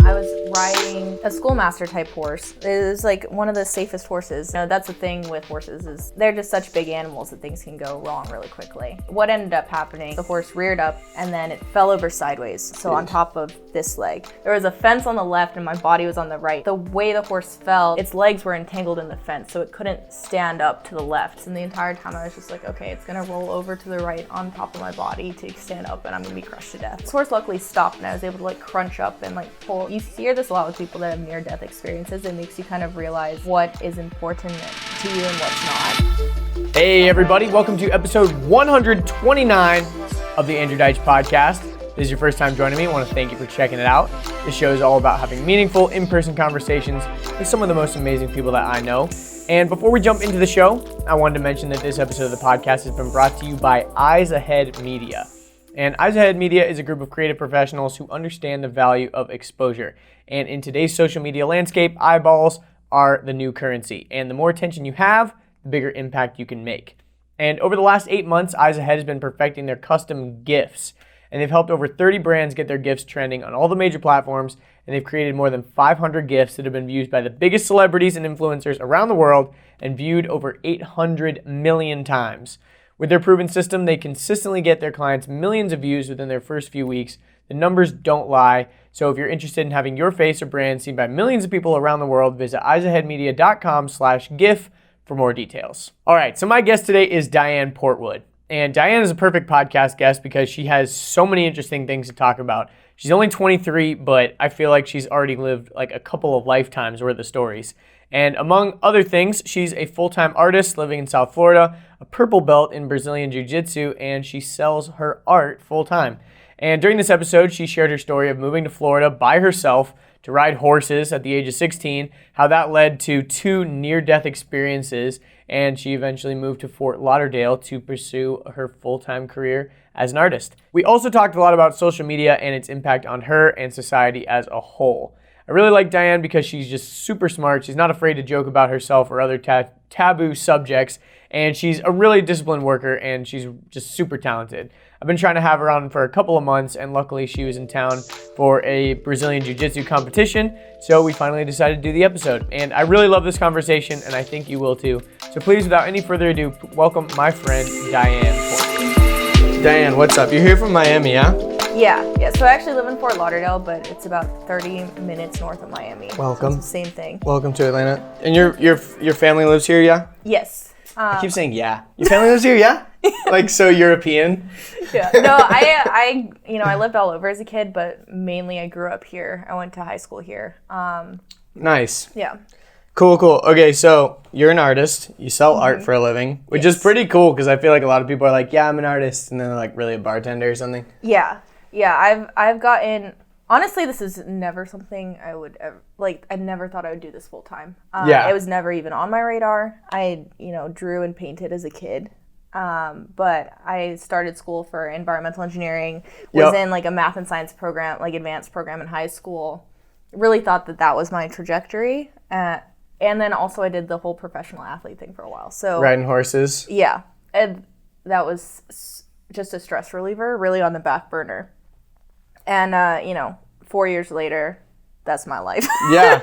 I was riding a schoolmaster type horse. It was like one of the safest horses. That's the thing with horses is they're just such big animals that things can go wrong really quickly. What ended up happening, the horse reared up and then it fell over sideways. So on top of this leg, there was a fence on the left and my body was on the right. The way the horse fell, its legs were entangled in the fence, so it couldn't stand up to the left. And the entire time I was just like, okay, it's gonna roll over to the right on top of my body to stand up and I'm gonna be crushed to death. This horse luckily stopped and I was able to like crunch up and like pull. You hear this a lot with people that have near-death experiences. It makes you kind of realize what is important to you and what's not. Hey everybody, welcome to episode 129 of the Andrew Deitsch podcast. If this is your first time joining me, I want to thank you for checking it out. This show is all about having meaningful in-person conversations with some of the most amazing people that I know. And before we jump into the show, I wanted to mention that this episode of the podcast has been brought to you by Eyes Ahead Media. And Eyes Ahead Media is a group of creative professionals who understand the value of exposure. And in today's social media landscape, eyeballs are the new currency. And the more attention you have, the bigger impact you can make. And over the last 8 months, Eyes Ahead has been perfecting their custom gifts. And they've helped over 30 brands get their gifts trending on all the major platforms. And they've created more than 500 gifts that have been viewed by the biggest celebrities and influencers around the world and viewed over 800 million times. With their proven system, they consistently get their clients millions of views within their first few weeks. The numbers don't lie. So if you're interested in having your face or brand seen by millions of people around the world, visit eyesaheadmedia.com/gif for more details. All right, so my guest today is Diane Portwood. And Diane is a perfect podcast guest because she has so many interesting things to talk about. She's only 23, but I feel like she's already lived like a couple of lifetimes worth of stories. And among other things, she's a full-time artist living in South Florida, a purple belt in Brazilian Jiu Jitsu, and she sells her art full-time. And during this episode, she shared her story of moving to Florida by herself to ride horses at the age of 16, how that led to 2 near-death experiences, and she eventually moved to Fort Lauderdale to pursue her full-time career as an artist. We also talked a lot about social media and its impact on her and society as a whole. I really like Diane because she's just super smart. She's not afraid to joke about herself or other taboo subjects, and she's a really disciplined worker, and she's just super talented. I've been trying to have her on for a couple of months, and luckily she was in town for a Brazilian Jiu Jitsu competition, so we finally decided to do the episode. And I really love this conversation, and I think you will too. So please, without any further ado, welcome my friend, Diane Portwood. Diane, what's up? You're here from Miami, yeah? Yeah. So I actually live in Fort Lauderdale, but it's about 30 minutes north of Miami. Welcome. So it's the same thing. Welcome to Atlanta. And your family lives here, yeah? Yes. I keep saying yeah. Your family lives here, yeah? Like so European? Yeah. No, I lived all over as a kid, but mainly I grew up here. I went to high school here. Nice. Yeah. Cool. Okay, so you're an artist. You sell art for a living, which is pretty cool because I feel like a lot of people are like, yeah, I'm an artist, and then they're like really a bartender or something. Yeah. I've gotten. Honestly, this is never something I would ever, like, I never thought I would do this full time. It was never even on my radar. I, drew and painted as a kid. But I started school for environmental engineering, was in like a math and science program, like advanced program in high school. Really thought that was my trajectory. And then also I did the whole professional athlete thing for a while. So riding horses. Yeah. And that was just a stress reliever, really on the back burner. And, 4 years later, that's my life. Yeah.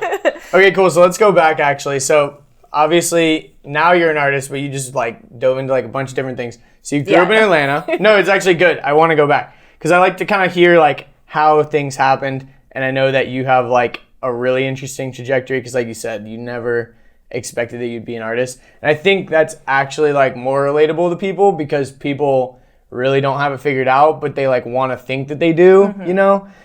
Okay, cool. So let's go back, actually. So obviously, now you're an artist, but you just, like, dove into, like, a bunch of different things. So you grew up in Atlanta. No, it's actually good. I want to go back. Because I like to kind of hear, like, how things happened. And I know that you have, like, a really interesting trajectory. Because, like you said, you never expected that you'd be an artist. And I think that's actually, like, more relatable to people. Because people really don't have it figured out, but they like want to think that they do,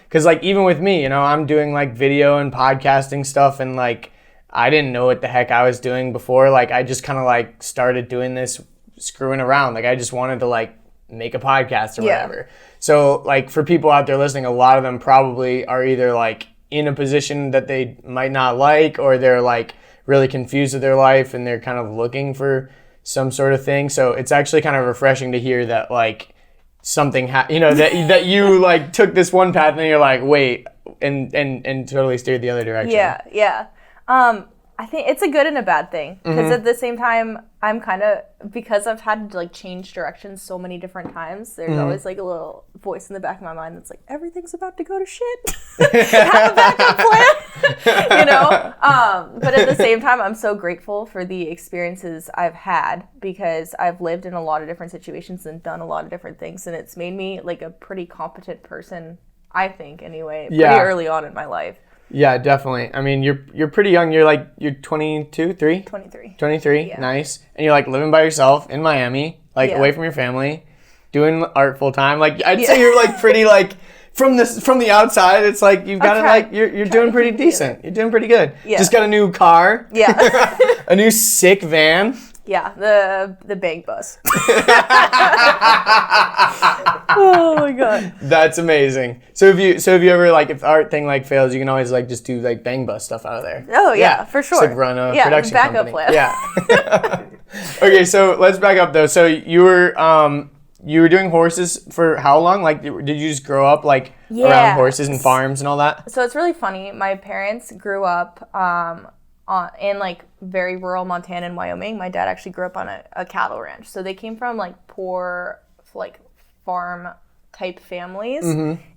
because like even with me, I'm doing like video and podcasting stuff, and like I didn't know what the heck I was doing before. Like I just kind of like started doing this screwing around. Like I just wanted to like make a podcast or whatever. So like for people out there listening, a lot of them probably are either like in a position that they might not like, or they're like really confused with their life and they're kind of looking for some sort of thing. So it's actually kind of refreshing to hear that like something that you like took this one path and then you're like, wait, and totally steered the other direction. Yeah. I think it's a good and a bad thing because at the same time, I'm kind of, because I've had to like change directions so many different times, there's always like a little voice in the back of my mind that's like, everything's about to go to shit. Have a backup plan, you know? But at the same time, I'm so grateful for the experiences I've had because I've lived in a lot of different situations and done a lot of different things, and it's made me like a pretty competent person, I think, anyway, pretty early on in my life. Yeah, definitely. I mean, you're pretty young. You're 22, 3? 23. 23, yeah. Nice. And you're like living by yourself in Miami, like away from your family, doing art full time. Like I'd say you're like pretty like from the outside, it's like you've got it like you're doing pretty decent. You're doing pretty good. Yeah. Just got a new car. Yeah. A new sick van. Yeah, the bank bus. Oh my god. That's amazing. So if you ever like if the art thing like fails, you can always like just do like bang bus stuff out of there. Oh yeah, for sure. Just like run a production backup company. plan. Yeah. Okay, so let's back up though. So you were doing horses for how long? Like did you just grow up like around horses and farms and all that? So it's really funny. My parents grew up in like very rural Montana and Wyoming. My dad actually grew up on a cattle ranch. So they came from like poor like farm type families.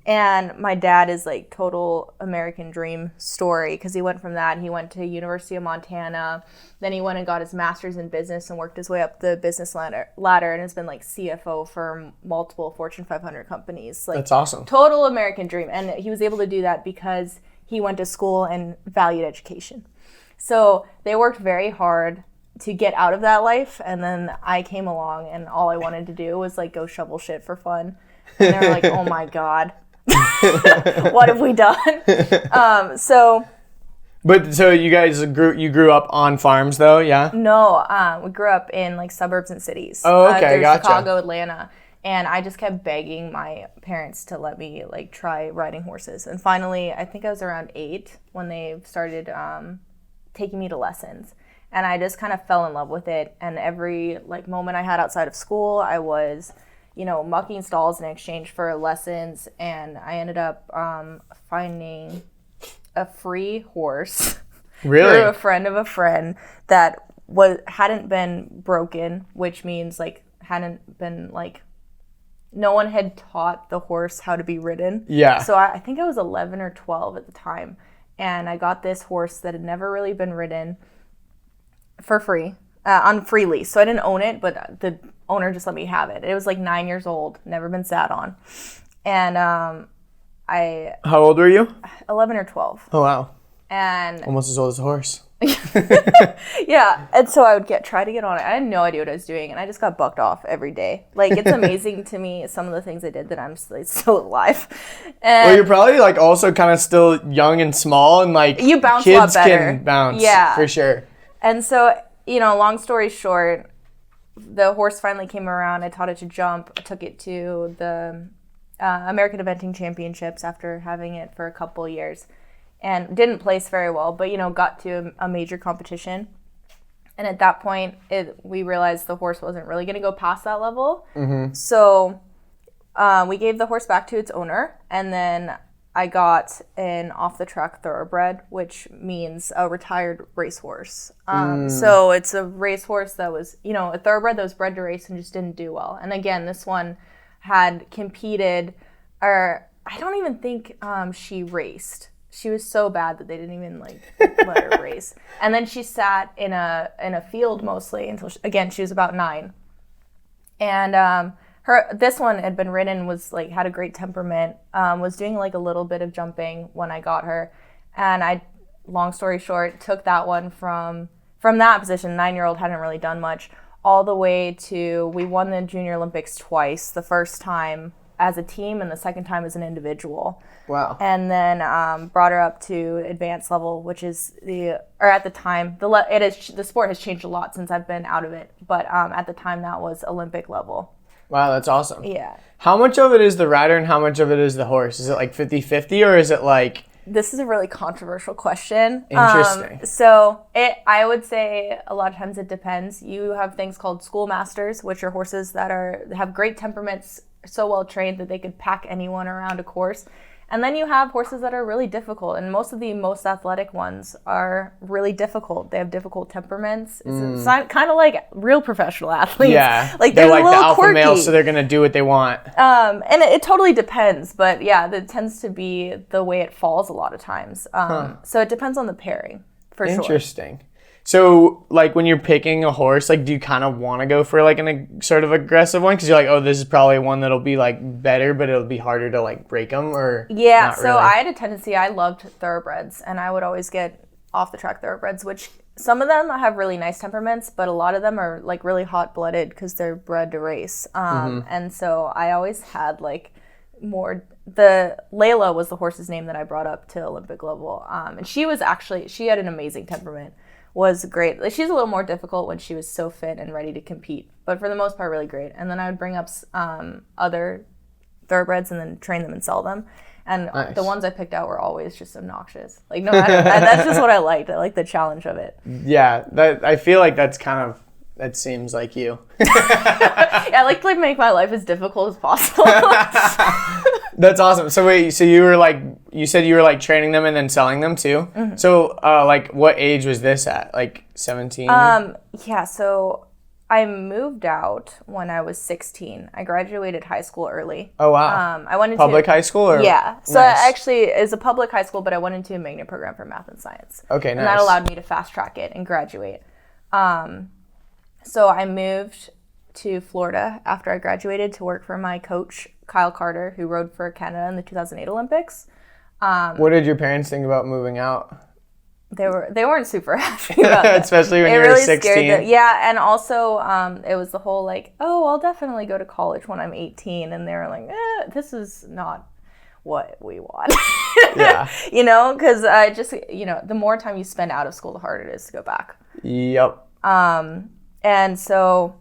And my dad is like total American dream story because he went from that. He went to University of Montana. Then he went and got his master's in business and worked his way up the business ladder and has been like CFO for multiple Fortune 500 companies. Like, that's awesome. Total American dream. And he was able to do that because he went to school and valued education. So they worked very hard to get out of that life, and then I came along, and all I wanted to do was like go shovel shit for fun. And they were like, "Oh my god, what have we done?" So you guys grew up on farms though, yeah? No, we grew up in like suburbs and cities. Oh, okay, gotcha. Chicago, Atlanta. And I just kept begging my parents to let me like try riding horses. And finally, I think I was around 8 when they started taking me to lessons, and I just kind of fell in love with it. And every like moment I had outside of school, I was, mucking stalls in exchange for lessons. And I ended up finding a free horse really through a friend of a friend that hadn't been broken, which means like hadn't been like no one had taught the horse how to be ridden. Yeah. So I think I was 11 or 12 at the time. And I got this horse that had never really been ridden for free, on free lease. So I didn't own it, but the owner just let me have it. It was like 9 years old, never been sat on. And How old were you? 11 or 12. Oh, wow. And almost as old as a horse. Yeah, and so I would try to get on it. I had no idea what I was doing, and I just got bucked off every day. Like, it's amazing to me some of the things I did that I'm still alive. And well, you're probably like also kind of still young and small, and like you bounce kids a lot better. Can bounce, yeah, for sure. And so, long story short, the horse finally came around. I taught it to jump. I took it to the American Eventing Championships after having it for a couple years. And didn't place very well, but, got to a major competition. And at that point, we realized the horse wasn't really going to go past that level. Mm-hmm. So we gave the horse back to its owner. And then I got an off-the-track thoroughbred, which means a retired racehorse. So it's a racehorse that was, a thoroughbred that was bred to race and just didn't do well. And again, this one had competed, or I don't even think she raced. She was so bad that they didn't even let her race. And then she sat in a field mostly until she was about 9. And this one had been ridden, was had a great temperament, was doing a little bit of jumping when I got her. And I, long story short, took that one from that position, 9-year-old, hadn't really done much, all the way to, we won the Junior Olympics twice, the first time as a team and the second time as an individual. Wow. And then brought her up to advanced level, which is at the time, the sport has changed a lot since I've been out of it, but at the time that was Olympic level. Wow, that's awesome. Yeah. How much of it is the rider and how much of it is the horse? Is it 50-50 or is it This is a really controversial question. Interesting. I would say a lot of times it depends. You have things called schoolmasters, which are horses that have great temperaments, so well trained that they could pack anyone around a course. And then you have horses that are really difficult, and most of the most athletic ones are really difficult. They have difficult temperaments. It's kind of like real professional athletes. Yeah, like they're like a little the alpha quirky. males, so they're gonna do what they want. And it totally depends, but yeah, that tends to be the way it falls a lot of times. So it depends on the pairing, for sure. Interesting. So, like, when you're picking a horse, like, do you kind of want to go for, like, a sort of aggressive one? Because you're like, oh, this is probably one that'll be, like, better, but it'll be harder to, like, break them, or Yeah, so really? I had a tendency, I loved thoroughbreds, and I would always get off-the-track thoroughbreds, which some of them have really nice temperaments, but a lot of them are, like, really hot-blooded because they're bred to race. And so I always had, like, more... Layla was the horse's name that I brought up to Olympic level, and she had an amazing temperament. Was great. Like, she's a little more difficult when she was so fit and ready to compete, but for the most part, really great. And then I would bring up other thoroughbreds and then train them and sell them. And Nice. The ones I picked out were always just obnoxious. Like, no matter, and that's just what I liked. I like the challenge of it. Yeah, I feel like that seems like you. Yeah, I like to make my life as difficult as possible. That's awesome. So wait, so you said you were like training them and then selling them too? Mm-hmm. So like what age was this at? Like 17? Yeah, so I moved out when I was 16. I graduated high school early. Oh wow. I went into public high school or? Yeah. So Nice. actually it's a public high school, but I went into a magnet program for math and science. Okay, nice. And that allowed me to fast track it and graduate. So I moved to Florida after I graduated to work for my coach, Kyle Carter, who rode for Canada in the 2008 Olympics. What did your parents think about moving out? They weren't super happy about that. Especially when you were really 16. Yeah, and also it was the whole like, oh, I'll definitely go to college when I'm 18. And they were like, this is not what we want. Yeah. You know, because the more time you spend out of school, the harder it is to go back. Yep. And so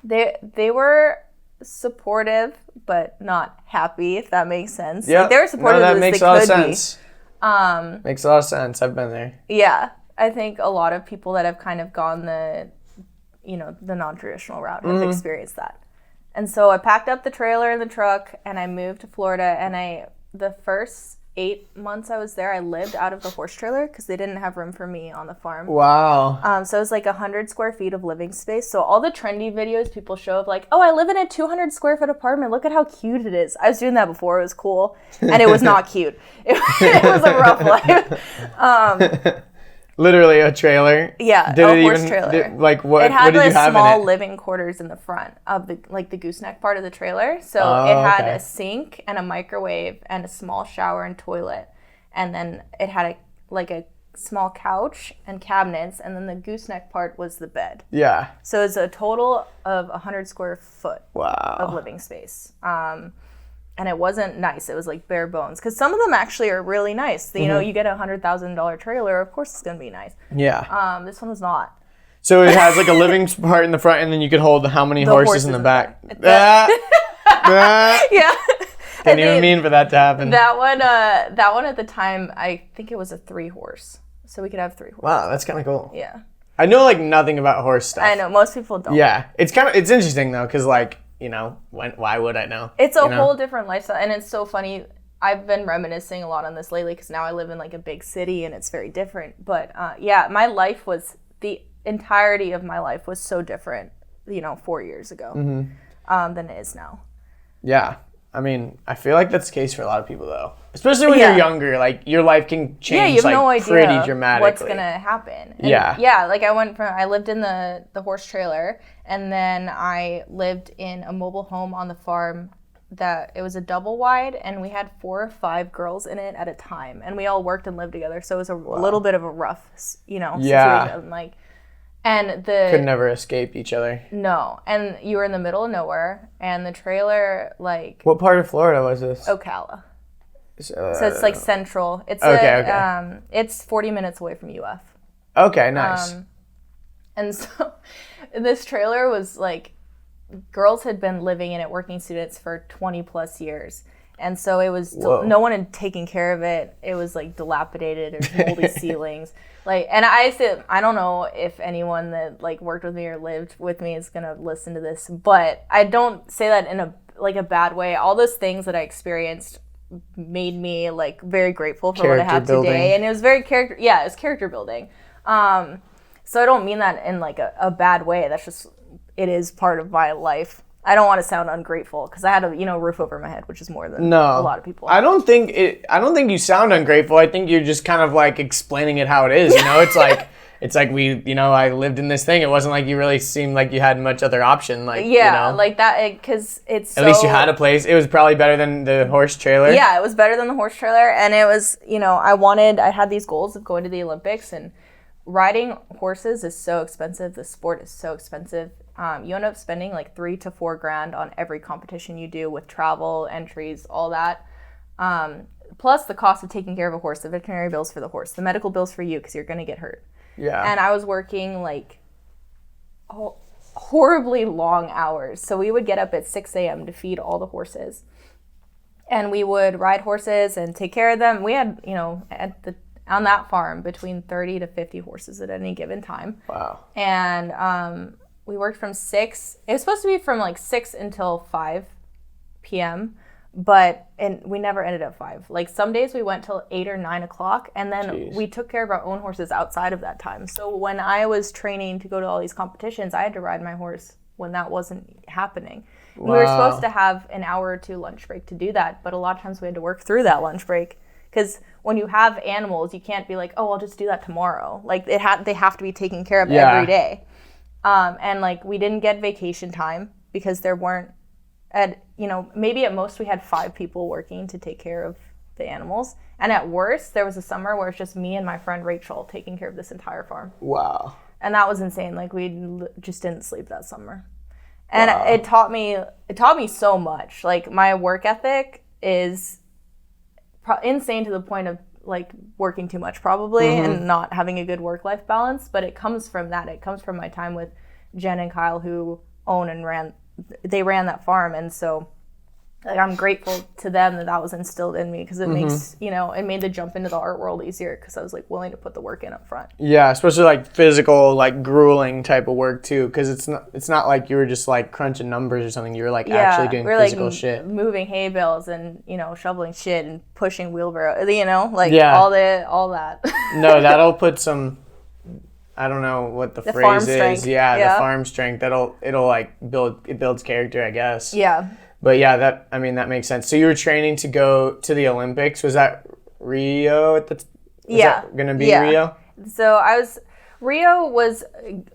they were supportive, but not happy, if that makes sense. Yeah, like, they were supportive that as makes they a lot of could sense. be. Makes a lot of sense. I've been there. Yeah, I think a lot of people that have kind of gone the non-traditional route have experienced that. And so I packed up the trailer and the truck, and I moved to Florida. And the first 8 months I was there, I lived out of the horse trailer because they didn't have room for me on the farm. Wow. So it was like 100 square feet of living space. So all the trendy videos people show of like, oh, I live in a 200 square foot apartment. Look at how cute it is. I was doing that before. It was cool. And it was not cute. It was a rough life. Literally a trailer. Yeah, a horse trailer. What it had did you have in small it? living quarters in the front of the gooseneck part of the trailer. So Oh, it had okay. a sink and a microwave and a small shower and toilet. And then it had a small couch and cabinets, and then the gooseneck part was the bed. Yeah. So it's a total of 100 square foot Wow. of living space. And it wasn't nice. It was like bare bones. Because some of them actually are really nice. You know, you get a $100,000 trailer, of course it's going to be nice. Yeah. This one was not. So it has like a living part in the front, and then you could hold how many horses in the back? Yeah. Didn't even mean for that to happen. That one at the time, I think it was a 3-horse. So we could have 3 horses. Wow, that's kind of cool. Yeah. I know like nothing about horse stuff. I know, most people don't. Yeah. It's interesting though, because like, you know, why would I know? It's a whole different lifestyle, and it's so funny. I've been reminiscing a lot on this lately because now I live in like a big city and it's very different. But my life the entirety of my life was so different, 4 years ago than it is now. Yeah. I mean, I feel like that's the case for a lot of people though. Especially when you're younger, like your life can change you have like no idea pretty dramatically. what's gonna happen. And like I lived in the horse trailer, and then I lived in a mobile home on the farm that it was a double wide, and we had 4 or 5 girls in it at a time, and we all worked and lived together. So it was a little bit of a rough, situation. Like, and could never escape each other. No, and you were in the middle of nowhere, and the trailer like. What part of Florida was this? Ocala. So it's like central. It's okay. It's 40 minutes away from UF. Okay, nice. And so this trailer was like, girls had been living in it, working students for 20 plus years. And so it was, no one had taken care of it. It was like dilapidated or moldy ceilings. Like, and I don't know if anyone that like worked with me or lived with me is going to listen to this, but I don't say that in a bad way. All those things that I experienced made me like very grateful for what I have building. today. And it was very it's character building. So I don't mean that in like a bad way. That's just, it is part of my life. I don't want to sound ungrateful because I had a roof over my head, which is more than a lot of people. I don't think you sound ungrateful. I think you're just kind of like explaining it how it is. It's like I lived in this thing. It wasn't like you really seemed like you had much other option. Like like that, because it's at least you had a place. It was probably better than the horse trailer. Yeah, it was better than the horse trailer, and it was I had these goals of going to the Olympics, and riding horses is so expensive. The sport is so expensive. You end up spending like $3,000 to $4,000 on every competition you do with travel, entries, all that. Plus the cost of taking care of a horse, the veterinary bills for the horse, the medical bills for you because you're going to get hurt. Yeah. And I was working like horribly long hours. So we would get up at 6 a.m. to feed all the horses. And we would ride horses and take care of them. We had, on that farm between 30 to 50 horses at any given time. Wow. And we worked from 6. It was supposed to be from like 6 until 5 p.m. And we never ended at 5. Like some days we went till 8 or 9 o'clock, and then we took care of our own horses outside of that time. So when I was training to go to all these competitions, I had to ride my horse when that wasn't happening. Wow. We were supposed to have an hour or 2 lunch break to do that, but a lot of times we had to work through that lunch break. Because when you have animals, you can't be like, oh, I'll just do that tomorrow. Like they have to be taken care of every day. And like we didn't get vacation time because there weren't, maybe at most we had 5 people working to take care of the animals. And at worst, there was a summer where it's just me and my friend Rachel taking care of this entire farm. Wow. And that was insane. Like we just didn't sleep that summer. And it taught me so much. Like my work ethic is insane to the point of like working too much probably and not having a good work-life balance. But it comes from that. It comes from my time with Jen and Kyle, who own and ran that farm. And so like I'm grateful to them that was instilled in me, because it makes it made the jump into the art world easier because I was like willing to put the work in up front. Yeah, especially like physical, like grueling type of work too, because it's not like you were just like crunching numbers or something. You were like actually doing physical shit, moving hay bales and shoveling shit and pushing wheelbarrow, all that. No, that'll put some, I don't know what the phrase is. Strength. Yeah, the farm strength. It'll like builds character, I guess. Yeah. But yeah, that makes sense. So you were training to go to the Olympics. Was that Rio at the was that gonna be Rio? So Rio was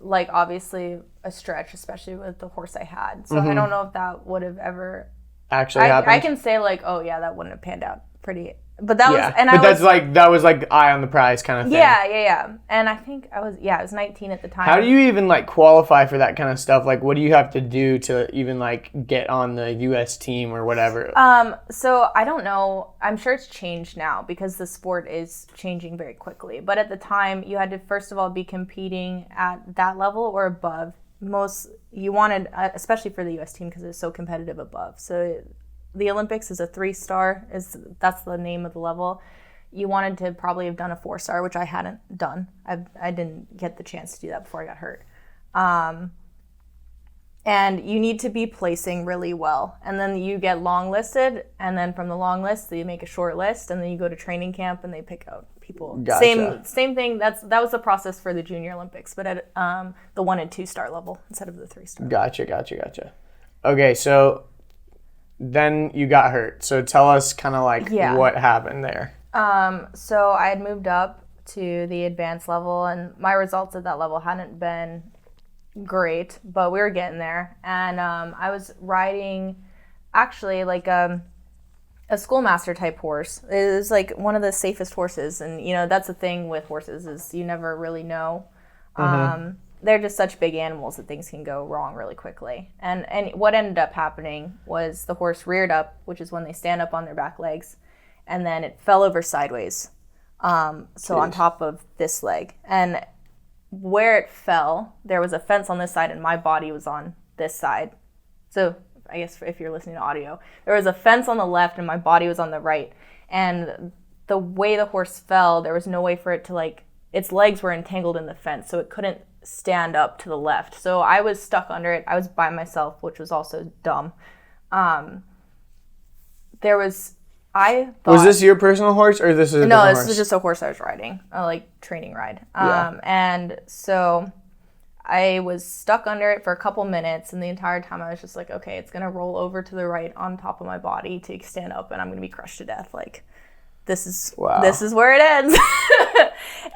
like obviously a stretch, especially with the horse I had. So I don't know if that would have ever actually happened. I can say like, oh yeah, that wouldn't have panned out pretty. But that was like eye on the prize kind of thing. Yeah. And I think I was 19 at the time. How do you even like qualify for that kind of stuff? Like what do you have to do to even like get on the US team or whatever? So I don't know. I'm sure it's changed now because the sport is changing very quickly. But at the time you had to first of all be competing at that level or above. You wanted, especially for the US team because it's so competitive, above. So the Olympics is a 3-star, that's the name of the level. You wanted to probably have done a 4-star, which I hadn't done. I didn't get the chance to do that before I got hurt. And you need to be placing really well. And then you get long listed, and then from the long list, you make a short list, and then you go to training camp and they pick out people. Gotcha. Same thing. That was the process for the Junior Olympics, but at the 1 and 2-star level instead of the 3-star. Gotcha. Okay, so then you got hurt. So tell us kind of like what happened there. So I had moved up to the advanced level, and my results at that level hadn't been great, but we were getting there. And I was riding actually like a schoolmaster type horse. It was like one of the safest horses, and that's the thing with horses is you never really know. They're just such big animals that things can go wrong really quickly. And what ended up happening was the horse reared up, which is when they stand up on their back legs, and then it fell over sideways. So on top of this leg. And where it fell, there was a fence on this side and my body was on this side. So I guess if you're listening to audio, there was a fence on the left and my body was on the right. And the way the horse fell, there was no way for it to its legs were entangled in the fence, so it couldn't stand up to the left. So I was stuck under it. I was by myself, which was also dumb. There was I thought... Was this your personal horse, or this is a No, different this horse? was just a horse I was riding, a like training ride. Yeah. And so I was stuck under it for a couple minutes, and the entire time I was just like, okay, it's gonna roll over to the right on top of my body to stand up, and I'm gonna be crushed to death. Like, this is where it ends.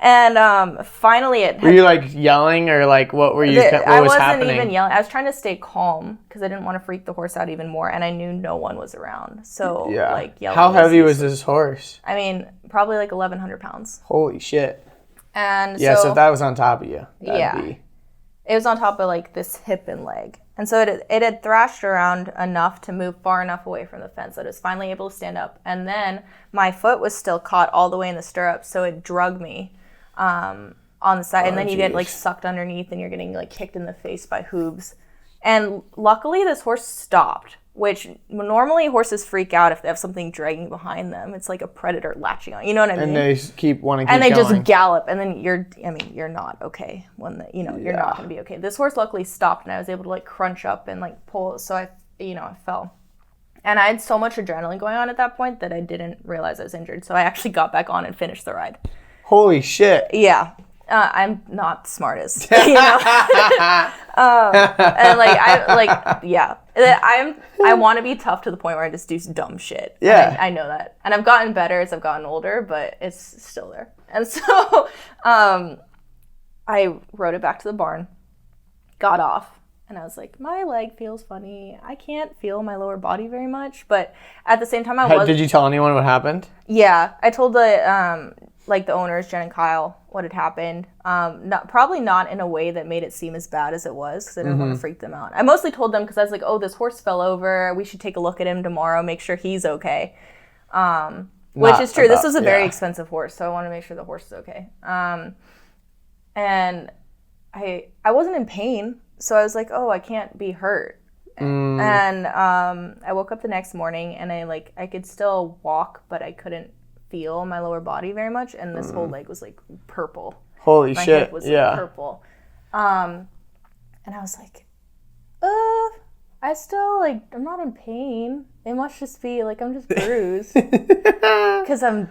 And finally Were you like yelling, or like what were you? What was happening? I wasn't even yelling. I was trying to stay calm because I didn't want to freak the horse out even more, and I knew no one was around. So like yelling. How heavy was this horse? I mean, probably like 1,100 pounds. Holy shit. And so if that was on top of you, that'd be... It was on top of like this hip and leg. And so it had thrashed around enough to move far enough away from the fence that it was finally able to stand up. And then my foot was still caught all the way in the stirrups, so it drug me on the side. And then you get like sucked underneath, and you're getting like kicked in the face by hooves. And luckily this horse stopped, which normally horses freak out if they have something dragging behind them. It's like a predator latching on. You know what I mean? And they keep wanting to keep And they going. just gallop, and then you're not okay when you're not going to be okay. This horse luckily stopped, and I was able to like crunch up and like pull. So I fell. And I had so much adrenaline going on at that point that I didn't realize I was injured. So I actually got back on and finished the ride. Holy shit. Yeah. I'm not the smartest, and like I want to be tough to the point where I just do dumb shit. Yeah, I know that, and I've gotten better as I've gotten older, but it's still there. And so, I rode it back to the barn, got off, and I was like, my leg feels funny. I can't feel my lower body very much, but at the same time, Did you tell anyone what happened? Yeah, I told the owners, Jen and Kyle, what had happened. Probably not in a way that made it seem as bad as it was, because I didn't want to freak them out. I mostly told them because I was like, oh, this horse fell over. We should take a look at him tomorrow, make sure he's okay. Which is true. This was a very expensive horse, so I want to make sure the horse is okay. And I wasn't in pain, so I was like, oh, I can't be hurt. And I woke up the next morning, and I could still walk, but I couldn't feel my lower body very much, and this whole leg was like purple. Holy my shit. hip was like purple. And I was like, I still I'm not in pain. It must just be like I'm just bruised because I'm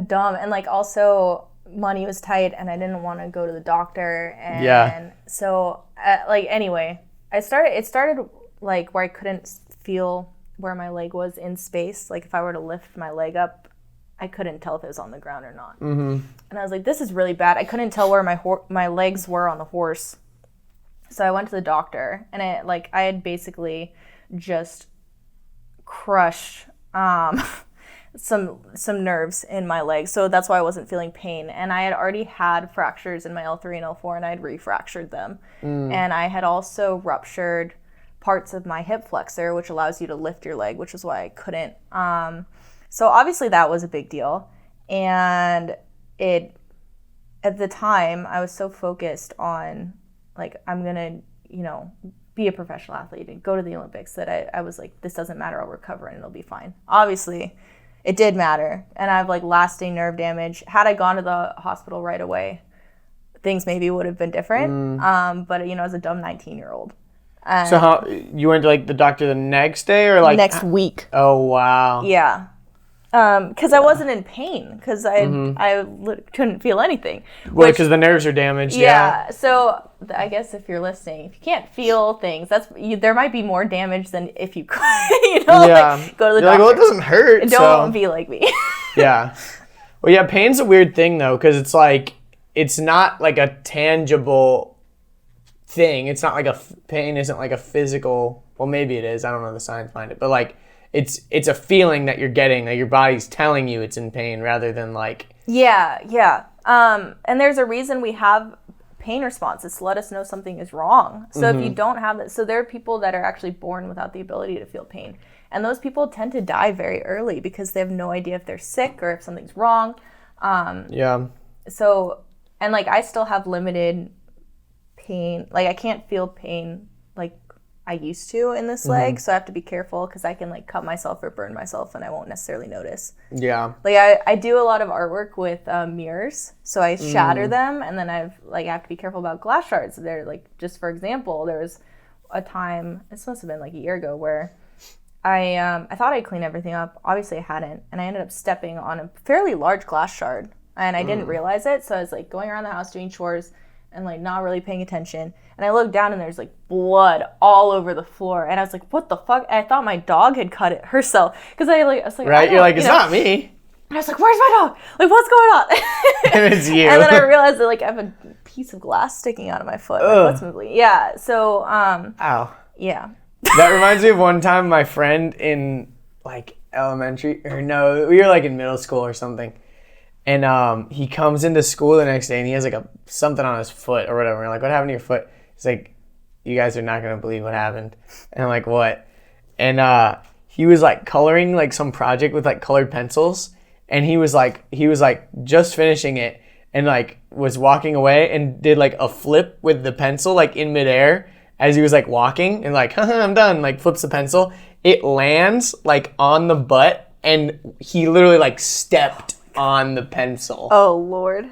dumb, and also money was tight, and I didn't want to go to the doctor, and so anyway, it started where I couldn't feel where my leg was in space. Like if I were to lift my leg up, I couldn't tell if it was on the ground or not. And I was like, this is really bad. I couldn't tell where my legs were on the horse. So I went to the doctor, and I had basically just crushed some nerves in my legs. So that's why I wasn't feeling pain. And I had already had fractures in my L3 and L4, and I had refractured them. And I had also ruptured parts of my hip flexor, which allows you to lift your leg, which is why I couldn't. So obviously that was a big deal, and at the time I was so focused on I'm gonna be a professional athlete and go to the Olympics that I was like, this doesn't matter, I'll recover and it'll be fine. Obviously it did matter, and I have lasting nerve damage. Had I gone to the hospital right away, things maybe would have been different. But as a dumb 19-year-old. So how you went to the doctor the next day or next week? Oh wow. Yeah. Because I wasn't in pain, because I couldn't feel anything. Well, because the nerves are damaged. Yeah. So I guess if you're listening, if you can't feel things, there might be more damage than if you could. Go to the doctor. Well, it doesn't hurt. Don't be like me. Yeah. Well, yeah. Pain's a weird thing though, because it's not a tangible thing. It's not pain isn't a physical. Well, maybe it is. I don't know the science behind it, but it's a feeling that you're getting, that your body's telling you it's in pain rather than Yeah. And there's a reason we have pain responses to let us know something is wrong. So if you don't have that, so there are people that are actually born without the ability to feel pain. And those people tend to die very early because they have no idea if they're sick or if something's wrong. So, and I still have limited pain. I can't feel pain I used to in this leg, so I have to be careful because I can cut myself or burn myself and I won't necessarily notice. Yeah. I do a lot of artwork with mirrors, so I shatter them, and then I have to be careful about glass shards. They're just for example, there was a time, this must have been a year ago, where I thought I'd clean everything up. Obviously I hadn't, and I ended up stepping on a fairly large glass shard, and I didn't realize it. So I was like going around the house doing chores and like not really paying attention. And I looked down and there's like blood all over the floor, and I was like, "What the fuck?" And I thought my dog had cut it herself because I was like, right? You're like, it's not me. And I was like, "Where's my dog? Like, what's going on?" And it's you. And then I realized that like I have a piece of glass sticking out of my foot. My foot's moving. Yeah. So Ow. yeah. That reminds me of one time my friend in like elementary, or no, we were like in middle school or something. And he comes into school the next day and he has like something on his foot or whatever. We're like, what happened to your foot? He's like, you guys are not going to believe what happened. And I'm like, what? And he was like coloring like some project with like colored pencils. And he was like just finishing it and like was walking away and did like a flip with the pencil like in midair as he was like walking and like, haha, I'm done. Like flips the pencil. It lands like on the butt and he literally like stepped on the pencil. Oh Lord.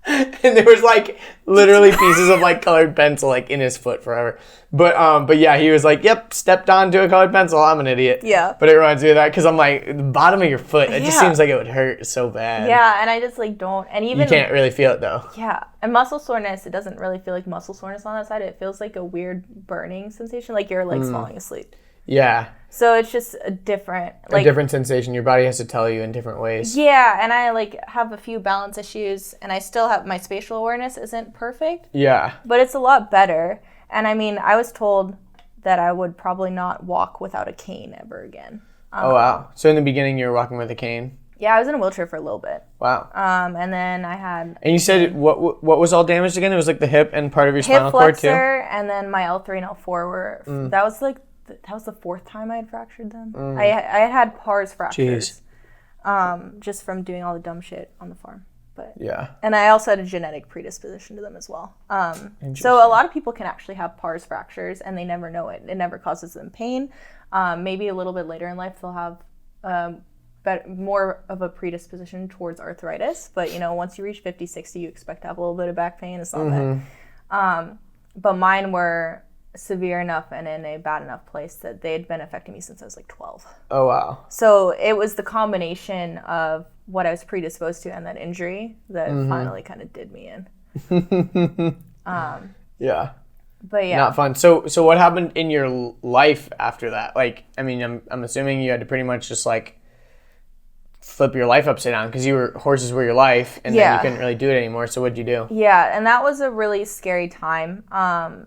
And there was like literally pieces of like colored pencil like in his foot forever. But yeah, he was like, yep, stepped onto a colored pencil. I'm an idiot. Yeah. But it reminds me of that because I'm like, the bottom of your foot, it just seems like it would hurt so bad. Yeah, and I just like don't, and even you can't really feel it though. Yeah, and muscle soreness, it doesn't really feel like muscle soreness on that side. It feels like a weird burning sensation, like you're like falling asleep. Yeah. So it's just a different sensation. Your body has to tell you in different ways. Yeah, and I like have a few balance issues, and I still have my spatial awareness isn't perfect. Yeah. But it's a lot better. And I mean, I was told that I would probably not walk without a cane ever again. Oh wow! So in the beginning, you were walking with a cane. Yeah, I was in a wheelchair for a little bit. Wow. And then I had. And you said what was all damaged again? It was like the hip and part of your spinal cord too. Hip flexor, and then my L3 and L4 were. That was like. That was the fourth time I had fractured them. I had pars fractures. Just from doing all the dumb shit on the farm. But yeah. And I also had a genetic predisposition to them as well. So a lot of people can actually have pars fractures and they never know it. It never causes them pain. Maybe a little bit later in life they'll have more of a predisposition towards arthritis. But once you reach 50, 60, you expect to have a little bit of back pain. It's not bad. But mine were severe enough and in a bad enough place that they had been affecting me since I was like 12. Oh, wow. So it was the combination of what I was predisposed to and that injury that finally kind of did me in. Yeah. But yeah. Not fun. So what happened in your life after that? Like, I mean, I'm assuming you had to pretty much just like flip your life upside down because horses were your life and then you couldn't really do it anymore. So what'd you do? Yeah, and that was a really scary time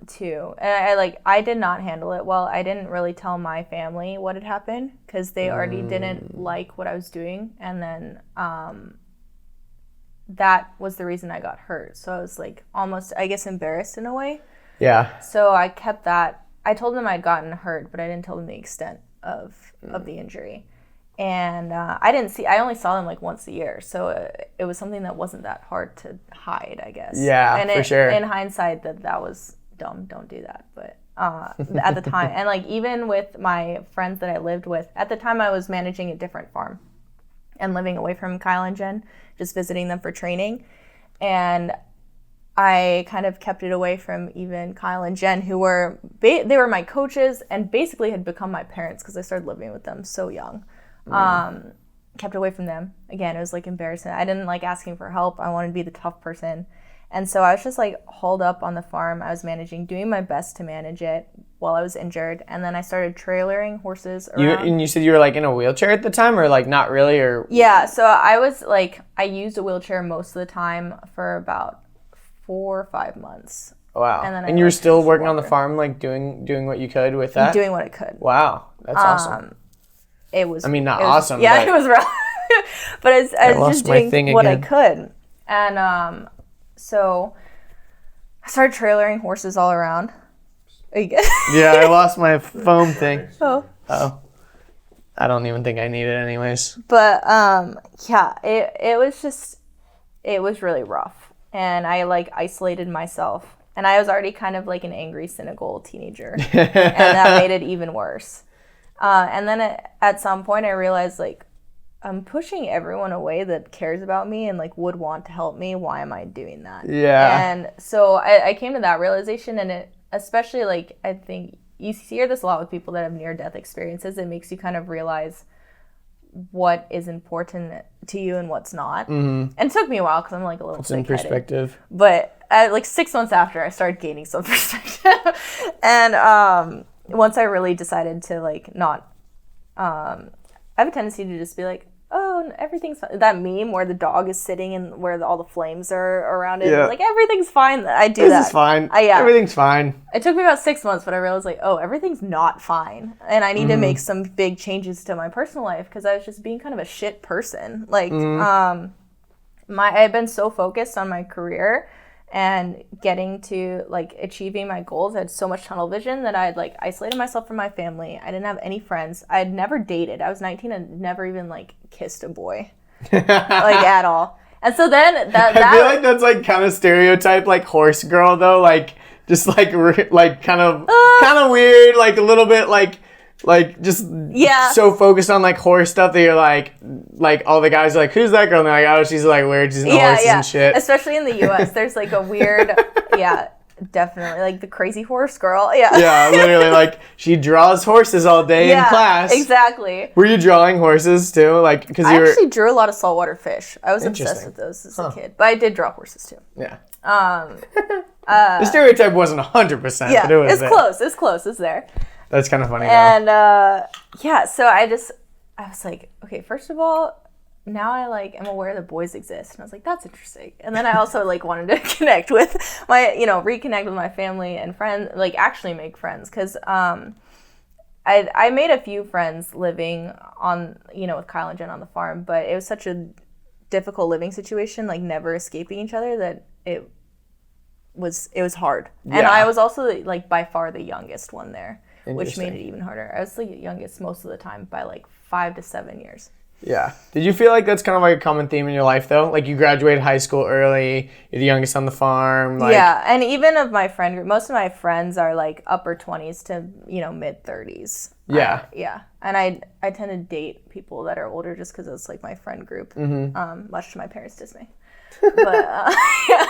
too. And I did not handle it well. I didn't really tell my family what had happened because they already didn't like what I was doing, and then that was the reason I got hurt. So I was like almost, I guess, embarrassed in a way. Yeah. So I kept that. I told them I'd gotten hurt, but I didn't tell them the extent of the injury. And I only saw them like once a year. So it was something that wasn't that hard to hide, I guess. Yeah, and for sure. In hindsight, that was dumb. Don't do that. But at the time, and like even with my friends that I lived with, at the time I was managing a different farm and living away from Kyle and Jen, just visiting them for training. And I kind of kept it away from even Kyle and Jen, who were, they were my coaches and basically had become my parents because I started living with them so young. Kept away from them. Again, it was like embarrassing. I didn't like asking for help. I wanted to be the tough person. And so I was just like holed up on the farm I was managing, doing my best to manage it while I was injured. And then I started trailering horses around. And you said you were like in a wheelchair at the time, or like not really, or? Yeah, so I was like, I used a wheelchair most of the time for about 4 or 5 months. Wow. And you were still working on the farm, like doing what you could with that? Doing what I could. Wow, that's awesome. It was. I mean, not awesome. Yeah, it was rough. But I was just doing what I could. And so I started trailering horses all around. Yeah, I lost my foam thing. Oh. I don't even think I need it anyways. But yeah, it was really rough. And I like isolated myself. And I was already kind of like an angry, cynical teenager. And that made it even worse. And then at some point I realized like I'm pushing everyone away that cares about me and like would want to help me. Why am I doing that? Yeah. And so I came to that realization, and it especially like I think you hear this a lot with people that have near-death experiences. It makes you kind of realize what is important to you and what's not. And it took me a while because I'm like a little in perspective. But like 6 months after, I started gaining some perspective. And once I really decided to like not, I have a tendency to just be like, oh, everything's fine. That meme where the dog is sitting and where all the flames are around it. Yeah. Like, everything's fine. I do that. This is fine. Yeah. Everything's fine. It took me about 6 months, but I realized, like, oh, everything's not fine. And I need to make some big changes to my personal life because I was just being kind of a shit person. Like, I've been so focused on my career and getting to, like, achieving my goals. I had so much tunnel vision that I had, like, isolated myself from my family. I didn't have any friends. I had never dated. I was 19 and never even, like, kissed a boy. Like, at all. And so then I feel like that's, like, kind of stereotype, like, horse girl, though. Like, just, like kind of weird, like, a little bit, like just so focused on like horse stuff that you're like all the guys are like, who's that girl? And they're like, oh, she's like weird, she's into horses and shit. Especially in the US, there's like a weird definitely like the crazy horse girl. Yeah, literally, like she draws horses all day in class. Exactly. Were you drawing horses too? Like, because I actually drew a lot of saltwater fish. I was obsessed with those as a kid, but I did draw horses too. Yeah. The stereotype wasn't 100%. Yeah, but it was it's close. It's close. It's there. That's kind of funny. And so I was like, okay, first of all, now I like am aware that boys exist, and I was like, that's interesting. And then I also like wanted to reconnect with my family and friends, like actually make friends, because I made a few friends living on with Kyle and Jen on the farm, but it was such a difficult living situation, like never escaping each other, that it was hard. Yeah. And I was also like by far the youngest one there, which made it even harder. I was the youngest most of the time by like 5 to 7 years. Yeah. Did you feel like that's kind of like a common theme in your life though? Like you graduated high school early, you're the youngest on the farm. Like... Yeah, and even of my friend group, most of my friends are like upper 20s to mid 30s. Yeah. Yeah, and I tend to date people that are older just because it's like my friend group, much to my parents' dismay. But yeah.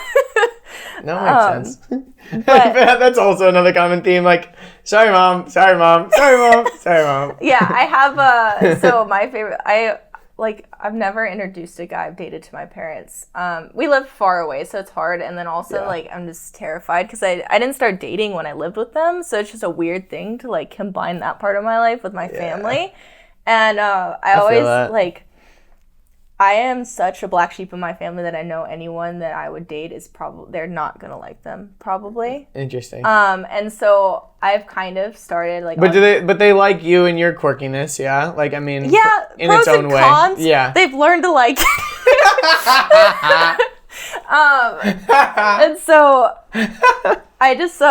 No, makes sense. But that's also another common theme. Like, sorry, mom. Sorry, mom. Sorry, mom. Sorry, mom. Yeah, I have. So my favorite. I've never introduced a guy I've dated to my parents. We live far away, so it's hard. And then also, like, I'm just terrified because I didn't start dating when I lived with them, so it's just a weird thing to like combine that part of my life with my family. And I always like. I am such a black sheep in my family that I know anyone that I would date is probably, they're not going to like them, probably. Interesting. And so I've kind of started like... But they like you and your quirkiness, yeah? Like, I mean, in pros its own and way. Cons, yeah. They've learned to like and so I just...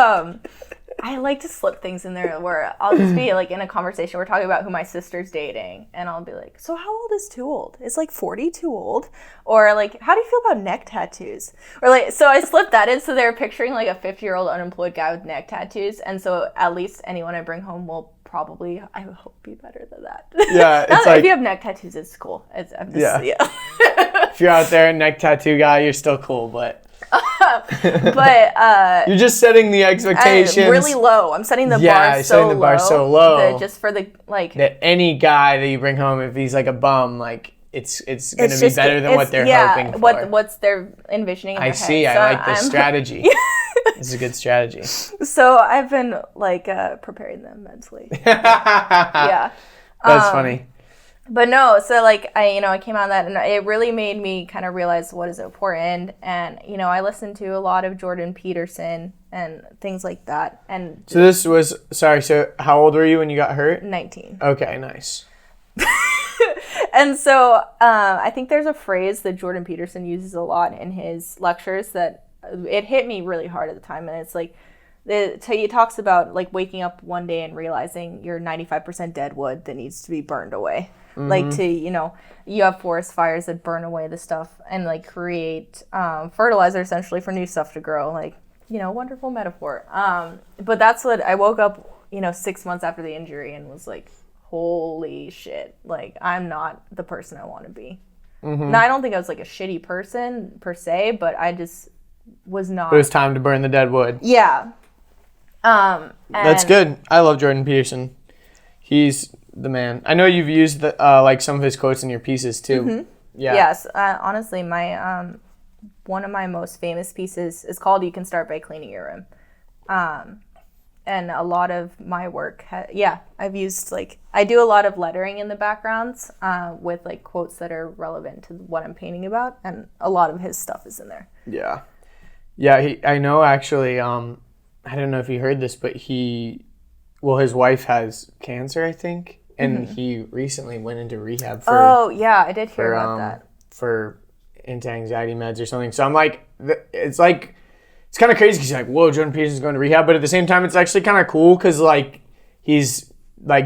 I like to slip things in there where I'll just be like in a conversation, we're talking about who my sister's dating, and I'll be like, so how old is too old? Is like 40 too old? Or like, how do you feel about neck tattoos? Or like, so I slipped that in, so they're picturing like a 50-year-old unemployed guy with neck tattoos, and so at least anyone I bring home will probably, I hope, be better than that. Yeah, it's like... If you have neck tattoos, it's cool. If you're out there, neck tattoo guy, you're still cool, but... But you're just setting the expectations really low. I'm setting the bar so low that just for the like that any guy that you bring home, if he's like a bum, like it's gonna be better than what they're hoping for. What's they're envisioning in their head. See. I like this strategy. This is a good strategy. So I've been like preparing them mentally. Yeah. That's funny. But no, so like I came out of that, and it really made me kind of realize what is important. And I listened to a lot of Jordan Peterson and things like that. And so this was So how old were you when you got hurt? 19. Okay, nice. And so I think there's a phrase that Jordan Peterson uses a lot in his lectures that it hit me really hard at the time, and it's like. He talks about like waking up one day and realizing you're 95% dead wood that needs to be burned away. Mm-hmm. Like you have forest fires that burn away the stuff and like create fertilizer essentially for new stuff to grow. Like, wonderful metaphor. But that's what I woke up, 6 months after the injury and was like, holy shit. Like, I'm not the person I want to be. Mm-hmm. Now, I don't think I was like a shitty person per se, but I just was not. It was time to burn the dead wood. Yeah. That's good. I love Jordan Peterson. He's the man. I know you've used the, like some of his quotes in your pieces too. Mm-hmm. Yeah. Yes. Honestly, my one of my most famous pieces is called "You Can Start by Cleaning Your Room," and a lot of my work, I've used I do a lot of lettering in the backgrounds with quotes that are relevant to what I'm painting about, and a lot of his stuff is in there. Yeah. Yeah. I know actually. I don't know if you heard this, but his wife has cancer, I think. And he recently went into rehab for... Oh, yeah, I did hear about that. For anti-anxiety meds or something. So I'm like, it's kind of crazy because you're like, whoa, Jordan Peterson's going to rehab. But at the same time, it's actually kind of cool because, he's,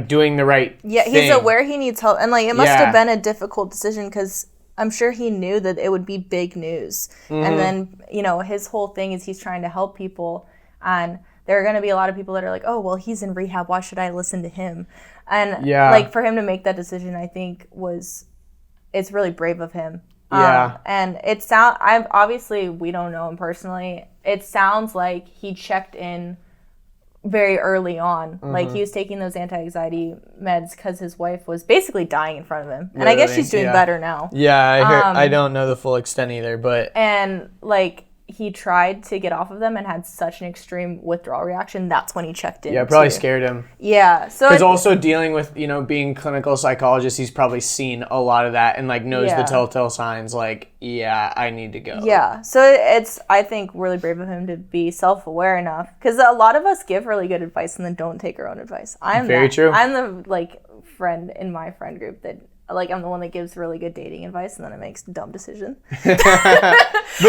doing the right thing. He's aware he needs help. And, it must have been a difficult decision because I'm sure he knew that it would be big news. And then, his whole thing is he's trying to help people. And there are going to be a lot of people that are like, oh, well, he's in rehab. Why should I listen to him? And for him to make that decision, I think it's really brave of him. Yeah. And obviously we don't know him personally. It sounds like he checked in very early on. He was taking those anti-anxiety meds because his wife was basically dying in front of him. And I guess she's doing better now. Yeah, I don't know the full extent either, but... And, he tried to get off of them and had such an extreme withdrawal reaction. That's when he checked in. Yeah, it probably scared him. Yeah. So because also dealing with, being clinical psychologist, he's probably seen a lot of that and knows the telltale signs I need to go. Yeah. So it's, I think, really brave of him to be self-aware enough. Because a lot of us give really good advice and then don't take our own advice. Very true. I'm the friend in my friend group that I'm the one that gives really good dating advice and then it makes dumb decisions. But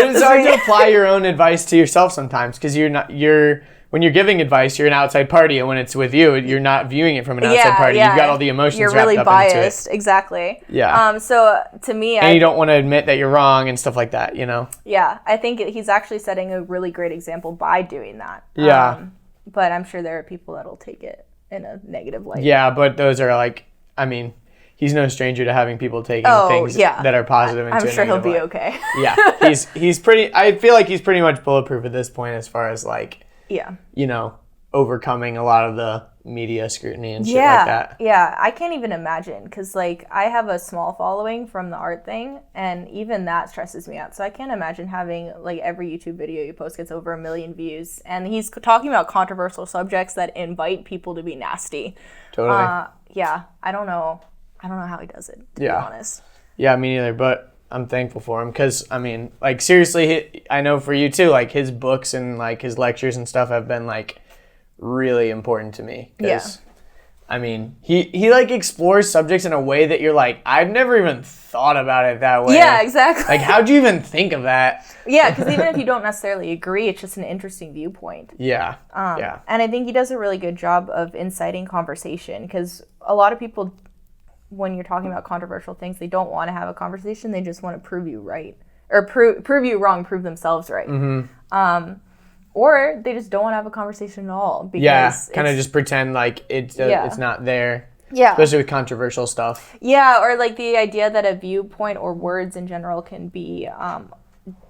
it's hard to apply your own advice to yourself sometimes because when you're giving advice, you're an outside party, and when it's with you, you're not viewing it from an outside party. Yeah. You've got all the emotions you're wrapped really up biased. into it. Exactly. Yeah. So to me, and you don't want to admit that you're wrong and stuff like that, Yeah, I think he's actually setting a really great example by doing that. Yeah. But I'm sure there are people that'll take it in a negative light. Yeah, but those are he's no stranger to having people taking things that are positive into a negative I'm sure he'll be light. okay. Yeah, he's pretty. I feel like he's pretty much bulletproof at this point as far as overcoming a lot of the media scrutiny and shit like that. Yeah, I can't even imagine because I have a small following from the art thing, and even that stresses me out. So I can't imagine having every YouTube video you post gets over 1 million views, and he's talking about controversial subjects that invite people to be nasty. Totally. Yeah, I don't know how he does it, to be honest. Yeah, me neither, but I'm thankful for him because, seriously, I know for you too, his books and, his lectures and stuff have been, really important to me. Because, he explores subjects in a way that you're I've never even thought about it that way. Yeah, exactly. How'd you even think of that? Yeah, because even if you don't necessarily agree, it's just an interesting viewpoint. Yeah, And I think he does a really good job of inciting conversation because a lot of people... when you're talking about controversial things, they don't want to have a conversation. They just want to prove you right. Or prove you wrong, prove themselves right. Mm-hmm. Or they just don't want to have a conversation at all. Because kind of just pretend it's not there. Yeah. Especially with controversial stuff. Yeah, or the idea that a viewpoint or words in general can be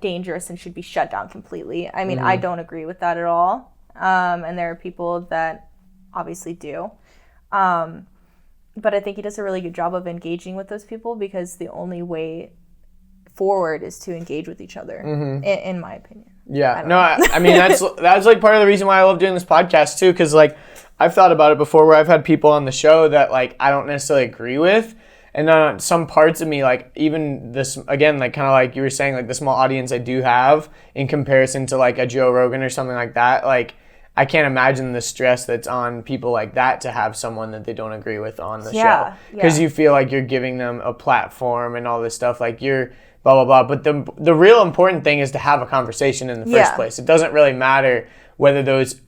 dangerous and should be shut down completely. I don't agree with that at all. And there are people that obviously do. But I think he does a really good job of engaging with those people because the only way forward is to engage with each other, in my opinion. Yeah, that's part of the reason why I love doing this podcast too, because I've thought about it before where I've had people on the show that I don't necessarily agree with, and some parts of me even this again kind of like you were saying the small audience I do have in comparison to a Joe Rogan or something like that I can't imagine the stress that's on people like that to have someone that they don't agree with on the show. Because you feel you're giving them a platform and all this stuff, you're blah, blah, blah. But the real important thing is to have a conversation in the first place. It doesn't really matter whether those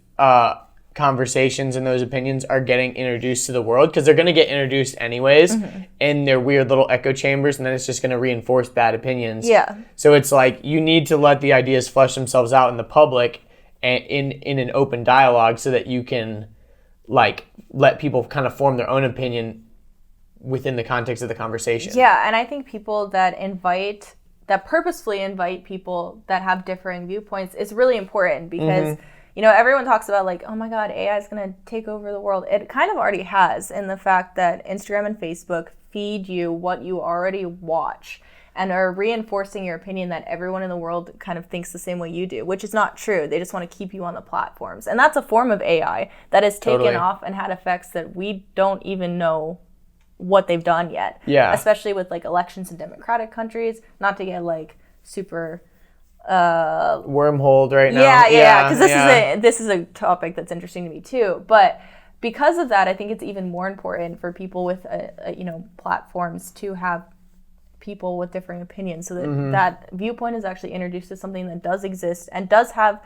conversations and those opinions are getting introduced to the world, because they're going to get introduced anyways in their weird little echo chambers, and then it's just going to reinforce bad opinions. Yeah. So it's you need to let the ideas flesh themselves out in the public and in an open dialogue so that you can let people kind of form their own opinion within the context of the conversation. Yeah, and I think people that purposefully invite people that have differing viewpoints is really important because You know, everyone talks about like, oh my God, AI is going to take over the world. It kind of already has, in the fact that Instagram and Facebook feed you what you already watch and are reinforcing your opinion that everyone in the world kind of thinks the same way you do, which is not true. They just want to keep you on the platforms. And that's a form of AI that has taken off and had effects that we don't even know what they've done yet. Yeah. Especially with like elections in democratic countries, not to get like super wormholed right now. Yeah. Because this is a topic that's interesting to me too. But because of that, I think it's even more important for people with platforms to have people with differing opinions, so that that viewpoint is actually introduced to something that does exist and does have,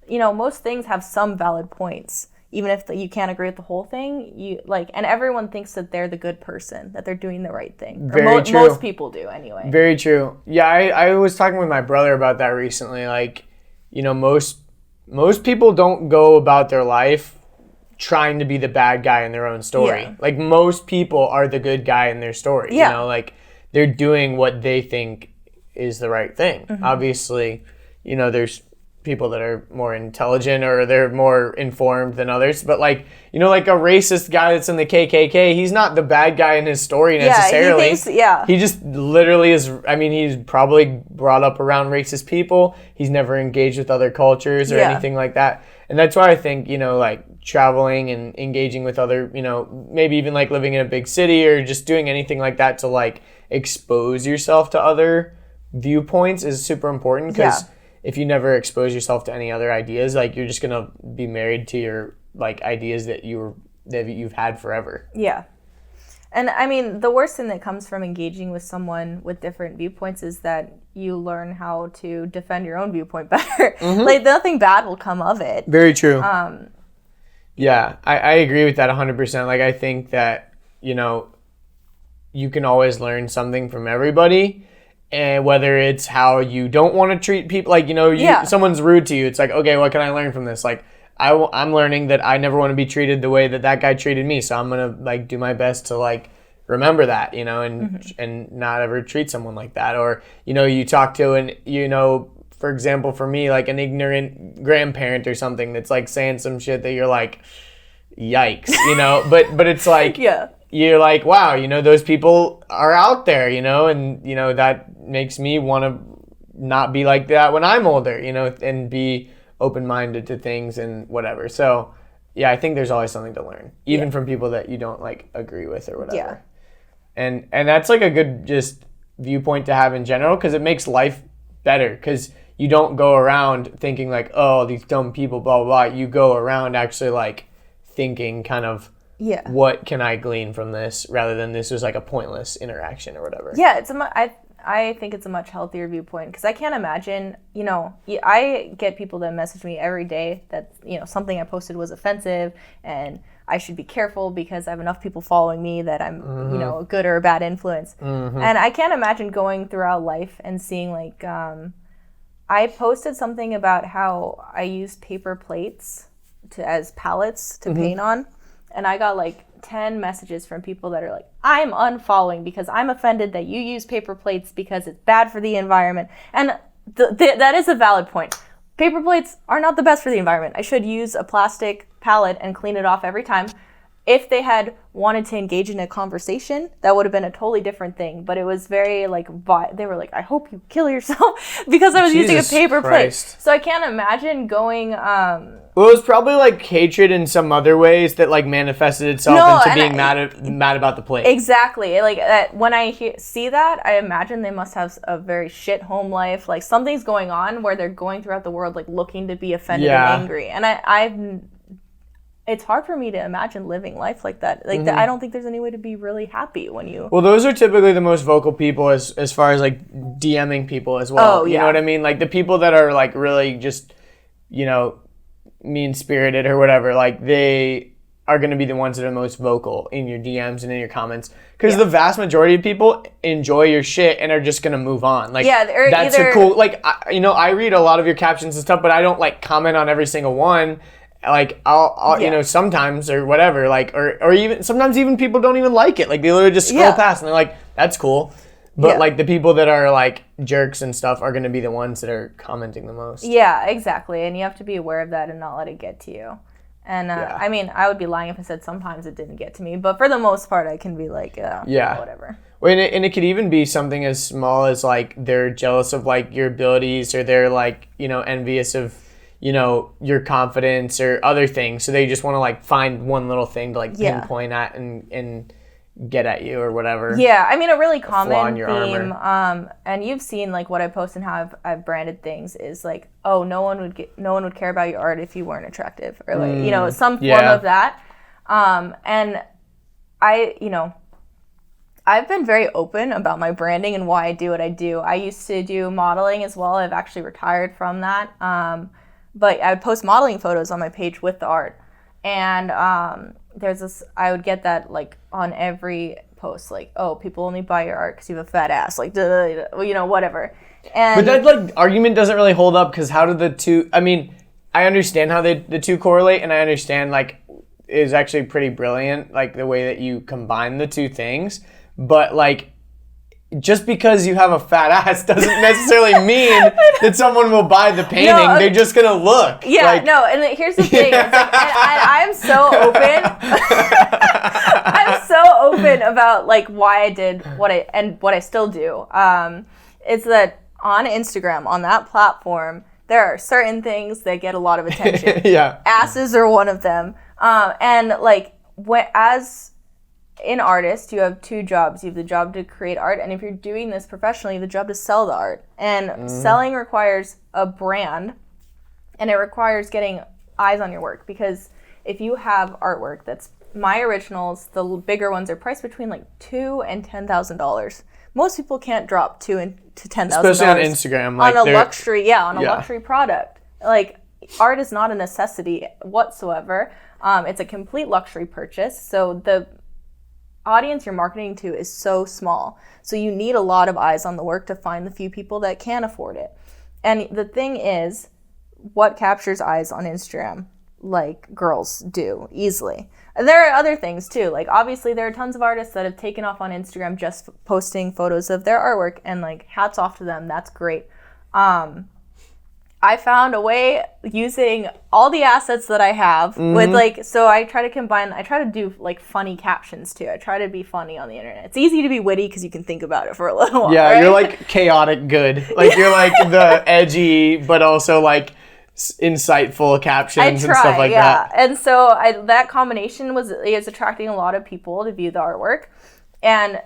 most things have some valid points. Even if you can't agree with the whole thing, and everyone thinks that they're the good person, that they're doing the right thing. Very true. Most people do anyway. Very true. Yeah, I was talking with my brother about that recently. Like, most people don't go about their life trying to be the bad guy in their own story. Yeah. Like, most people are the good guy in their story. Yeah. Like, they're doing what they think is the right thing. Obviously, there's people that are more intelligent or they're more informed than others, but like a racist guy that's in the KKK, he's not the bad guy in his story necessarily. He just literally is. I mean, he's probably brought up around racist people. He's never engaged with other cultures or anything like that. And that's why I think, like traveling and engaging with other, maybe even like living in a big city or just doing anything like that to like expose yourself to other viewpoints is super important, because if you never expose yourself to any other ideas, like you're just gonna be married to your like ideas that you've had forever. Yeah. And I mean, the worst thing that comes from engaging with someone with different viewpoints is that you learn how to defend your own viewpoint better. Like, nothing bad will come of it. Very true. Yeah, I agree with that 100%. Like, I think that, you can always learn something from everybody. And whether it's how you don't want to treat people, like, someone's rude to you, it's like, okay, what can I learn from this? Like, I'm learning that I never want to be treated the way that guy treated me. So I'm going to like do my best to like remember that, and not ever treat someone like that. Or, you talk to for example, for me, like an ignorant grandparent or something that's like saying some shit that you're like, yikes, but it's like, you're like, wow, those people are out there, and, that makes me want to not be like that when I'm older, and be open-minded to things and whatever. So, yeah, I think there's always something to learn, even from people that you don't, like, agree with or whatever. Yeah. And that's, like, a good just viewpoint to have in general, because it makes life better, because you don't go around thinking, like, oh, these dumb people, blah, blah, blah. You go around actually, like, thinking kind of, what can I glean from this, rather than this was like a pointless interaction or whatever. Yeah, I think it's a much healthier viewpoint, because I can't imagine, I get people that message me every day that, something I posted was offensive and I should be careful because I have enough people following me that I'm, a good or a bad influence. And I can't imagine going throughout life and seeing like, I posted something about how I use paper plates as palettes to paint on. And I got like 10 messages from people that are like, I'm unfollowing because I'm offended that you use paper plates because it's bad for the environment. And that is a valid point. Paper plates are not the best for the environment. I should use a plastic palette and clean it off every time. If they had wanted to engage in a conversation, that would have been a totally different thing. But it was very like, they were like, I hope you kill yourself because I was using a paper plate. So I can't imagine going... Well, it was probably like hatred in some other ways that like manifested itself into being mad about the plate. Exactly. Like when I see that, I imagine they must have a very shit home life. Like something's going on where they're going throughout the world like looking to be offended and angry. And it's hard for me to imagine living life like that. Like I don't think there's any way to be really happy when you... Well, those are typically the most vocal people as far as like DMing people as well. Oh, yeah. You know what I mean? Like the people that are like really just, mean-spirited or whatever, like they are going to be the ones that are most vocal in your DMs and in your comments, because the vast majority of people enjoy your shit and are just going to move on. Like that's a cool, like, I read a lot of your captions and stuff, but I don't like comment on every single one. Like I'll sometimes or whatever, like, or even sometimes even people don't even like it. Like they literally just scroll past and they're like, that's cool. But like the people that are like jerks and stuff are going to be the ones that are commenting the most. Yeah, exactly. And you have to be aware of that and not let it get to you. And I mean, I would be lying if I said sometimes it didn't get to me, but for the most part, I can be like, whatever. Well, and it could even be something as small as like they're jealous of like your abilities, or they're like, you know, envious of, you know, your confidence or other things. So they just want to like find one little thing to like pinpoint at and get at you or whatever. Yeah, I mean, a really common theme, and you've seen like what I post and how I've branded things is like, oh, no one would care about your art if you weren't attractive, or like, you know, some form of that. And I've been very open about my branding and why I do what I do. I used to do modeling as well. I've actually retired from that. But I would post modeling photos on my page with the art. And I would get that like on every post, like, oh, people only buy your art because you have a fat ass, like, you know, whatever. And but that like argument doesn't really hold up, because how do the two? I mean, I understand how the two correlate, and I understand like it is actually pretty brilliant, like the way that you combine the two things. But like, just because you have a fat ass doesn't necessarily mean that someone will buy the painting. No, they're just gonna look. Yeah, like, no, and here's the thing. It's like, I'm so open. I'm so open about like why I did what I still do. It's that on Instagram, on that platform, there are certain things that get a lot of attention. Yeah, asses are one of them. And like as an artist, you have two jobs. You have the job to create art, and if you're doing this professionally, you have the job to sell the art. And selling requires a brand, and it requires getting eyes on your work, because if you have artwork that's my originals, the bigger ones are priced between like $2,000 and $10,000. Most people can't drop $2,000 to $10,000, especially on Instagram, like on a luxury, luxury product. Like, art is not a necessity whatsoever. It's a complete luxury purchase. So the audience you're marketing to is so small. So you need a lot of eyes on the work to find the few people that can afford it. And the thing is, what captures eyes on Instagram? Like girls do easily. And there are other things too. Like obviously there are tons of artists that have taken off on Instagram just posting photos of their artwork, and like hats off to them. That's great. I found a way using all the assets that I have with like, so I try to do like funny captions too. I try to be funny on the internet. It's easy to be witty because you can think about it for a little while. Yeah, right? You're like chaotic good. Like you're like the edgy, but also like insightful captions and stuff like that. And so that combination is attracting a lot of people to view the artwork. And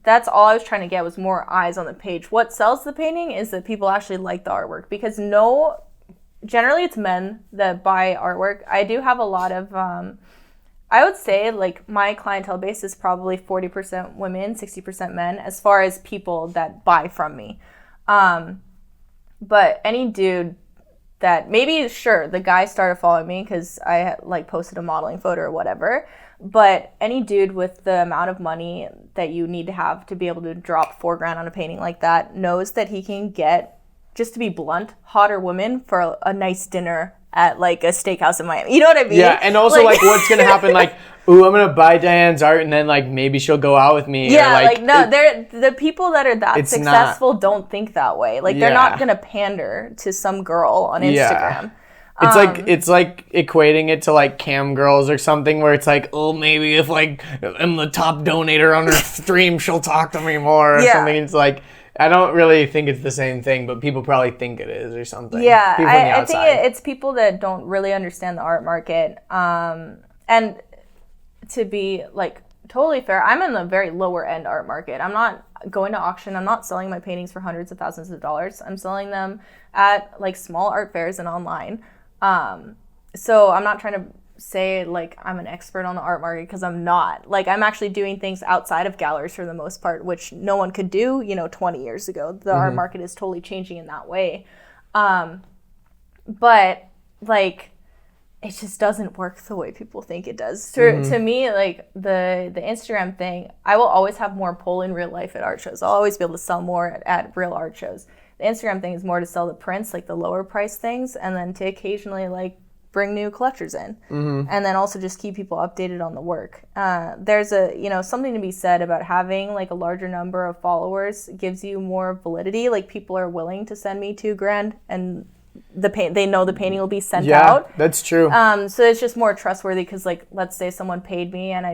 that's all I was trying to get, was more eyes on the page. What sells the painting is that people actually like the artwork, because generally it's men that buy artwork. I do have a lot of, I would say like my clientele base is probably 40% women, 60% men, as far as people that buy from me. But any dude that maybe, sure, the guy started following me because I like posted a modeling photo or whatever. But any dude with the amount of money that you need to have to be able to drop $4,000 on a painting like that knows that he can get, just to be blunt, hotter women for a nice dinner at like a steakhouse in Miami. You know what I mean? Yeah, and also like what's gonna happen? Like, ooh, I'm gonna buy Diane's art, and then like maybe she'll go out with me. Yeah, or, like no, the people that are that successful don't think that way. Like they're not gonna pander to some girl on Instagram. It's like equating it to like cam girls or something, where it's like, oh, maybe if like I'm the top donator on her stream, she'll talk to me more or something. It's like, I don't really think it's the same thing, but people probably think it is or something. Yeah, I think it's people that don't really understand the art market. And to be like totally fair, I'm in the very lower end art market. I'm not going to auction. I'm not selling my paintings for hundreds of thousands of dollars. I'm selling them at like small art fairs and online. So I'm not trying to say like I'm an expert on the art market, because I'm not. Like I'm actually doing things outside of galleries for the most part, which no one could do, 20 years ago. The art market is totally changing in that way. But like it just doesn't work the way people think it does. To me, like the Instagram thing, I will always have more pull in real life at art shows. I'll always be able to sell more at real art shows. The Instagram thing is more to sell the prints, like the lower price things, and then to occasionally like bring new collectors in. And then also just keep people updated on the work. There's something to be said about having like a larger number of followers gives you more validity. Like people are willing to send me $2,000 and they know the painting will be sent out. Yeah, that's true. So it's just more trustworthy because like, let's say someone paid me and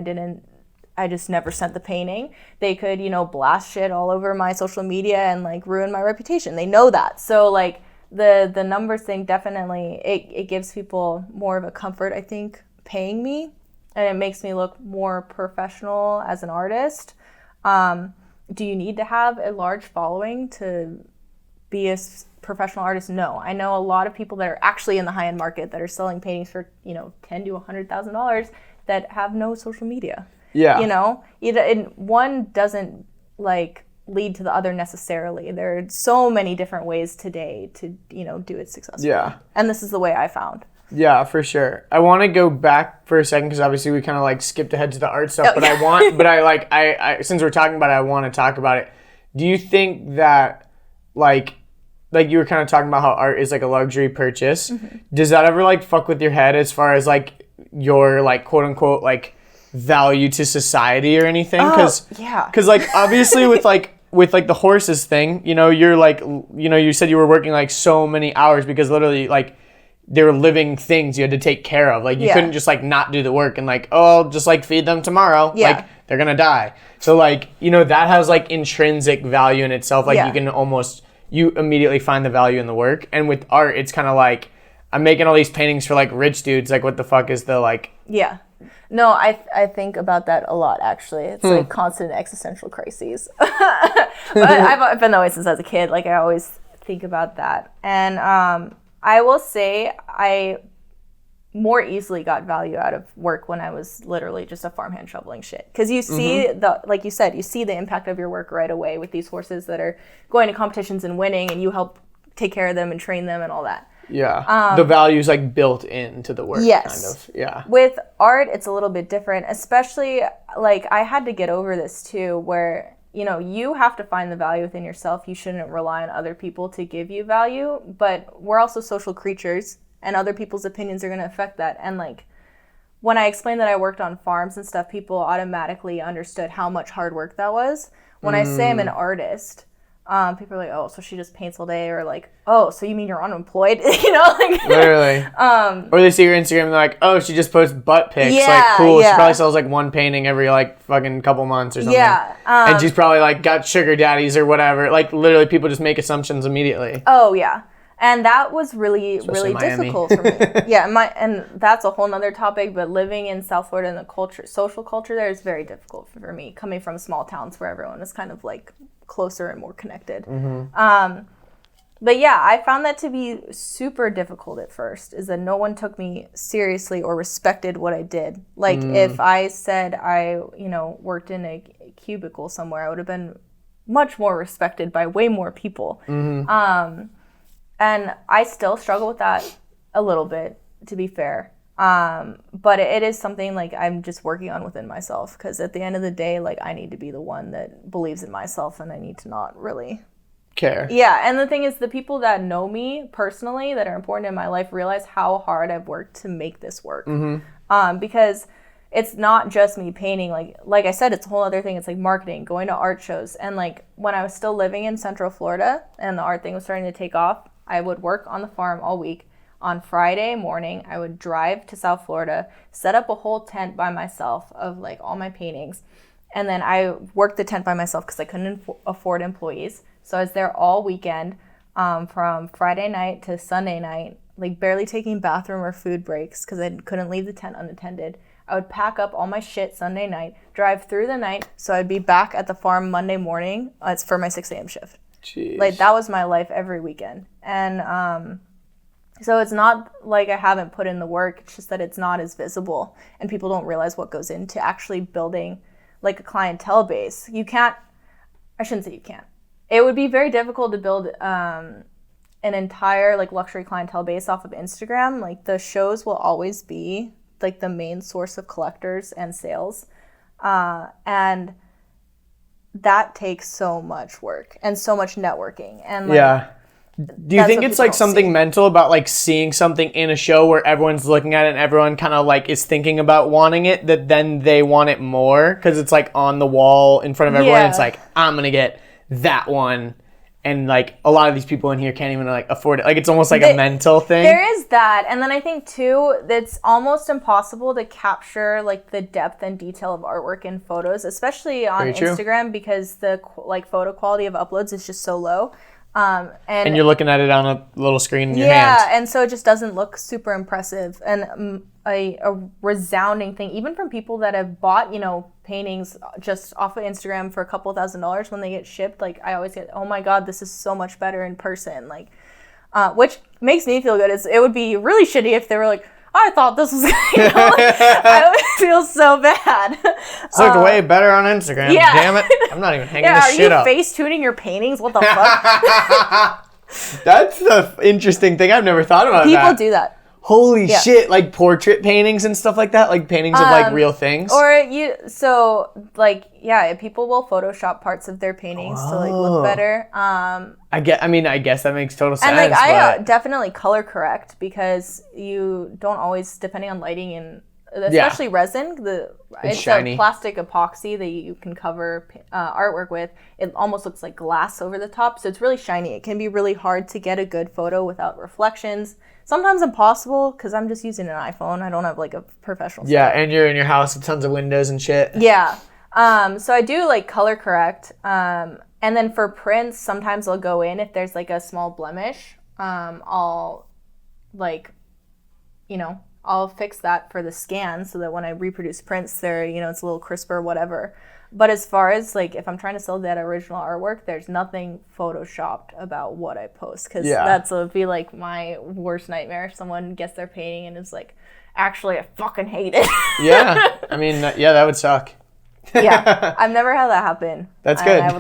I just never sent the painting. They could, blast shit all over my social media and like ruin my reputation. They know that. So like, the numbers thing definitely it gives people more of a comfort, I think, paying me, and it makes me look more professional as an artist. Do you need to have a large following to be a professional artist? No. I know a lot of people that are actually in the high-end market that are selling paintings for $10,000 to $100,000 that have no social media. Yeah. One doesn't like lead to the other necessarily. There are so many different ways today to, do it successfully. Yeah. And this is the way I found. Yeah, for sure. I want to go back for a second because obviously we kind of like skipped ahead to the art stuff, I since we're talking about it, I want to talk about it. Do you think that like you were kind of talking about how art is like a luxury purchase? Does that ever like fuck with your head as far as like your like quote unquote like value to society or anything? Because like obviously with the horses thing, you're like, you said you were working like so many hours because literally like they were living things you had to take care of. Like you couldn't just like not do the work and like, oh, I'll just like feed them tomorrow. Like they're gonna die. So like, that has like intrinsic value in itself. Like you immediately find the value in the work. And with art, it's kind of like, I'm making all these paintings for like rich dudes. Like what the fuck is the like... Yeah. No, I think about that a lot, actually. It's like constant existential crises. But I've been that way since I was a kid. Like, I always think about that. And I will say I more easily got value out of work when I was literally just a farmhand shoveling shit. Because you see, like you said, you see the impact of your work right away with these horses that are going to competitions and winning, and you help take care of them and train them and all that. Yeah. The value's like built into the work. Yes. Kind of. Yeah. With art, it's a little bit different, especially like I had to get over this too, where, you have to find the value within yourself. You shouldn't rely on other people to give you value, but we're also social creatures and other people's opinions are going to affect that. And like when I explained that I worked on farms and stuff, people automatically understood how much hard work that was. When I say I'm an artist, people are like, oh, so she just paints all day, or like, oh, so you mean you're unemployed? Literally. Or they see your Instagram and they're like, oh, she just posts butt pics. Like, cool. She probably sells like one painting every like fucking couple months or something. Yeah. And she's probably like got sugar daddies or whatever. Like literally people just make assumptions immediately. Oh yeah. And that was really difficult for me. Yeah, and that's a whole nother topic, but living in South Florida and the social culture there is very difficult for me, coming from small towns where everyone is kind of like closer and more connected. But yeah, I found that to be super difficult at first, is that no one took me seriously or respected what I did. Like if I said I, worked in a cubicle somewhere, I would have been much more respected by way more people. And I still struggle with that a little bit, to be fair. But it is something like I'm just working on within myself, because at the end of the day, like I need to be the one that believes in myself, and I need to not really care. Yeah, and the thing is, the people that know me personally, that are important in my life, realize how hard I've worked to make this work. Because it's not just me painting. Like I said, it's a whole other thing. It's like marketing, going to art shows. And like when I was still living in Central Florida and the art thing was starting to take off, I would work on the farm all week. On Friday morning, I would drive to South Florida, set up a whole tent by myself of like all my paintings. And then I worked the tent by myself because I couldn't afford employees. So I was there all weekend, from Friday night to Sunday night, like barely taking bathroom or food breaks because I couldn't leave the tent unattended. I would pack up all my shit Sunday night, drive through the night, so I'd be back at the farm Monday morning. It's for my 6 a.m. shift. Jeez. Like that was my life every weekend. And so it's not like I haven't put in the work, it's just that it's not as visible and people don't realize what goes into actually building like a clientele base. I shouldn't say you can't. It would be very difficult to build an entire like luxury clientele base off of Instagram. Like the shows will always be like the main source of collectors and sales. And that takes so much work and so much networking. And like, Do you think it's like something mental about like seeing something in a show where everyone's looking at it and everyone kind of like is thinking about wanting it, that then they want it more because it's like on the wall in front of everyone? It's like, I'm going to get that one. And like a lot of these people in here can't even like afford it. Like it's almost like a mental thing. There is that. And then I think too, it's almost impossible to capture like the depth and detail of artwork in photos, especially on Instagram, because the like photo quality of uploads is just so low. And you're looking at it on a little screen in your hand. Yeah, and so it just doesn't look super impressive. And a resounding thing, even from people that have bought, paintings just off of Instagram for a couple $1,000s when they get shipped, like I always get, oh my God, this is so much better in person. Like, which makes me feel good. It would be really shitty if they were like, I thought this was, I would feel so bad. It's looked way better on Instagram. Yeah. Damn it. I'm not even hanging this shit up. Are you face tuning your paintings? What the fuck? That's the interesting thing. I've never thought about People do that. Holy shit, like portrait paintings and stuff like that? Like paintings of like real things? People will Photoshop parts of their paintings to like look better. I guess that makes total sense. And like I definitely color correct because you don't always, depending on lighting and especially resin, it's shiny. A plastic epoxy that you can cover artwork with. It almost looks like glass over the top, so it's really shiny. It can be really hard to get a good photo without reflections. Sometimes impossible because I'm just using an iPhone. I don't have like a professional. Yeah, and you're in your house with tons of windows and shit. Yeah. So I do like color correct. And then for prints, sometimes I'll go in if there's like a small blemish. I'll I'll fix that for the scan so that when I reproduce prints, it's a little crisper, whatever. But as far as like if I'm trying to sell that original artwork, there's nothing photoshopped about what I post because that would be like my worst nightmare if someone gets their painting and is like, actually, I fucking hate it. Yeah, I mean, that would suck. Yeah, I've never had that happen. That's good. I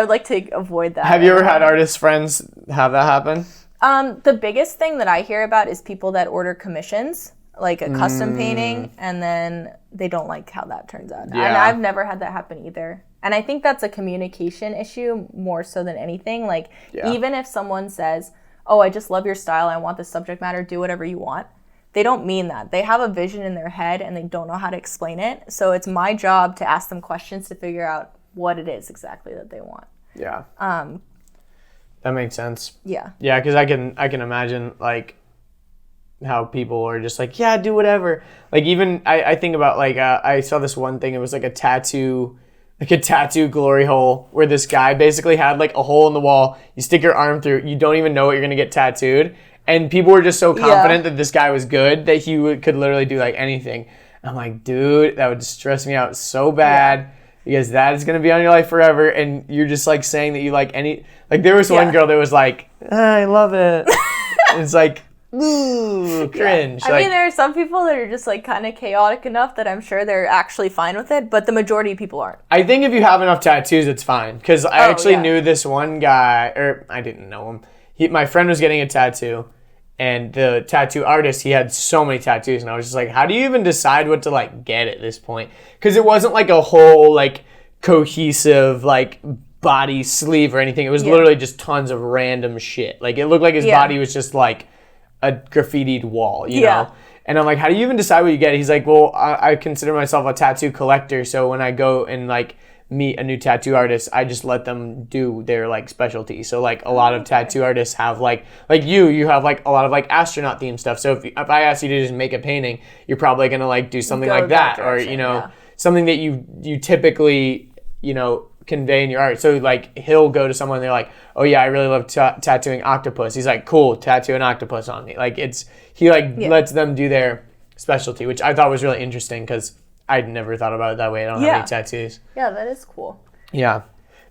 would like to avoid that. Have you ever had artist friends have that happen? The biggest thing that I hear about is people that order commissions, like a custom painting, and then they don't like how that turns out. Yeah. And I've never had that happen either. And I think that's a communication issue more so than anything. Like, even if someone says, oh, I just love your style, I want this subject matter, do whatever you want, they don't mean that. They have a vision in their head and they don't know how to explain it. So it's my job to ask them questions to figure out what it is exactly that they want. Yeah. That makes sense. Yeah. Yeah, because I can imagine, like, how people are just like, yeah, do whatever. Like, even I think about, like, I saw this one thing. It was like a tattoo glory hole where this guy basically had like a hole in the wall. You stick your arm through, you don't even know what you're going to get tattooed. And people were just so confident that this guy was good that he could literally do like anything. I'm like, dude, that would stress me out so bad because that is going to be on your life forever. And you're just like saying that you like any, like there was one girl that was like, I love it. It's like, ooh, cringe. I mean, there are some people that are just like kind of chaotic enough that I'm sure they're actually fine with it, but the majority of people aren't. I think if you have enough tattoos, it's fine. Because I actually knew this one guy, or I didn't know him. My friend was getting a tattoo, and the tattoo artist, he had so many tattoos, and I was just like, how do you even decide what to like get at this point? Because it wasn't like a whole like cohesive like body sleeve or anything. It was literally just tons of random shit. Like it looked like his body was just like a graffitied wall, you know? And I'm like, how do you even decide what you get? He's like, well, I consider myself a tattoo collector, so when I go and like meet a new tattoo artist, I just let them do their like specialty. So like a lot of tattoo artists have like you have like a lot of like astronaut themed stuff. So if I ask you to just make a painting, you're probably gonna like do something like that or something that you typically convey in your art. So like he'll go to someone and they're like, oh yeah, I really love tattooing octopus. He's like, cool, tattoo an octopus on me. Like he lets them do their specialty, which I thought was really interesting because I'd never thought about it that way. I don't have any tattoos. Yeah, that is cool. Yeah.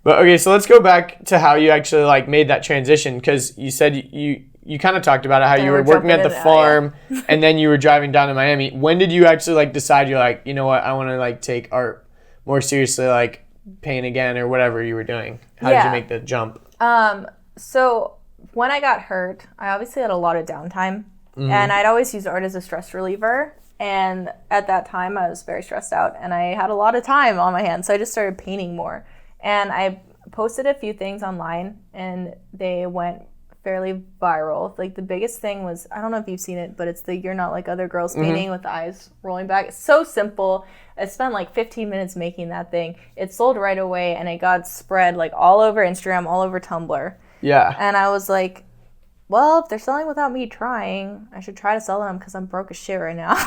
But okay, so let's go back to how you actually like made that transition, because you said you kind of talked about it, how you were working at the farm and then you were driving down to Miami. When did you actually like decide you're like, you know what, I want to like take art more seriously, like paint again or whatever you were doing? How did you make the jump? So when I got hurt, I obviously had a lot of downtime and I'd always use art as a stress reliever. And at that time, I was very stressed out, and I had a lot of time on my hands, so I just started painting more. And I posted a few things online, and they went fairly viral. Like the biggest thing was, I don't know if you've seen it, but it's the "You're Not Like Other Girls" painting with the eyes rolling back. It's so simple. I spent like 15 minutes making that thing. It sold right away, and it got spread like all over Instagram, all over Tumblr. Yeah. And I was like, well, if they're selling without me trying, I should try to sell them because I'm broke as shit right now.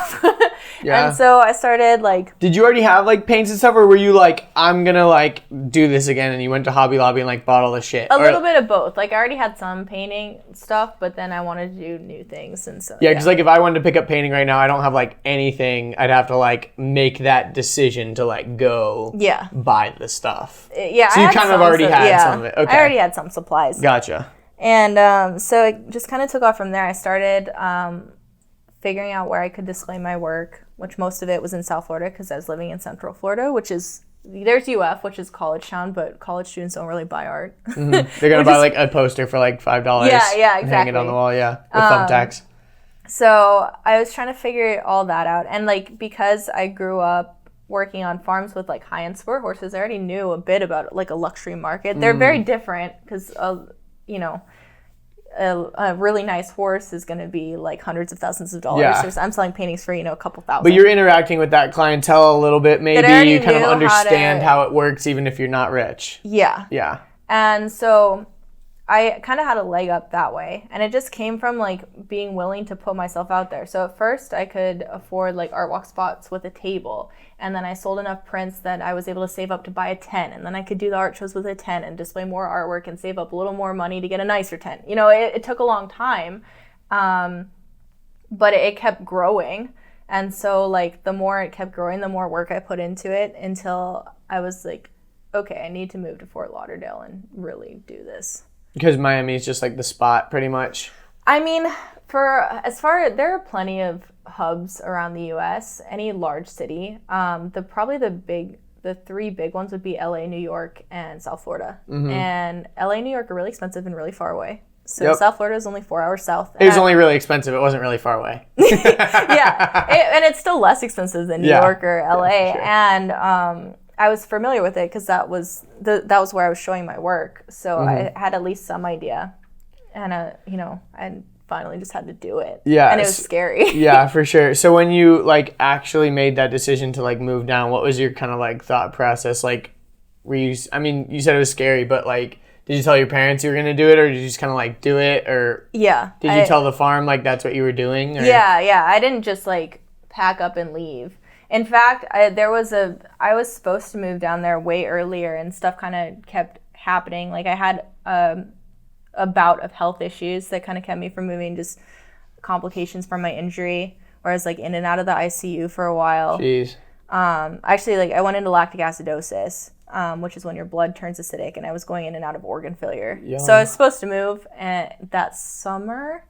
Yeah. And so I started like... Did you already have like paints and stuff, or were you like, I'm gonna like do this again, and you went to Hobby Lobby and like bought all the shit? A little bit of both. Like I already had some painting stuff, but then I wanted to do new things, and so... Yeah, because like if I wanted to pick up painting right now, I don't have like anything. I'd have to like make that decision to like go buy the stuff. Yeah, so you kind of already had some of it. Okay. I already had some supplies. Gotcha. And so it just kind of took off from there. I started figuring out where I could display my work, which most of it was in South Florida because I was living in Central Florida, which is, there's UF, which is college town, but college students don't really buy art. Mm-hmm. They're going to buy like a poster for like $5. Yeah, exactly. And hang it on the wall, with thumbtacks. So I was trying to figure all that out. And like, because I grew up working on farms with like high-end sport horses, I already knew a bit about like a luxury market. They're very different because you know, a really nice horse is going to be like hundreds of thousands of dollars. Yeah. So I'm selling paintings for, you know, a couple thousand. But you're interacting with that clientele a little bit. Maybe you kind of understand how it works even if you're not rich. Yeah. Yeah. And so I kind of had a leg up that way. And it just came from like being willing to put myself out there. So at first I could afford like art walk spots with a table. And then I sold enough prints that I was able to save up to buy a tent. And then I could do the art shows with a tent and display more artwork and save up a little more money to get a nicer tent. You know, it took a long time, but it kept growing. And so like the more it kept growing, the more work I put into it until I was like, okay, I need to move to Fort Lauderdale and really do this. Because Miami is just like the spot pretty much. I mean, there are plenty of hubs around the U.S., any large city. The three big ones would be LA, New York, and South Florida. Mm-hmm. And LA, New York are really expensive and really far away. So South Florida is only 4 hours south. It was only really expensive. It wasn't really far away. And it's still less expensive than New York or LA. Yeah, sure. And I was familiar with it because that was where I was showing my work. So I had at least some idea. And, you know, I finally just had to do it. Yeah. And it was scary. Yeah, for sure. So when you, like, actually made that decision to, like, move down, what was your kind of, like, thought process? Like, you said it was scary, but, like, did you tell your parents you were going to do it, or did you just kind of, like, do it? Or did you tell the farm, like, that's what you were doing? Or? Yeah. I didn't just, like, pack up and leave. In fact, I was supposed to move down there way earlier, and stuff kind of kept happening. Like, I had a bout of health issues that kind of kept me from moving, just complications from my injury, where I was like in and out of the ICU for a while. Jeez. Actually, like I went into lactic acidosis, which is when your blood turns acidic, and I was going in and out of organ failure. Yum. So I was supposed to move that summer,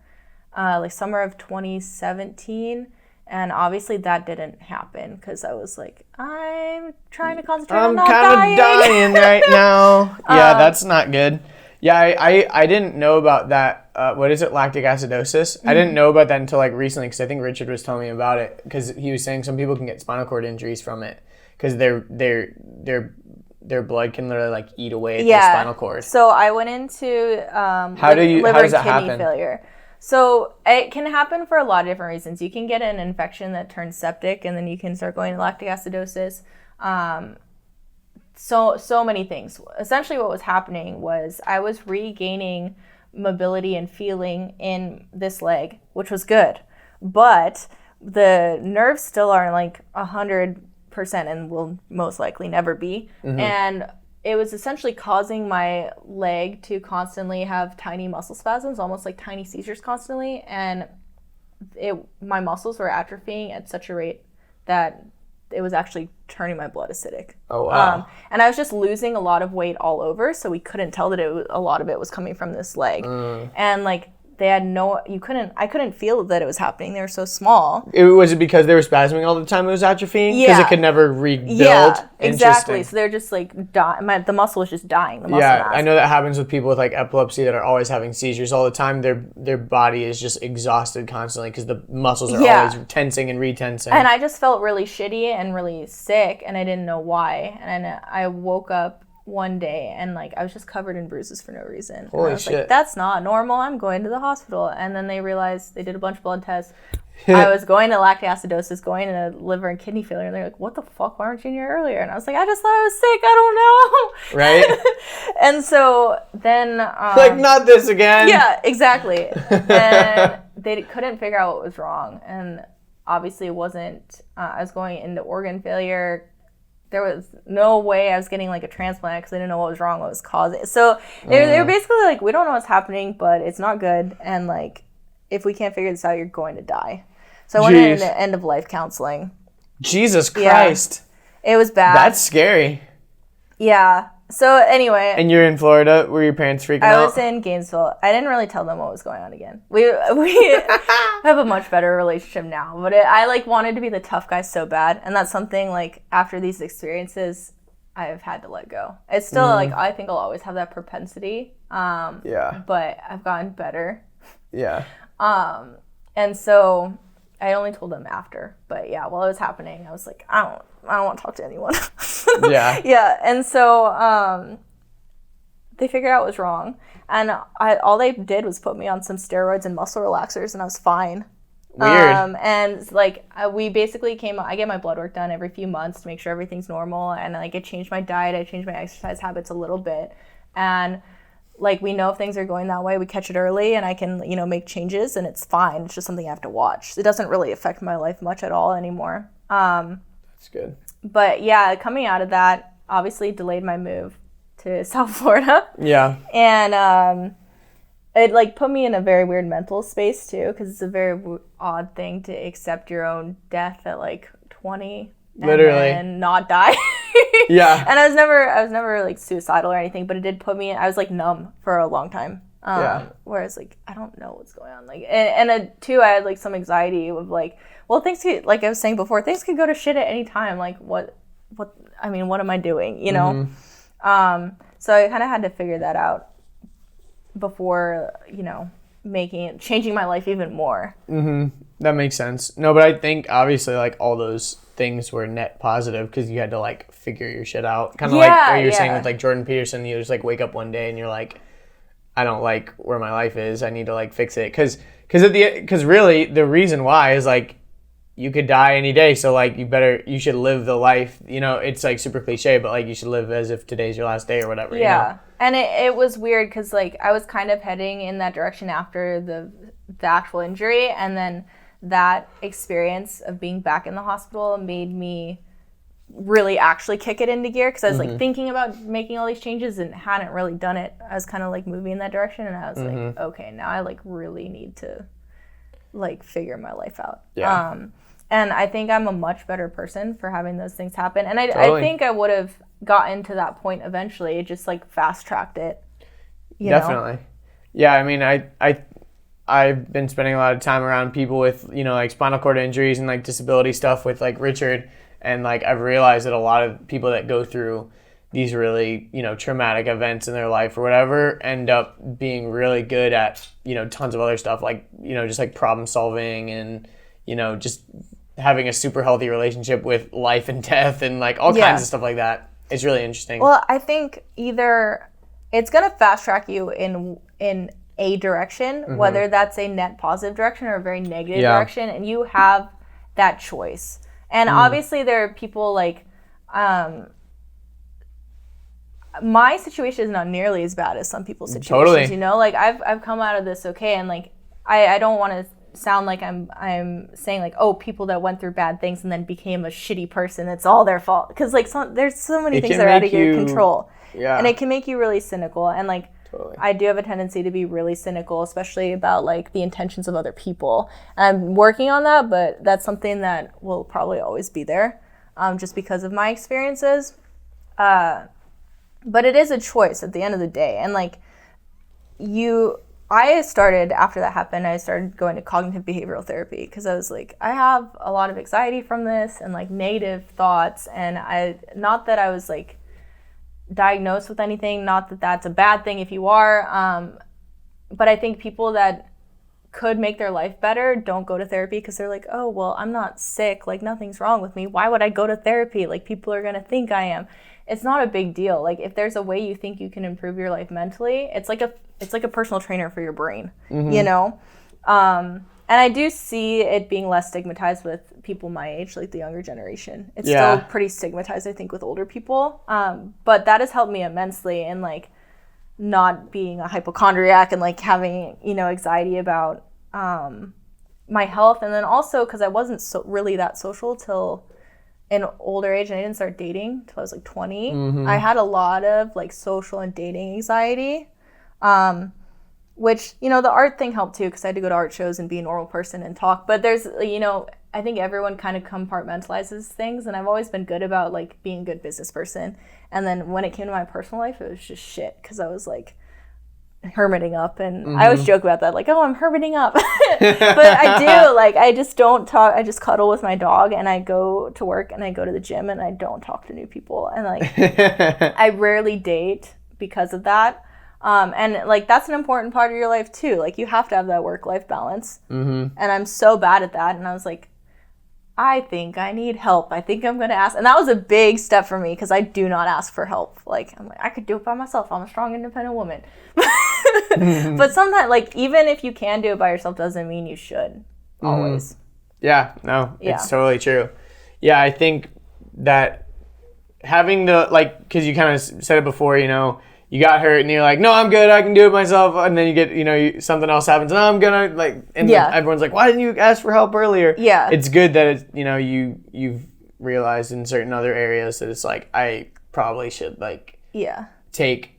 summer of 2017. And obviously that didn't happen because I was like, I'm trying to concentrate on not dying. I'm kind of dying right now. Yeah, that's not good. Yeah, I didn't know about that. What is it, lactic acidosis? Mm-hmm. I didn't know about that until like recently because I think Richard was telling me about it because he was saying some people can get spinal cord injuries from it because their blood can literally like eat away at their spinal cord. So I went into liver and kidney failure. So it can happen for a lot of different reasons. You can get an infection that turns septic, and then you can start going to lactic acidosis. So many things. Essentially what was happening was I was regaining mobility and feeling in this leg, which was good. But the nerves still aren't like 100% and will most likely never be. Mm-hmm. And it was essentially causing my leg to constantly have tiny muscle spasms, almost like tiny seizures constantly. And my muscles were atrophying at such a rate that it was actually turning my blood acidic. Oh, wow. And I was just losing a lot of weight all over, so we couldn't tell that a lot of it was coming from this leg. And like they had I couldn't feel that it was happening. They were so small. Was it because they were spasming all the time it was atrophying? Yeah. Because it could never rebuild? Yeah, exactly. So they're just like, the muscle was just dying. The muscle mass. I know that happens with people with like epilepsy that are always having seizures all the time. Their body is just exhausted constantly because the muscles are always tensing and retensing. And I just felt really shitty and really sick, and I didn't know why. And I woke up one day and like I was just covered in bruises for no reason. Holy and I was shit. like, that's not normal. I'm going to the hospital. And then they realized, they did a bunch of blood tests. I was going to lactic acidosis, going to liver and kidney failure. And they're like, what the fuck? Why weren't you in here earlier? And I was like, I just thought I was sick. I don't know. Right? And so then... like, not this again. Yeah, exactly. And they couldn't figure out what was wrong. And obviously it wasn't... I was going into organ failure. There was no way I was getting like a transplant because I didn't know what was wrong, what was causing it. So they were basically like, we don't know what's happening, but it's not good. And like, if we can't figure this out, you're going to die. So I went into end of life counseling. Jesus Christ. Yeah, it was bad. That's scary. Yeah. So anyway. And you're in Florida? Were your parents freaking out? I was in Gainesville. I didn't really tell them what was going on again. We have a much better relationship now. But I like wanted to be the tough guy so bad. And that's something like after these experiences, I've had to let go. It's still like, I think I'll always have that propensity. But I've gotten better. Yeah. And so I only told them after. But yeah, while it was happening, I was like, I don't want to talk to anyone. Yeah. Yeah. And so they figured out what was wrong. And all they did was put me on some steroids and muscle relaxers, and I was fine. Weird. And like we basically I get my blood work done every few months to make sure everything's normal. And like I changed my diet, I changed my exercise habits a little bit. And like we know if things are going that way, we catch it early and I can, make changes and it's fine. It's just something I have to watch. It doesn't really affect my life much at all anymore. That's good. But yeah, coming out of that, obviously delayed my move to South Florida. Yeah. And it like put me in a very weird mental space too, because it's a very odd thing to accept your own death at like 20 Literally. And not die. Yeah. And I was never like suicidal or anything, but it did put me I was like numb for a long time. Whereas like I don't know what's going on. Like and two, I had like some anxiety of like, well, things could, like I was saying before, things could go to shit at any time. Like what am I doing? Mm-hmm. So I kind of had to figure that out before, changing my life even more. Mm-hmm. That makes sense. No, but I think obviously like all those things were net positive because you had to like figure your shit out. Kind of like what you're saying with like Jordan Peterson, you just like wake up one day and you're like, I don't like where my life is. I need to like fix it. Because really the reason why is like you could die any day. So like you should live the life, it's like super cliche, but like you should live as if today's your last day or whatever. Yeah. And it was weird because like I was kind of heading in that direction after the actual injury. And then that experience of being back in the hospital made me really actually kick it into gear because I was like thinking about making all these changes and hadn't really done it. I was kind of like moving in that direction and I was like, okay, now I like really need to like figure my life out. Yeah. And I think I'm a much better person for having those things happen. And I think I would have gotten to that point eventually. It just like fast tracked it. Definitely. Yeah, I mean, I've been spending a lot of time around people with, like spinal cord injuries and like disability stuff with like Richard. And like I've realized that a lot of people that go through these really, traumatic events in their life or whatever end up being really good at, tons of other stuff like, just like problem solving and, just having a super healthy relationship with life and death and like all kinds of stuff like that. It's really interesting. Well, I think either it's going to fast track you in a direction, whether that's a net positive direction or a very negative direction, and you have that choice. And obviously there are people like, my situation is not nearly as bad as some people's situations, Totally. Like I've come out of this okay, and like I don't want to sound like I'm saying like, oh, people that went through bad things and then became a shitty person, it's all their fault, because like there's so many things that are out of your control, and it can make you really cynical. And like I do have a tendency to be really cynical, especially about like the intentions of other people, and I'm working on that, but that's something that will probably always be there, just because of my experiences. But it is a choice at the end of the day. And like I started, after that happened, I started going to cognitive behavioral therapy because I was like, I have a lot of anxiety from this and like negative thoughts. And not that I was like diagnosed with anything, not that that's a bad thing if you are. But I think people that could make their life better don't go to therapy because they're like, oh, well, I'm not sick. Like, nothing's wrong with me. Why would I go to therapy? Like, people are going to think I am. It's not a big deal. Like, if there's a way you think you can improve your life mentally, it's like a personal trainer for your brain, you know? And I do see it being less stigmatized with people my age, like the younger generation. It's still pretty stigmatized, I think, with older people. But that has helped me immensely in, like, not being a hypochondriac and, like, having, you know, anxiety about my health. And then also because I wasn't really that social till an older age, and I didn't start dating till I was like 20. I had a lot of, like, social and dating anxiety, which, you know, the art thing helped too because I had to go to art shows and be a normal person and talk. But there's, you know, I think everyone kind of compartmentalizes things, and I've always been good about, like, being a good business person. And then when it came to my personal life, it was just shit because I was, like, hermiting up, and I always joke about that, like, oh, I'm hermiting up. But I do, like, I just don't talk. I just cuddle with my dog, and I go to work, and I go to the gym, and I don't talk to new people. And, like, I rarely date because of that. And, like, that's an important part of your life too. Like, you have to have that work-life balance. And I'm so bad at that. And I was like, I think I need help. I think I'm going to ask. And that was a big step for me because I do not ask for help. Like, I'm like, I could do it by myself. I'm a strong, independent woman. But sometimes, like, even if you can do it by yourself doesn't mean you should always. Yeah, no, it's totally true. Yeah, I think that having the, like, because you kind of said it before, you know, you got hurt and you're like, no, I'm good, I can do it myself. And then you get, you know, something else happens, no, I'm gonna, like, and like, everyone's like, why didn't you ask for help earlier? Yeah. It's good that it's, you know, you've realized in certain other areas that it's like, I probably should, like, take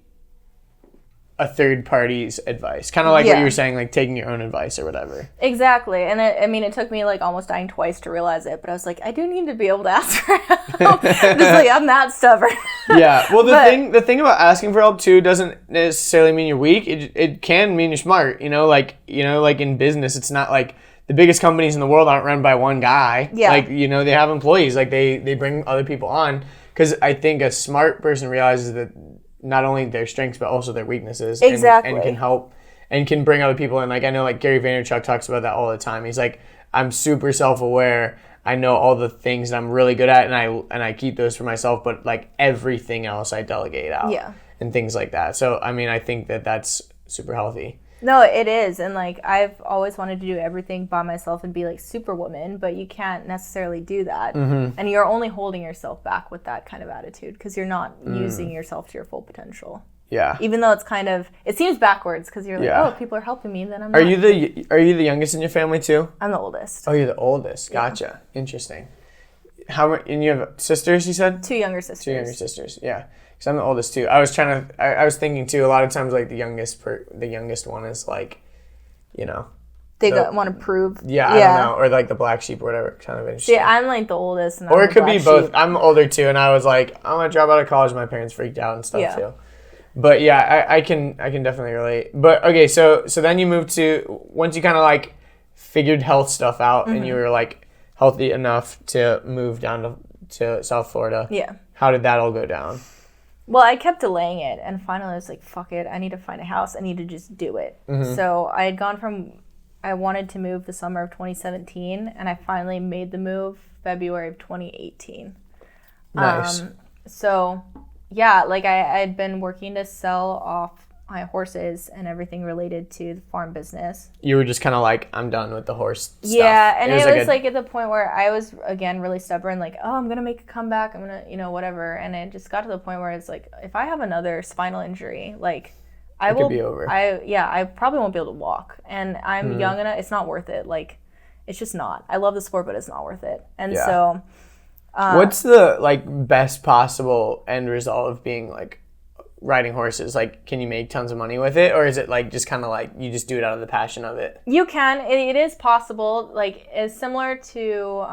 a third party's advice. Kind of like what you were saying, like taking your own advice or whatever. Exactly. And it took me, like, almost dying twice to realize it, but I was like, I do need to be able to ask for help. Just like, I'm that stubborn. Yeah. Well, the thing about asking for help too doesn't necessarily mean you're weak. It can mean you're smart. You know, like in business, it's not like the biggest companies in the world aren't run by one guy. Yeah. Like, you know, they have employees. Like, they bring other people on because I think a smart person realizes that not only their strengths but also their weaknesses. Exactly. And can help and can bring other people in. Like, I know, like, Gary Vaynerchuk talks about that all the time. He's like, I'm super self-aware. I know all the things that I'm really good at, and I keep those for myself, but, like, everything else I delegate out. Yeah. And things like that. So, I mean, I think that that's super healthy. No, it is. And, like, I've always wanted to do everything by myself and be, like, superwoman, but you can't necessarily do that. And you're only holding yourself back with that kind of attitude because you're not using yourself to your full potential. Yeah. Even though it's kind of, it seems backwards because you're like, oh, people are helping me, then I'm not. Are you the youngest in your family too? I'm the oldest. Oh, you're the oldest. Gotcha. Yeah. Interesting. And you have sisters, you said? Two younger sisters. Yeah. Because I'm the oldest too. I was thinking too, a lot of times, like, the youngest one is, like, you know. They want to prove. Yeah, I don't know. Or, like, the black sheep or whatever. Kind of interesting. Yeah, I'm, like, the oldest. And or it could be both. I'm older too, and I was like, I'm going to drop out of college. My parents freaked out and stuff too. But yeah, I can definitely relate. But okay, so then you moved to, once you kind of, like, figured health stuff out and you were, like, healthy enough to move down to South Florida. Yeah. How did that all go down? Well, I kept delaying it, and finally I was like, fuck it, I need to find a house. I need to just do it. So I had gone from, I wanted to move the summer of 2017, and I finally made the move February of 2018. Nice. So, yeah, like, I had been working to sell off my horses and everything related to the farm business. You were just kind of like, I'm done with the horse stuff. Yeah, and it was like at the point where I was, again, really stubborn, like, oh, I'm going to make a comeback, I'm going to, you know, whatever. And it just got to the point where it's like, if I have another spinal injury, like, it could be over. I probably won't be able to walk. And I'm young enough, it's not worth it. Like, it's just not. I love the sport, but it's not worth it. And so... what's the, like, best possible end result of being, like, riding horses? Like, can you make tons of money with it, or is it, like, just kind of like you just do it out of the passion of it? You can. It is possible. Like, it's similar to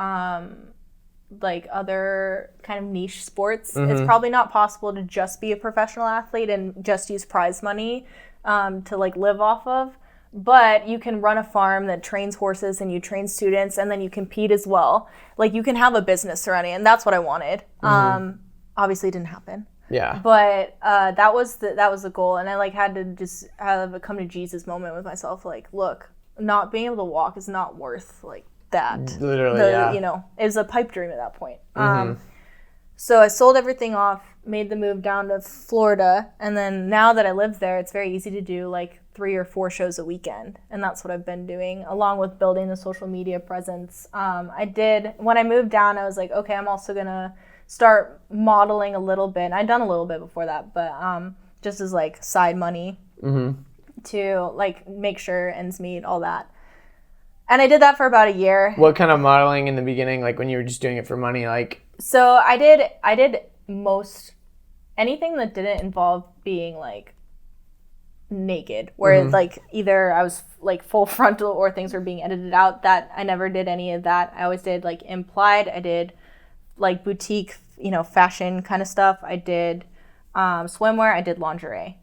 like other kind of niche sports. It's probably not possible to just be a professional athlete and just use prize money to, like, live off of. But you can run a farm that trains horses and you train students and then you compete as well. Like, you can have a business surrounding it, and that's what I wanted. Obviously it didn't happen. Yeah. But that was the goal, and I, like, had to just have a come to Jesus moment with myself. Like, look, not being able to walk is not worth like that. Literally, You know, it was a pipe dream at that point. So I sold everything off, made the move down to Florida, and then now that I live there, it's very easy to do like 3 or 4 shows a weekend, and that's what I've been doing, along with building the social media presence. When I moved down, I was like, okay, I'm also gonna start modeling a little bit. I'd done a little bit before that, but just as like side money to like make sure ends meet, all that. And I did that for about a year. What kind of modeling in the beginning, like when you were just doing it for money, like? So I did most anything that didn't involve being like naked, where like either I was like full frontal or things were being edited out. That I never did any of that. I always did like implied. I did like boutique, you know, fashion kind of stuff. I did swimwear. I did lingerie.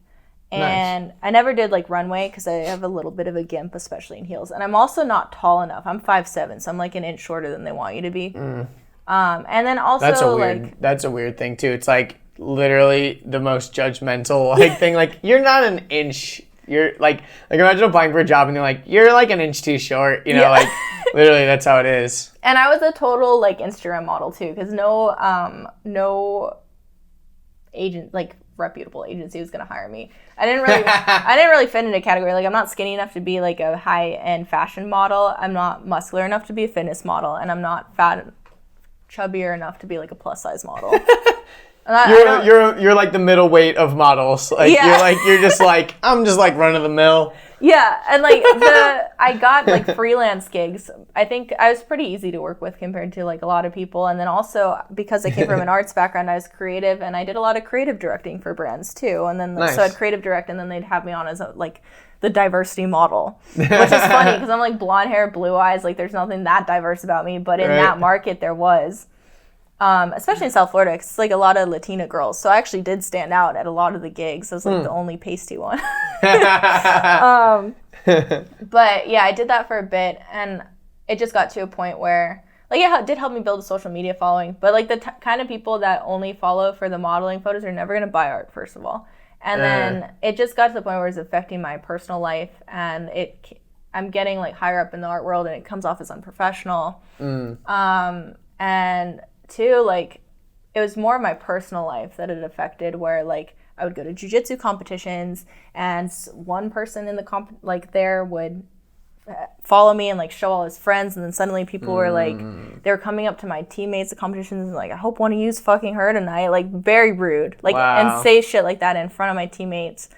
And I never did like runway because I have a little bit of a gimp, especially in heels. And I'm also not tall enough. I'm 5'7", so I'm like an inch shorter than they want you to be. And then also that's a weird thing too. It's like literally the most judgmental like thing. Like you're not an inch. You're like imagine applying for a job and they're like, you're like an inch too short. You know, like literally that's how it is. And I was a total like Instagram model too, because no agent, like reputable agency, was gonna hire me. I didn't really fit into a category. Like I'm not skinny enough to be like a high end fashion model. I'm not muscular enough to be a fitness model, and I'm not chubbier enough to be like a plus size model. You're like the middleweight of models. Like you're just like I'm just like run of the mill. Yeah, and like I got like freelance gigs. I think I was pretty easy to work with compared to like a lot of people. And then also because I came from an arts background, I was creative, and I did a lot of creative directing for brands too. And then so I'd creative direct, and then they'd have me on as like the diversity model, which is funny because I'm like blonde hair, blue eyes. Like there's nothing that diverse about me, but in that market there was. Especially in South Florida, 'cause it's like a lot of Latina girls. So I actually did stand out at a lot of the gigs. I was like the only pasty one. But yeah, I did that for a bit, and it just got to a point where, like, it did help me build a social media following. But like the kind of people that only follow for the modeling photos are never gonna buy art, first of all. And then it just got to the point where it was affecting my personal life, and I'm getting like higher up in the art world, and it comes off as unprofessional. And two, like, it was more my personal life that it affected, where like I would go to jiu-jitsu competitions, and one person in the there would follow me and like show all his friends, and then suddenly people were like, they were coming up to my teammates at competitions and like, I hope one of you's fucking her tonight, like very rude, like and say shit like that in front of my teammates,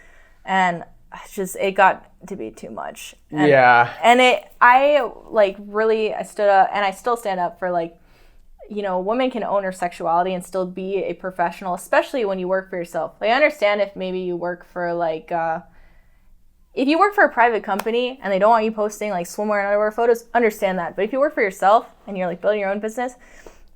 and it got to be too much. And, I stood up, and I still stand up for like, you know, women can own her sexuality and still be a professional, especially when you work for yourself. Like, I understand if maybe you work for like, if you work for a private company and they don't want you posting like swimwear and underwear photos, understand that. But if you work for yourself and you're like building your own business,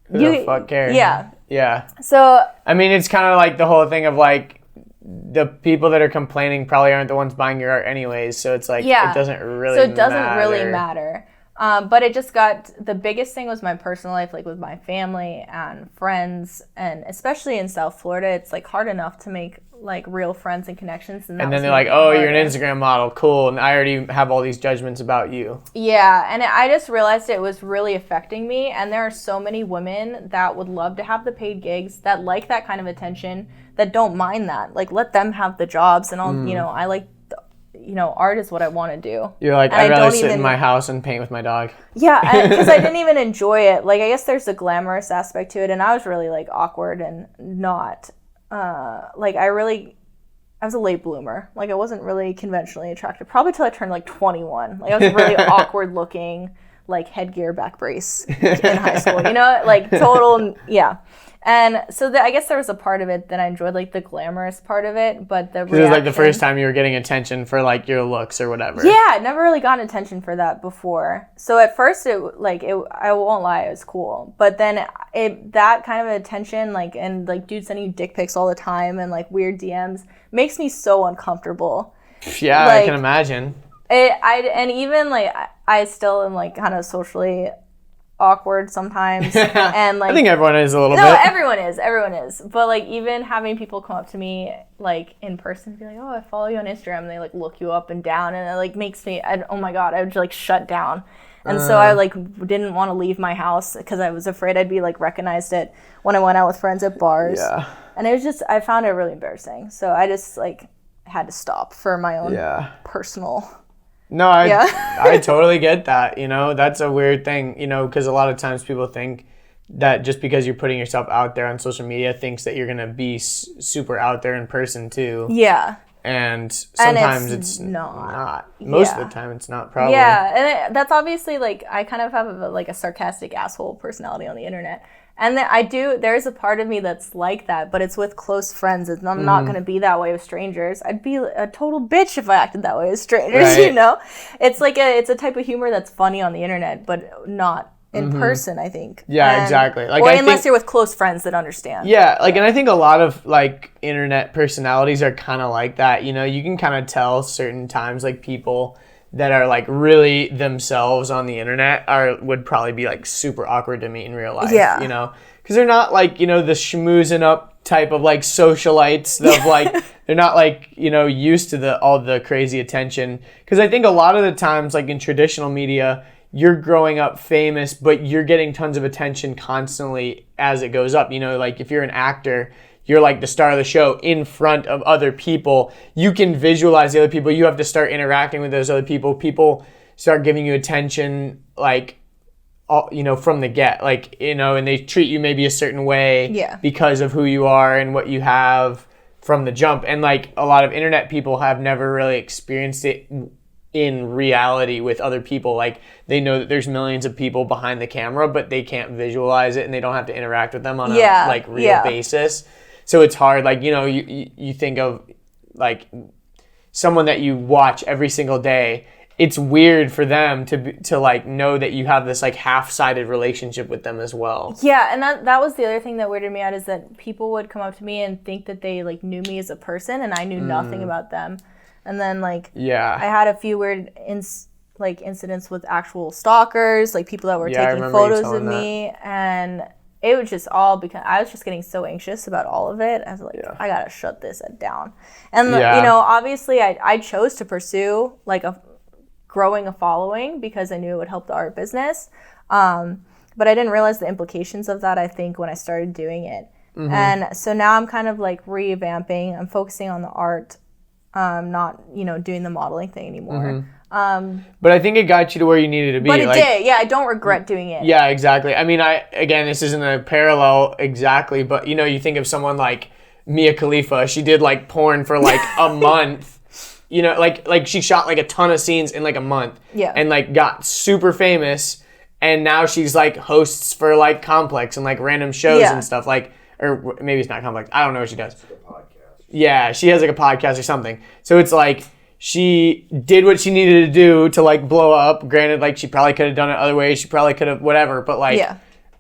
who the fuck cares? Yeah. So I mean, it's kind of like the whole thing of like, the people that are complaining probably aren't the ones buying your art anyways. So it's like, it doesn't really matter. But it just the biggest thing was my personal life, like with my family and friends, and especially in South Florida, it's like hard enough to make like real friends and connections. And then they're like, oh, you're an Instagram model, cool, and I already have all these judgments about you. Yeah, and I just realized it was really affecting me, and there are so many women that would love to have the paid gigs, that like that kind of attention, that don't mind that. Like, let them have the jobs, and I'll, you know, I like, you know, art is what I want to do. You're like, I'd rather sit in my house and paint with my dog. Yeah, because I didn't even enjoy it. Like, I guess there's a glamorous aspect to it, and I was really, like, awkward and not, like, I was a late bloomer. Like, I wasn't really conventionally attractive, probably till I turned, like, 21. Like, I was really awkward looking, like, headgear back brace in high school, you know? Like, total, yeah. And so I guess there was a part of it that I enjoyed, like the glamorous part of it, but the reaction, it was like the first time you were getting attention for like your looks or whatever. Yeah, I'd never really gotten attention for that before. So at first I won't lie, it was cool. But then that kind of attention, like, and like dudes sending you dick pics all the time and like weird DMs makes me so uncomfortable. Yeah, like, I can imagine. And even like I still am like kind of socially awkward sometimes. And like, I think everyone is a little bit. No, everyone is. But like, even having people come up to me like in person and be like, oh, I follow you on Instagram, and they like look you up and down, and it like makes me, oh my God, I would like shut down. And so I like didn't want to leave my house because I was afraid I'd be like recognized when I went out with friends at bars. Yeah. And it was just, I found it really embarrassing. So I just like had to stop for my own personal. No, I totally get that. You know, that's a weird thing, you know, because a lot of times people think that just because you're putting yourself out there on social media thinks that you're going to be super out there in person too. Yeah. And sometimes it's not. Most of the time it's not, probably. Yeah, and that's obviously, like, I kind of have a sarcastic asshole personality on the internet. And there's a part of me that's like that, but it's with close friends. And I'm not going to be that way with strangers. I'd be a total bitch if I acted that way with strangers, you know? It's like it's a type of humor that's funny on the internet, but not in person, I think. Yeah, exactly. Like, unless you're with close friends that understand. Yeah, like, and I think a lot of, like, internet personalities are kind of like that. You know, you can kind of tell certain times, like, people that are, like, really themselves on the internet would probably be, like, super awkward to meet in real life. Yeah. You know? Because they're not, like, you know, the schmoozing up type of, like, socialites of, like, they're not, like, you know, used to all the crazy attention. Because I think a lot of the times, like, in traditional media, you're growing up famous, but you're getting tons of attention constantly as it goes up. You know, like, if you're an actor, you're like the star of the show in front of other people. You can visualize the other people. You have to start interacting with those other people. People start giving you attention, like, you know, from the get. Like, you know, and they treat you maybe a certain way because of who you are and what you have from the jump. And, like, a lot of internet people have never really experienced it in reality with other people. Like, they know that there's millions of people behind the camera, but they can't visualize it and they don't have to interact with them on a like real basis. So it's hard. Like, you know, you think of like someone that you watch every single day. It's weird for them to like know that you have this like half-sided relationship with them as well. Yeah, and that was the other thing that weirded me out, is that people would come up to me and think that they like knew me as a person and I knew nothing about them. And then, like, I had a few weird incidents with actual stalkers, like people that were taking photos of me. And it was just all because I was just getting so anxious about all of it. I was like, I got to shut this down. And, you know, obviously I chose to pursue, like, growing a following because I knew it would help the art business. But I didn't realize the implications of that, I think, when I started doing it. And so now I'm kind of, like, revamping. I'm focusing on the art. Not, you know, doing the modeling thing anymore. But I think it got you to where you needed to be. But it did. Yeah, I don't regret doing it. Yeah, exactly. I mean, again, this isn't a parallel exactly, but, you know, you think of someone like Mia Khalifa. She did, like, porn for, like, a month. You know, like she shot, like, a ton of scenes in, like, a month. Yeah. And, like, got super famous. And now she's, like, hosts for, like, Complex and, like, random shows and stuff. Like, or maybe it's not Complex. I don't know what she does. Yeah, she has like a podcast or something. So it's like she did what she needed to do to like blow up. Granted, like she probably could have done it other ways. She probably could have whatever. But like,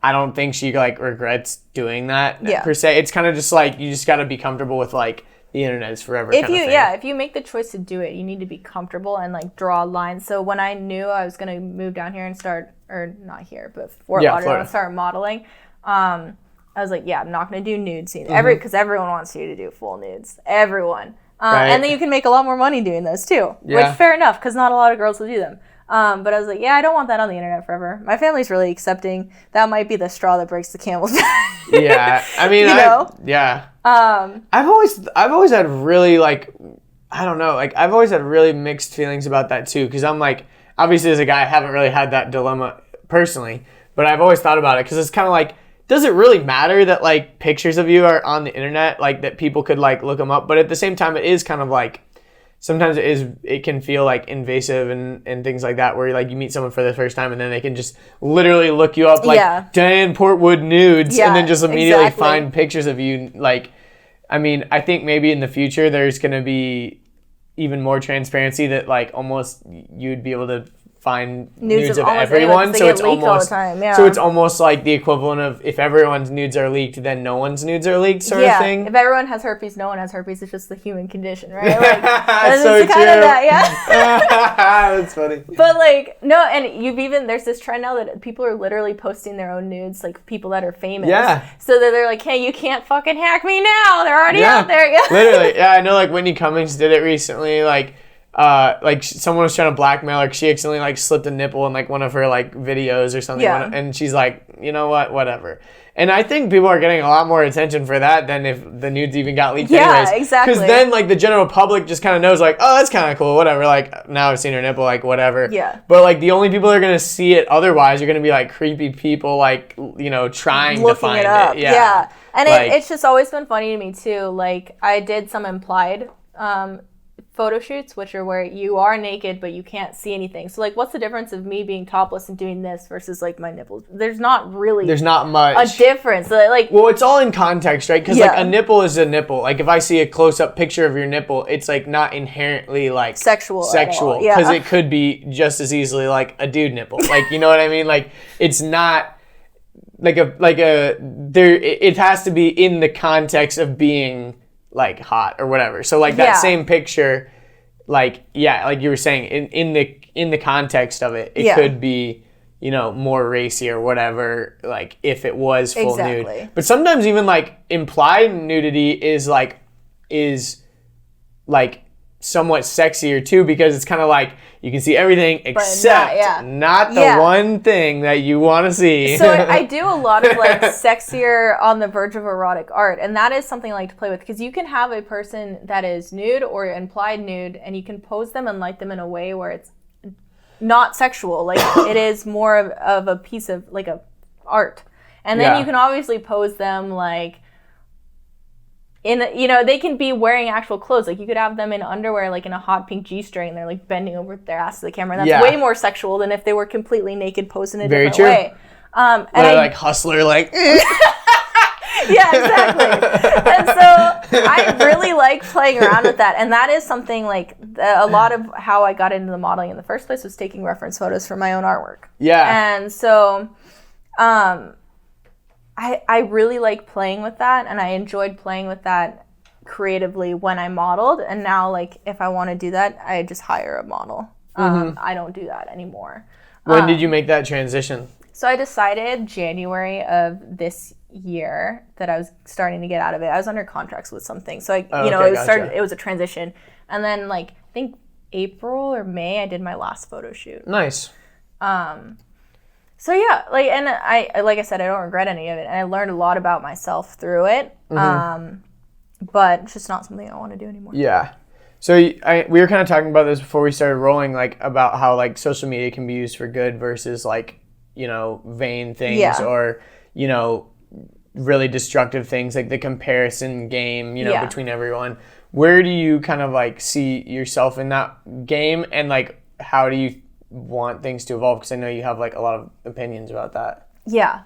I don't think she like regrets doing that per se. It's kind of just like you just got to be comfortable with like the internet is forever. If you make the choice to do it, you need to be comfortable and like draw lines. So when I knew I was gonna move down here and start, or not here, but Fort Lauderdale and start modeling. I was like, I'm not going to do nude scenes. Because everyone wants you to do full nudes. Everyone. And then you can make a lot more money doing those too. Yeah. Which, fair enough, because not a lot of girls will do them. But I was like, I don't want that on the internet forever. My family's really accepting. That might be the straw that breaks the camel's back. Yeah. I mean, you know? I've always had really, like, I don't know. Like, I've always had really mixed feelings about that too. Because I'm like, obviously as a guy, I haven't really had that dilemma personally. But I've always thought about it because it's kind of like, does it really matter that like pictures of you are on the internet, like that people could like look them up? But at the same time, it is kind of like sometimes it can feel like invasive and things like that, where like you meet someone for the first time and then they can just literally look you up like Diane Portwood nudes and then just immediately find pictures of you. Like, I mean, I think maybe in the future there's going to be even more transparency that like almost you'd be able to find nudes of almost everyone, anyone, so it's all the almost time, yeah. so it's almost like the equivalent of if everyone's nudes are leaked, then no one's nudes are leaked, sort of thing. If everyone has herpes, no one has herpes. It's just the human condition, right? Like, that's so true. Kind of that, yeah. That's funny. But like, no, and there's this trend now that people are literally posting their own nudes, like people that are famous. Yeah. So that they're like, hey, you can't fucking hack me now. They're already out there. Yeah. Literally, yeah. I know. Like Whitney Cummings did it recently. Like someone was trying to blackmail her. She accidentally like slipped a nipple in like one of her like videos or something. Yeah. And she's like, you know what, whatever. And I think people are getting a lot more attention for that than if the nudes even got leaked anyways. Yeah, exactly. Because then like the general public just kind of knows like, oh, that's kind of cool, whatever. Like now I've seen her nipple, like whatever. Yeah. But like the only people that are going to see it otherwise are going to be like creepy people like, you know, trying to find it. Up. Yeah. And like, it's just always been funny to me too. Like I did some implied photo shoots, which are where you are naked but you can't see anything. So like what's the difference of me being topless and doing this versus like my nipples? There's not much a difference. Like, well, it's all in context, right? Because like a nipple is a nipple. Like if I see a close-up picture of your nipple, it's like not inherently like sexual because it could be just as easily like a dude nipple. Like, you know what I mean? Like it's not it has to be in the context of being like hot or whatever. So like that same picture, like like you were saying, in the context of it, it could be, you know, more racy or whatever, like if it was full nude. But sometimes even like implied nudity is somewhat sexier too, because it's kind of like you can see everything except not the one thing that you want to see. So I do a lot of like sexier on the verge of erotic art, and that is something I like to play with, because you can have a person that is nude or implied nude and you can pose them and light them in a way where it's not sexual, like it is more of a piece of like a art. And then you can obviously pose them like they can be wearing actual clothes. Like you could have them in underwear, like in a hot pink G-string. They're like bending over their ass to the camera. And that's way more sexual than if they were completely naked, posed in a different way. And like Hustler, like. Yeah, exactly. And so I really like playing around with that. And that is something like a lot of how I got into the modeling in the first place was taking reference photos for my own artwork. Yeah. And so I really like playing with that, and I enjoyed playing with that creatively when I modeled. And now, like, if I want to do that, I just hire a model. I don't do that anymore. When did you make that transition? So I decided January of this year that I was starting to get out of it. I was under contracts with something, so it was a transition. And then, like, I think April or May, I did my last photo shoot. Nice. So yeah, like, and like I said, I don't regret any of it, and I learned a lot about myself through it. But it's just not something I want to do anymore. Yeah. So we were kind of talking about this before we started rolling, like about how like social media can be used for good versus like, you know, vain things or, you know, really destructive things, like the comparison game, you know, between everyone. Where do you kind of like see yourself in that game, and like how do you want things to evolve? Because I know you have like a lot of opinions about that. Yeah.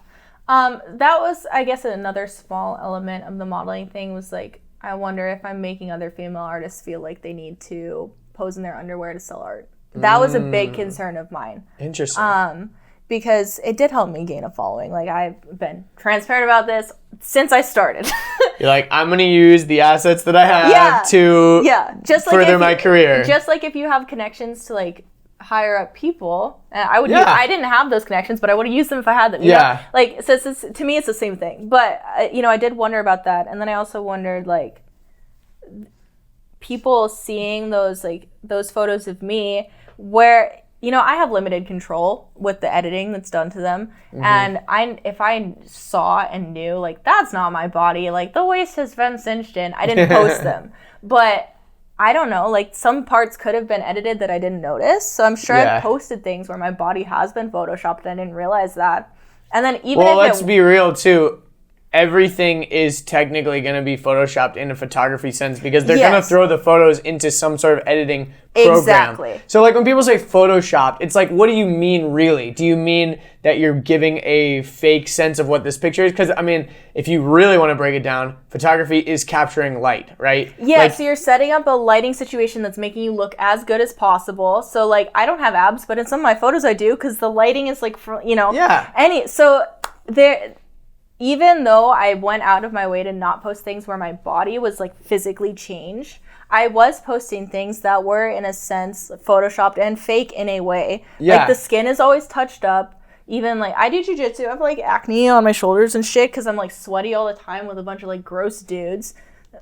That was, I guess, another small element of the modeling thing was like, I wonder if I'm making other female artists feel like they need to pose in their underwear to sell art. That was a big concern of mine. Interesting. Because it did help me gain a following. Like, I've been transparent about this since I started. You're like, I'm going to use the assets that I have to further my career. Just like if you have connections to like higher up people, I didn't have those connections, but I would have used them if I had them. You know? Like, so to me, it's the same thing. But I did wonder about that, and then I also wondered like people seeing those photos of me where, you know, I have limited control with the editing that's done to them. And if I saw and knew, like, that's not my body, like, the waist has been cinched in, I didn't post them. But I don't know, like, some parts could have been edited that I didn't notice. So I'm sure I've posted things where my body has been photoshopped and I didn't realize that. And then let's be real, too. everything is technically going to be photoshopped in a photography sense because they're going to throw the photos into some sort of editing program. Exactly. So like when people say photoshopped, it's like, what do you mean really? Do you mean that you're giving a fake sense of what this picture is? Because I mean, if you really want to break it down, photography is capturing light, right? Yeah, like, so you're setting up a lighting situation that's making you look as good as possible. So like, I don't have abs, but in some of my photos I do because the lighting is like, even though I went out of my way to not post things where my body was like physically changed, I was posting things that were in a sense photoshopped and fake in a way. Yeah. Like the skin is always touched up. Even like I do jiu-jitsu, I have like acne on my shoulders and shit because I'm like sweaty all the time with a bunch of like gross dudes.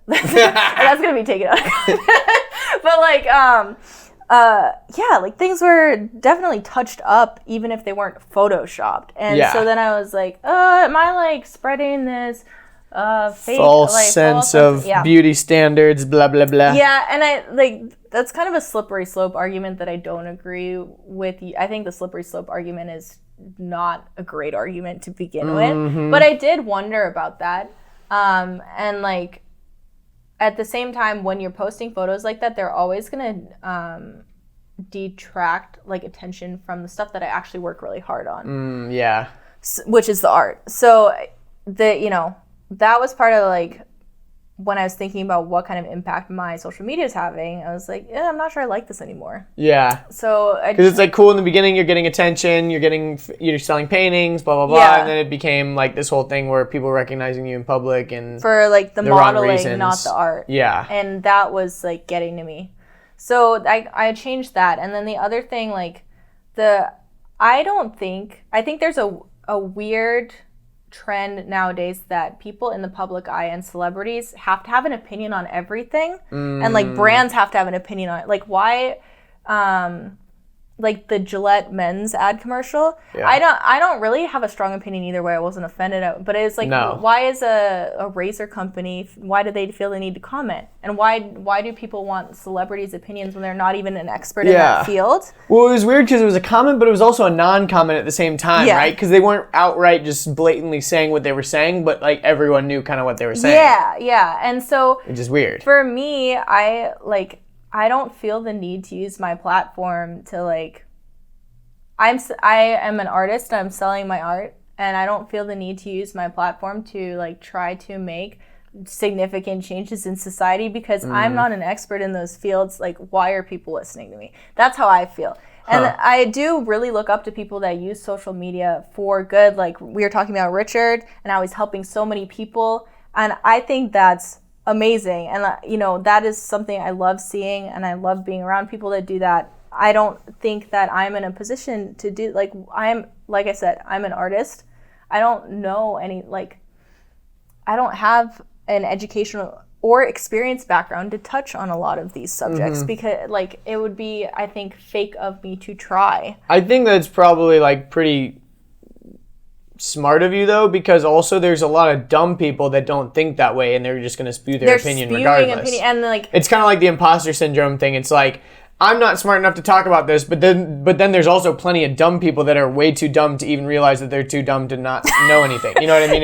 That's gonna be taken out. But like like things were definitely touched up even if they weren't photoshopped. And so then I was like, am I like spreading this fake false sense of beauty standards, blah blah blah? Yeah, and I like that's kind of a slippery slope argument that I don't agree with. I think the slippery slope argument is not a great argument to begin with. But I did wonder about that. And like at the same time, when you're posting photos like that, they're always gonna detract like attention from the stuff that I actually work really hard on. Which is the art. So that was part of like when I was thinking about what kind of impact my social media is having. I was like, I'm not sure I like this anymore. Yeah. So because it's like cool in the beginning, you're getting attention, you're selling paintings, blah blah blah, and then it became like this whole thing where people recognizing you in public and for like the modeling, not the art. Yeah. And that was like getting to me. So I changed that, and then the other thing, like I think there's a weird trend nowadays that people in the public eye and celebrities have to have an opinion on everything, and like brands have to have an opinion on it. Like why like the Gillette men's ad commercial. Yeah. I don't really have a strong opinion either way. I wasn't offended, but it's like, why is a razor company, why do they feel the need to comment? And why do people want celebrities' opinions when they're not even an expert in that field? Well, it was weird because it was a comment, but it was also a non-comment at the same time, right? Because they weren't outright just blatantly saying what they were saying, but like everyone knew kind of what they were saying. Yeah. And so, which is weird. For me, I don't feel the need to use my platform to like, I am an artist, I'm selling my art, and I don't feel the need to use my platform to like try to make significant changes in society because I'm not an expert in those fields. Like, why are people listening to me? That's how I feel. And I do really look up to people that use social media for good. Like we were talking about Richard and how he's helping so many people. And I think that's amazing. And, that is something I love seeing, and I love being around people that do that. I don't think that I'm in a position to do, like I said, I'm an artist. I don't know I don't have an educational or experience background to touch on a lot of these subjects because, it would be, I think, fake of me to try. I think that's probably, pretty smart of you though, because also there's a lot of dumb people that don't think that way and they're just going to spew their opinion regardless. It's kind of like the imposter syndrome thing. It's like, I'm not smart enough to talk about this, but then there's also plenty of dumb people that are way too dumb to even realize that they're too dumb to not know anything. You know what I mean?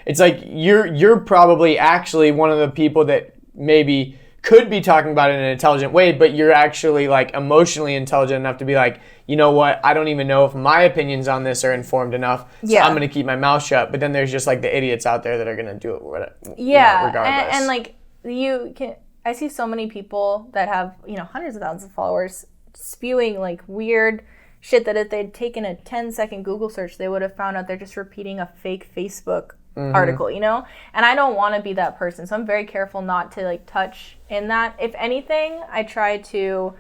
It's like you're probably actually one of the people that maybe could be talking about it in an intelligent way, but you're actually emotionally intelligent enough to be like, you know what, I don't even know if my opinions on this are informed enough, so I'm going to keep my mouth shut. But then there's just the idiots out there that are going to do it regardless. And I see so many people that have, hundreds of thousands of followers spewing weird shit that if they'd taken a 10-second Google search, they would have found out they're just repeating a fake Facebook article, And I don't want to be that person. So I'm very careful not to touch in that. If anything, I try to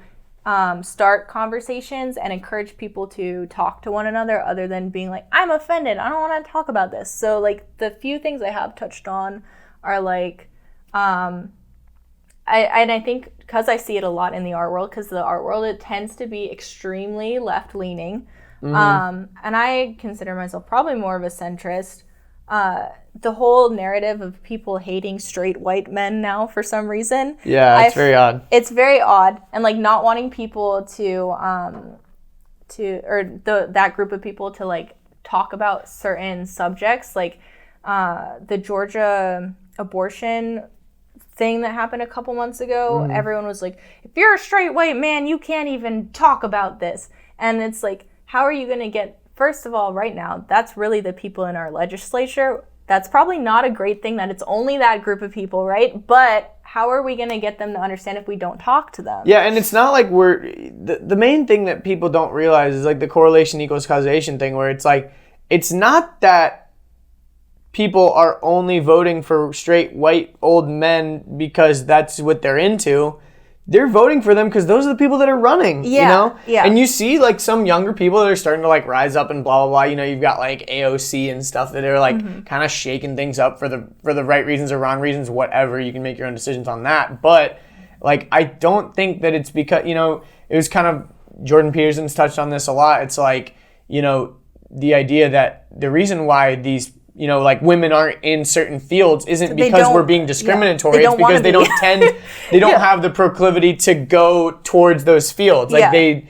start conversations and encourage people to talk to one another other than being like, I'm offended, I don't want to talk about this. So the few things I have touched on are I think because I see it a lot in the art world, because the art world, it tends to be extremely left-leaning. And I consider myself probably more of a centrist. The whole narrative of people hating straight white men now for some reason. Yeah, it's very odd. It's very odd. And not wanting people that group of people to talk about certain subjects. the Georgia abortion thing that happened a couple months ago, everyone was like, if you're a straight white man, you can't even talk about this. And it's like, how are you going to get, first of all, right now, that's really the people in our legislature. That's probably not a great thing that it's only that group of people, right? But how are we going to get them to understand if we don't talk to them? Yeah, and it's not like the main thing that people don't realize is like the correlation equals causation thing, where it's like, it's not that people are only voting for straight white old men because that's what they're into. They're voting for them because those are the people that are running, you know? Yeah. And you see like some younger people that are starting to like rise up and blah, blah, blah. You know, you've got like AOC and stuff that are like kind of shaking things up for the right reasons or wrong reasons, whatever. You can make your own decisions on that. But like, I don't think that it's because, you know, it was kind of, Jordan Peterson's touched on this a lot. It's like, you know, the idea that the reason why these, you know, like women aren't in certain fields isn't because we're being discriminatory. It's because they don't they don't have the proclivity to go towards those fields. Like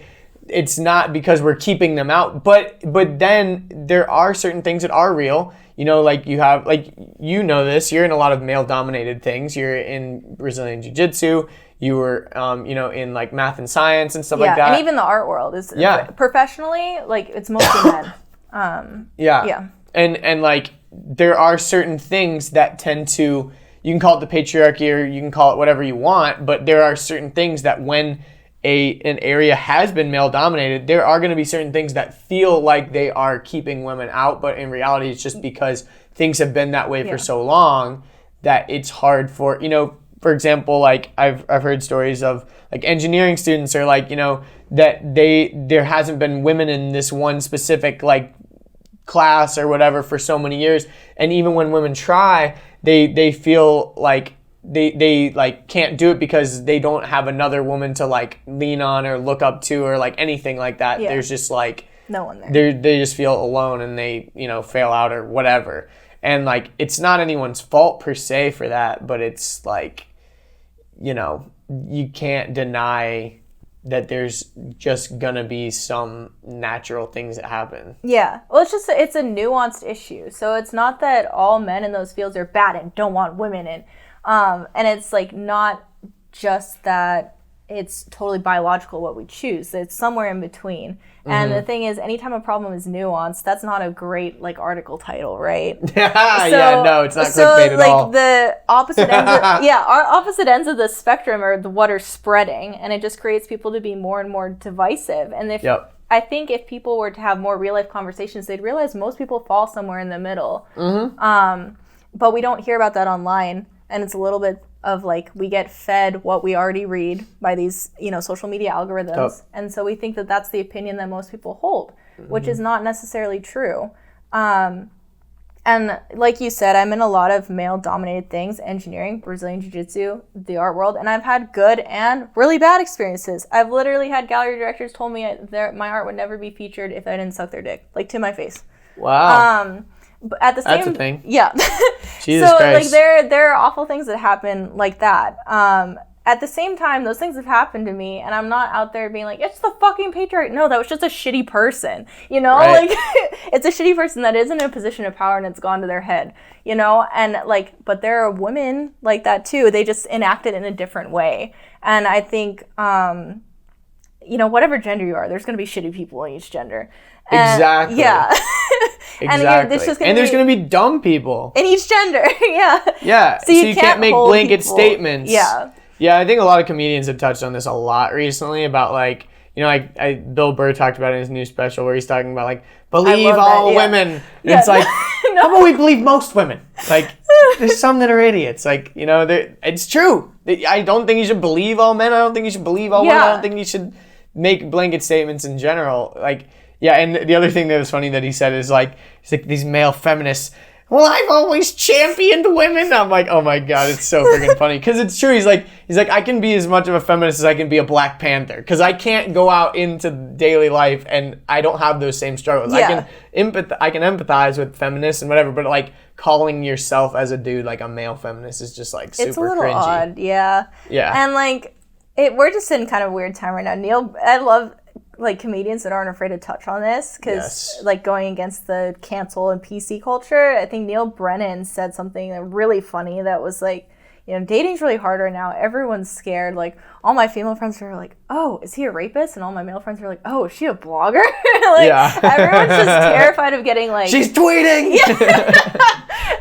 it's not because we're keeping them out. But then there are certain things that are real. You know, like you have, like, you know this, you're in a lot of male dominated things. You're in Brazilian Jiu Jitsu. You were, you know, in like math and science and stuff like that. And even the art world is professionally, like, it's mostly men. And like, there are certain things that tend to, you can call it the patriarchy or you can call it whatever you want, but there are certain things that when an area has been male dominated, there are going to be certain things that feel like they are keeping women out, but in reality it's just because things have been that way for so long that it's hard for, you know, for example, like I've heard stories of like engineering students are like, you know, that there hasn't been women in this one specific like class or whatever for so many years, and even when women try, they feel like they like can't do it because they don't have another woman to like lean on or look up to or like anything like that. There's just like no one there. They just feel alone and they, you know, fail out or whatever. And like, it's not anyone's fault per se for that, but it's like, you know, you can't deny that there's just gonna be some natural things that happen. Yeah. Well, it's a nuanced issue. So it's not that all men in those fields are bad and don't want women in. And it's like not just that it's totally biological what we choose. It's somewhere in between. And the thing is, anytime a problem is nuanced, that's not a great like article title, right? No, it's not clickbait at all. So like the opposite ends our opposite ends of the spectrum are what are spreading, and it just creates people to be more and more divisive. And if I think if people were to have more real life conversations, they'd realize most people fall somewhere in the middle. But we don't hear about that online, and it's a little bit of like, we get fed what we already read by these, you know, social media algorithms. And so we think that that's the opinion that most people hold, which is not necessarily true. And like you said, I'm in a lot of male dominated things, engineering, Brazilian Jiu Jitsu, the art world, and I've had good and really bad experiences. I've literally had gallery directors told me my art would never be featured if I didn't suck their dick, like to my face. Wow. But at the same, that's a thing. Yeah. Jesus so Christ. like there are awful things that happen like that. At the same time, those things have happened to me, and I'm not out there being like, it's the fucking patriarchy. No, that was just a shitty person, you know? Right. Like, it's a shitty person that isn't in a position of power and it's gone to their head, you know? And like, but there are women like that too. They just enact it in a different way. And I think, you know, whatever gender you are, there's going to be shitty people in each gender. And, exactly. Yeah. Exactly. And there's going to be dumb people in each gender. Yeah. So you can't make blanket statements. Yeah, I think a lot of comedians have touched on this a lot recently about like, you know, like Bill Burr talked about it in his new special where he's talking about like, believe all women. And it's like, how about we believe most women? Like, there's some that are idiots. Like, you know, it's true. I don't think you should believe all men. I don't think you should believe all women. I don't think you should make blanket statements in general. Like, yeah, and the other thing that was funny that he said is like, he's like, these male feminists, well, I've always championed women. I'm like, oh my God, it's so freaking funny. Because it's true. He's like, I can be as much of a feminist as I can be a Black Panther. Because I can't go out into daily life and I don't have those same struggles. Yeah. I can empathize with feminists and whatever, but like calling yourself as a dude like a male feminist is just like super cringy. It's a little odd, yeah. Yeah. And like, we're just in kind of a weird time right now. Neil, I love like comedians that aren't afraid to touch on this because Yes. like going against the cancel and PC culture. I think Neil Brennan said something really funny that was like, you know, dating's really hard right now. Everyone's scared. Like, all my female friends are like, oh, is he a rapist? And all my male friends are like, oh, is she a blogger? Like, Yeah. everyone's just terrified of getting like... She's tweeting!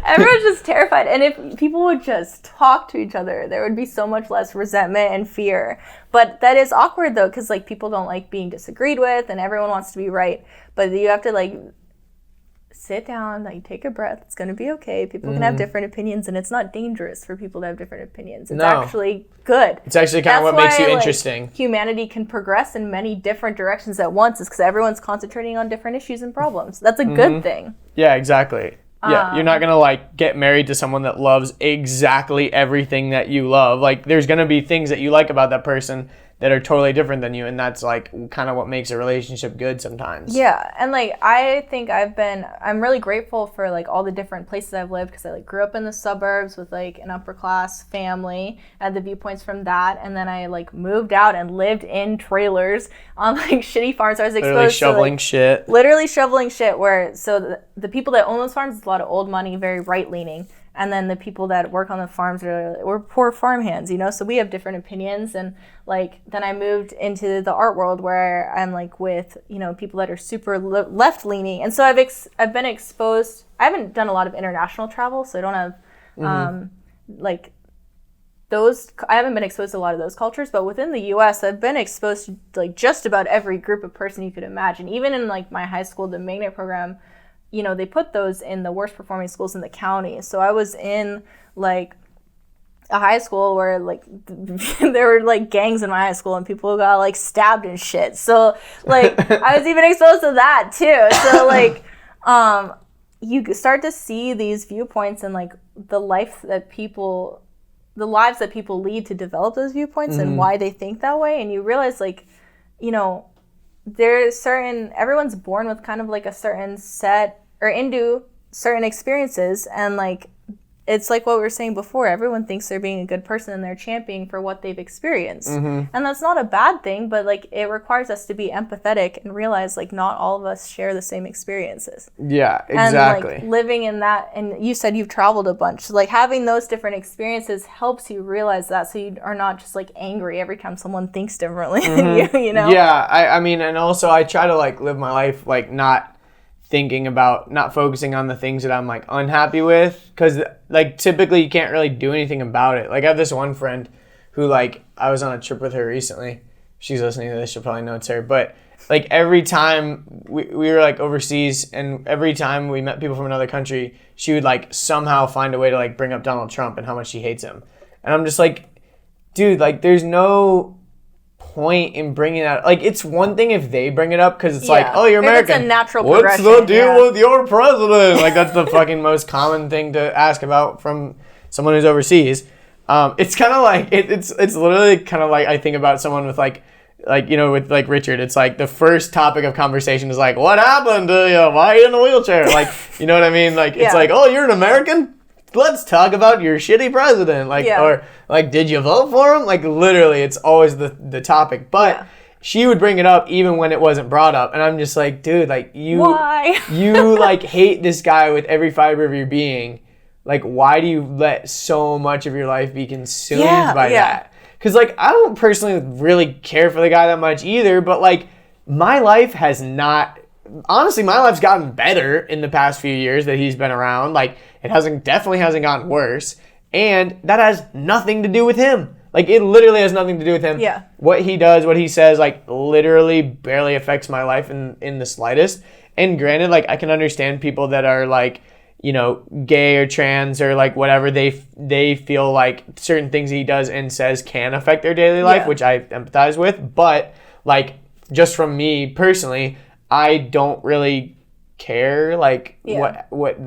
Everyone's just terrified. And if people would just talk to each other, there would be so much less resentment and fear. But that is awkward, though, because like people don't like being disagreed with, and everyone wants to be right. But you have to like... sit down, like take a breath. It's going to be okay. People can have different opinions, and it's not dangerous for people to have different opinions. It's actually good. It's actually kind of what makes you interesting. Like, humanity can progress in many different directions at once is because everyone's concentrating on different issues and problems. That's a good thing. Yeah, exactly. Yeah, you're not going to like get married to someone that loves exactly everything that you love. Like there's going to be things that you like about that person that are totally different than you, and that's like kind of what makes a relationship good sometimes. Yeah, and like I think I'm really grateful for like all the different places I've lived because I like grew up in the suburbs with like an upper class family. I had the viewpoints from that, and then I like moved out and lived in trailers on like shitty farms. So I was exposed Literally shoveling to like, shit. Literally shoveling shit. Where so the people that own those farms, it's a lot of old money, very right leaning. And then the people that work on the farms we're poor farmhands, you know? So we have different opinions. And like, then I moved into the art world where I'm like with, you know, people that are super left leaning. And so I've been exposed. I haven't done a lot of international travel, so I don't have like those. I haven't been exposed to a lot of those cultures, but within the US, I've been exposed to like just about every group of person you could imagine. Even in like my high school, the magnet program, you know, they put those in the worst performing schools in the county. So I was in like a high school where like there were like gangs in my high school and people got like stabbed and shit. So like I was even exposed to that too. So like you start to see these viewpoints and like the lives that people lead to develop those viewpoints and why they think that way. And you realize like, you know, everyone's born with kind of like a certain set or into certain experiences, and like it's like what we were saying before, everyone thinks they're being a good person and they're championing for what they've experienced. And that's not a bad thing, but like it requires us to be empathetic and realize like not all of us share the same experiences. Yeah, exactly. And like living in that, and you said you've traveled a bunch, so like having those different experiences helps you realize that, so you are not just like angry every time someone thinks differently than you know? Yeah, I mean, and also I try to like live my life like not focusing on the things that I'm like unhappy with, because like typically you can't really do anything about it. Like I have this one friend who like I was on a trip with her recently. She's listening to this, she'll probably know it's her. But like every time we were like overseas, and every time we met people from another country, she would like somehow find a way to like bring up Donald Trump and how much she hates him. And I'm just like, dude, like there's no point in bringing that. Like it's one thing if they bring it up because it's like, oh, you're American. It's a natural What's progression. the deal with your president? Like that's the fucking most common thing to ask about from someone who's overseas. It's kind of like it's literally kind of like I think about someone with like you know, with like Richard. It's like the first topic of conversation is like, what happened to you? Why are you in a wheelchair? Like, you know what I mean? Like it's like, oh, you're an American? Let's talk about your shitty president. Like, or like, did you vote for him? Like literally it's always the topic. But she would bring it up even when it wasn't brought up. And I'm just like, dude, like why? You like hate this guy with every fiber of your being. Like, why do you let so much of your life be consumed by that? Because like, I don't personally really care for the guy that much either, but like my life has not, honestly, my life's gotten better in the past few years that he's been around. Like it definitely hasn't gotten worse. And that has nothing to do with him. Like it literally has nothing to do with him. Yeah. What he does, what he says, like literally barely affects my life in the slightest. And granted, like I can understand people that are like, you know, gay or trans or like whatever, they feel like certain things he does and says can affect their daily life, which I empathize with. But like just from me personally, I don't really care like what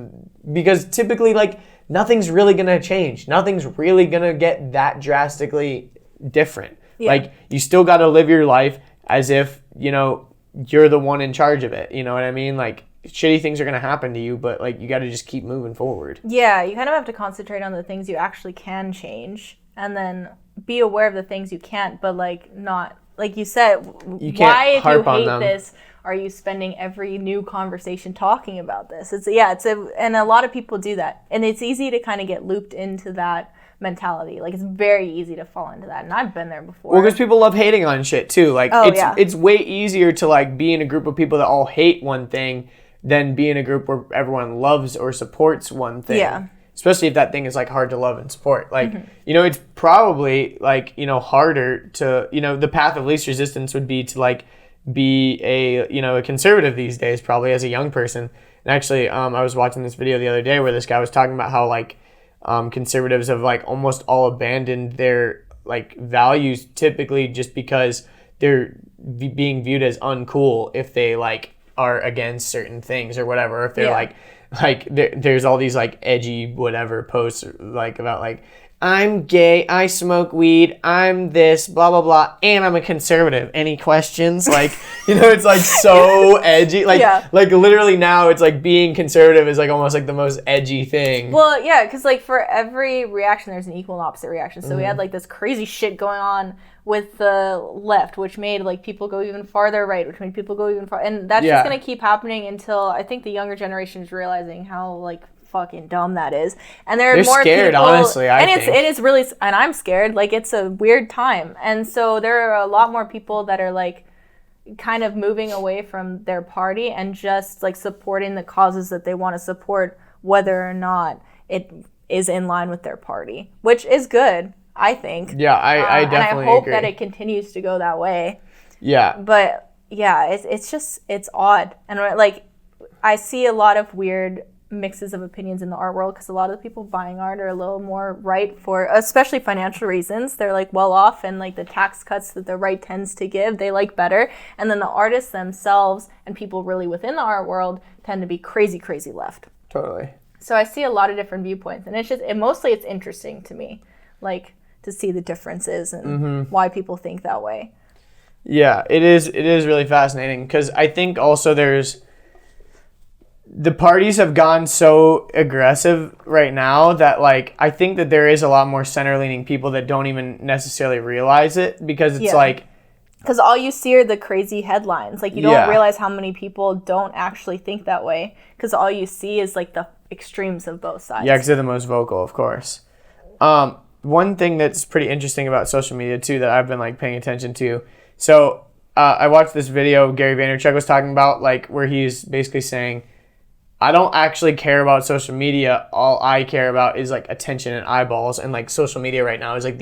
because typically like nothing's really gonna change. Nothing's really gonna get that drastically different. Like you still gotta live your life as if, you know, you're the one in charge of it. You know what I mean? Like shitty things are gonna happen to you, but like you gotta just keep moving forward. Yeah, you kind of have to concentrate on the things you actually can change and then be aware of the things you can't, but like not like you said, You can't why if you harp on hate them. this are you spending every new conversation talking about this? And a lot of people do that. And it's easy to kind of get looped into that mentality. Like, it's very easy to fall into that. And I've been there before. Well, because people love hating on shit too. Like, it's way easier to like be in a group of people that all hate one thing than be in a group where everyone loves or supports one thing. Yeah. Especially if that thing is like hard to love and support. Like, it's probably like, harder to, the path of least resistance would be to like be a conservative these days, probably as a young person. And actually, I was watching this video the other day where this guy was talking about how like conservatives have like almost all abandoned their like values, typically just because they're being viewed as uncool if they like are against certain things or whatever. Or if they're there's all these like edgy whatever posts like about like, I'm gay, I smoke weed, I'm this, blah, blah, blah, and I'm a conservative. Any questions? Like, it's like so edgy. Like, like literally now it's like being conservative is like almost like the most edgy thing. Well, yeah, because like for every reaction, there's an equal and opposite reaction. So we had like this crazy shit going on with the left, which made like people go even farther right, which made people go even far. And that's just going to keep happening until I think the younger generation is realizing how like fucking dumb that is, and they're more scared, people, honestly. It is really, and I'm scared. Like, it's a weird time, and so there are a lot more people that are like kind of moving away from their party and just like supporting the causes that they want to support, whether or not it is in line with their party, which is good, I think. Yeah, I definitely and I hope agree that it continues to go that way. Yeah, but yeah, it's odd, and like I see a lot of weird mixes of opinions in the art world because a lot of the people buying art are a little more right for especially financial reasons. They're like well off, and like the tax cuts that the right tends to give they like better, and then the artists themselves and people really within the art world tend to be crazy left. Totally. So I see a lot of different viewpoints, and mostly it's interesting to me, like to see the differences and why people think that way. Yeah, it is really fascinating because I think also the parties have gone so aggressive right now that like I think that there is a lot more center-leaning people that don't even necessarily realize it because it's like because all you see are the crazy headlines. Like, you don't realize how many people don't actually think that way because all you see is like the extremes of both sides. Yeah, because they're the most vocal, of course. One thing that's pretty interesting about social media too that I've been like paying attention to. So I watched this video Gary Vaynerchuk was talking about, like where he's basically saying, I don't actually care about social media. All I care about is like attention and eyeballs. And like social media right now is like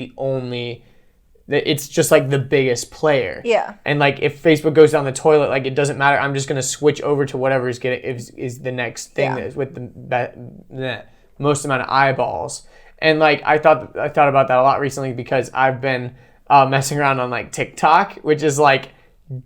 it's just like the biggest player. Yeah. And like if Facebook goes down the toilet, like it doesn't matter. I'm just going to switch over to whatever is the next thing that is with the most amount of eyeballs. And like I thought about that a lot recently because I've been messing around on like TikTok, which is like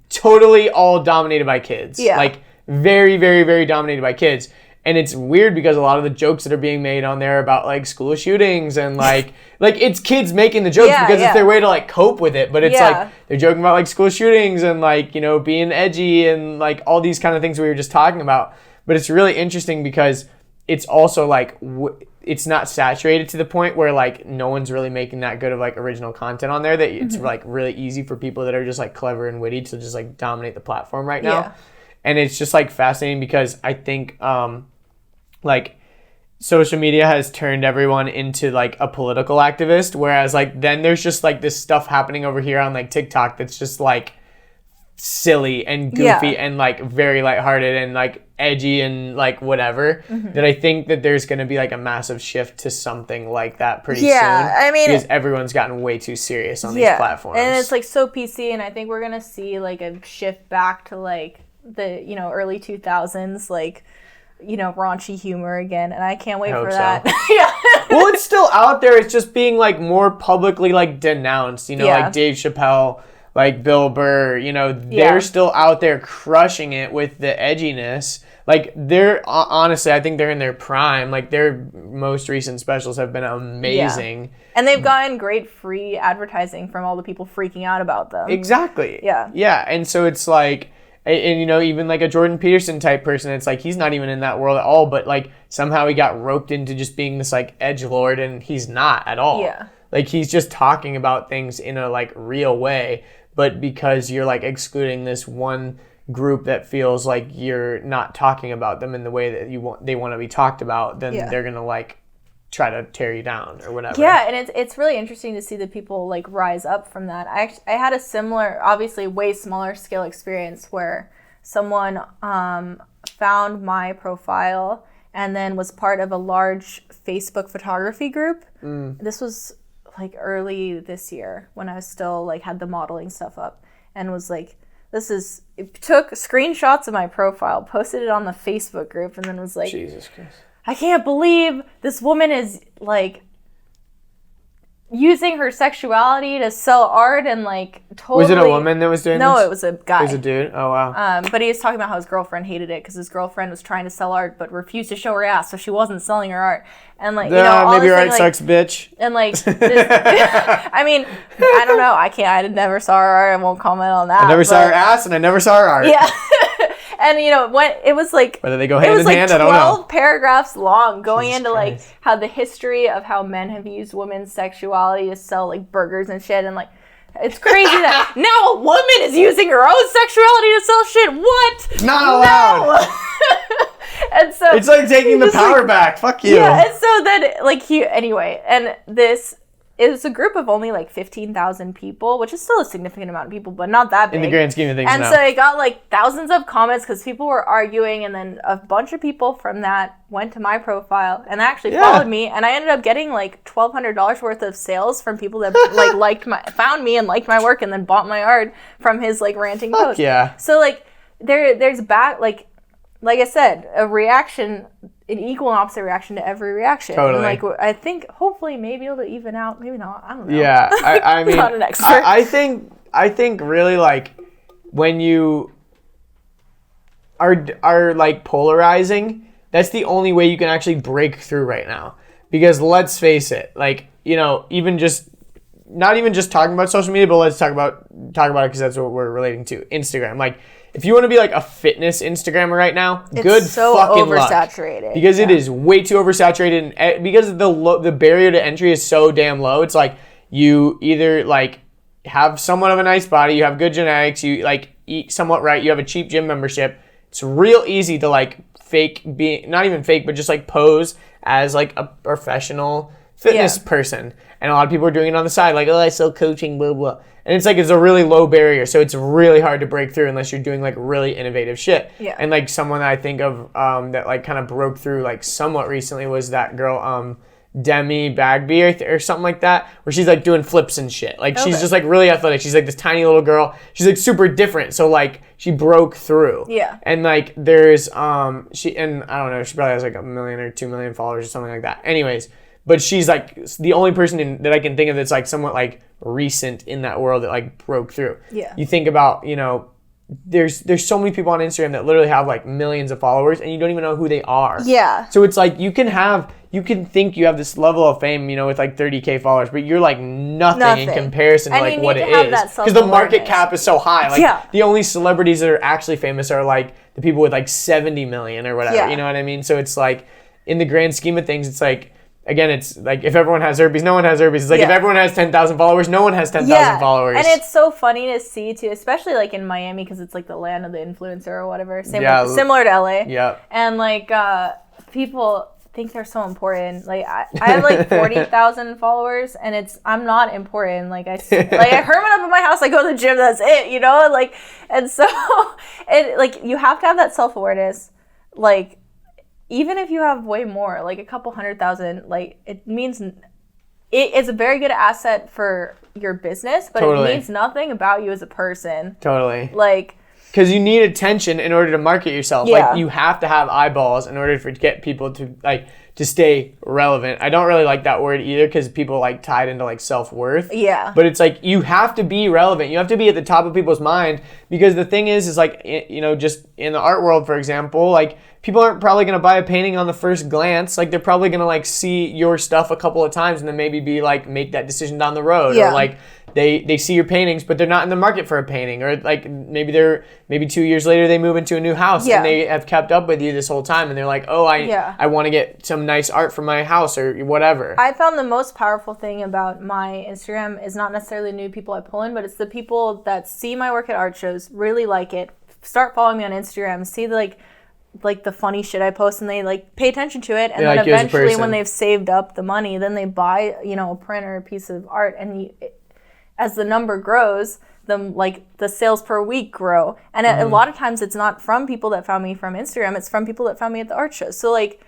totally all dominated by kids. Yeah. Like very, very, very dominated by kids. And it's weird because a lot of the jokes that are being made on there about like school shootings and like it's kids making the jokes because it's their way to like cope with it. But it's like they're joking about like school shootings and like, being edgy and like all these kind of things we were just talking about. But it's really interesting because it's also like it's not saturated to the point where like no one's really making that good of like original content on there that it's like really easy for people that are just like clever and witty to just like dominate the platform right now. Yeah. And it's just like fascinating because I think like social media has turned everyone into like a political activist, whereas like then there's just like this stuff happening over here on like TikTok that's just like silly and goofy and like very lighthearted and like edgy and like whatever, that I think that there's going to be like a massive shift to something like that pretty soon. I mean, because everyone's gotten way too serious on these platforms. And it's like so PC, and I think we're going to see like a shift back to like the, early 2000s, like, raunchy humor again, and I can't wait for that. Well, it's still out there. It's just being like more publicly like denounced, like Dave Chappelle, like Bill Burr, they're still out there crushing it with the edginess. Like they're honestly, I think they're in their prime. Like their most recent specials have been amazing. And they've gotten great free advertising from all the people freaking out about them. Exactly. Yeah. Yeah, and so it's like, and even like a Jordan Peterson type person, it's like he's not even in that world at all, but like somehow he got roped into just being this like edgelord, and he's not at all. Yeah. Like he's just talking about things in a like real way, but because you're like excluding this one group that feels like you're not talking about them in the way that they want to be talked about, then they're gonna like try to tear you down or whatever. Yeah, and it's really interesting to see the people like rise up from that. I had a similar, obviously way smaller scale experience where someone found my profile and then was part of a large Facebook photography group. This was like early this year when I was still like had the modeling stuff up, and was like, it took screenshots of my profile, posted it on the Facebook group, and then was like, Jesus Christ, I can't believe this woman is like using her sexuality to sell art and like totally. Was it a woman that was doing this? No, it was a guy. It was a dude? Oh, wow. But he was talking about how his girlfriend hated it because his girlfriend was trying to sell art but refused to show her ass, so she wasn't selling her art. And like, all maybe this your thing, art sucks, bitch. And like, I mean, I don't know. I never saw her art. I won't comment on that. I never saw her ass and I never saw her art. Yeah. And when it was like, whether they go hand in hand, I don't know. 12 paragraphs long going Jesus into Christ. like how the history of how men have used women's sexuality to sell like burgers and shit, and like it's crazy that now a woman is using her own sexuality to sell shit. What? Not allowed. No. And so it's like taking the power back. Fuck you. Yeah, and so then like anyway, and this is a group of only like 15,000 people, which is still a significant amount of people, but not that big. In the grand scheme of things, and so it got like thousands of comments because people were arguing, and then a bunch of people from that went to my profile and actually followed me, and I ended up getting like $1,200 worth of sales from people that like found me and liked my work and then bought my art from his like ranting post. Yeah. So like there's like I said, a reaction, an equal and opposite reaction to every reaction. Totally. And like I think hopefully maybe it'll even out, maybe not. I don't know. Yeah, I mean, not an expert. I think really like when you are like polarizing, that's the only way you can actually break through right now. Because let's face it, like even just not even just talking about social media, but let's talk about it because that's what we're relating to. Instagram, like. If you want to be like a fitness Instagrammer right now, it's good so fucking oversaturated. Luck. Because it is way too oversaturated, and because the barrier to entry is so damn low. It's like you either like have somewhat of a nice body, you have good genetics, you like eat somewhat right, you have a cheap gym membership. It's real easy to like not even fake, but just like pose as like a professional fitness person. And a lot of people are doing it on the side, like, oh, I sell coaching, blah, blah. And it's like, it's a really low barrier. So it's really hard to break through unless you're doing like really innovative shit. Yeah. And like someone that I think of that like kind of broke through like somewhat recently was that girl, Demi Bagby or something like that, where she's like doing flips and shit. Like she's just like really athletic. She's like this tiny little girl. She's like super different. So like she broke through. Yeah. And like there's, she probably has like 1 million or 2 million followers or something like that. Anyways. But she's like the only person that I can think of that's like somewhat like recent in that world that like broke through. Yeah. You think about, there's so many people on Instagram that literally have like millions of followers and you don't even know who they are. Yeah. So it's like you can think you have this level of fame, with like 30K followers, but you're like nothing in comparison to like what it is. Because the market cap is so high. Like the only celebrities that are actually famous are like the people with like 70 million or whatever. Yeah. You know what I mean? So it's like in the grand scheme of things, it's like, again, it's like if everyone has herpes, no one has herpes. It's like if everyone has 10,000 followers, no one has 10,000 followers. And it's so funny to see too, especially like in Miami because it's like the land of the influencer or whatever. Similar to LA. Yeah. And like people think they're so important. Like I have like 40,000 followers, and I'm not important. Like I hermit up in my house. I go to the gym. That's it. Like, and so it like you have to have that self-awareness. Like. Even if you have way more, like a couple 100,000, like it means it's a very good asset for your business, but it means nothing about you as a person. Totally. Like, because you need attention in order to market yourself. Yeah. Like you have to have eyeballs in order to get people to stay relevant. I don't really like that word either because people like tie it into like self-worth. Yeah. But it's like you have to be relevant. You have to be at the top of people's mind because the thing is like, just in the art world, for example, like people aren't probably going to buy a painting on the first glance. Like they're probably going to like see your stuff a couple of times and then maybe be like, make that decision down the road. Yeah. Or like they see your paintings, but they're not in the market for a painting. Or like maybe 2 years later they move into a new house and they have kept up with you this whole time and they're like, oh, I want to get some nice art for my house or whatever. I found the most powerful thing about my Instagram is not necessarily new people I pull in, but it's the people that see my work at art shows, really like it, start following me on Instagram, see like the funny shit I post, and they like pay attention to it, and then eventually when they've saved up the money, then they buy, you know, a print or a piece of art, and as the number grows, the sales per week grow. And a lot of times it's not from people that found me from Instagram, it's from people that found me at the art shows. So like,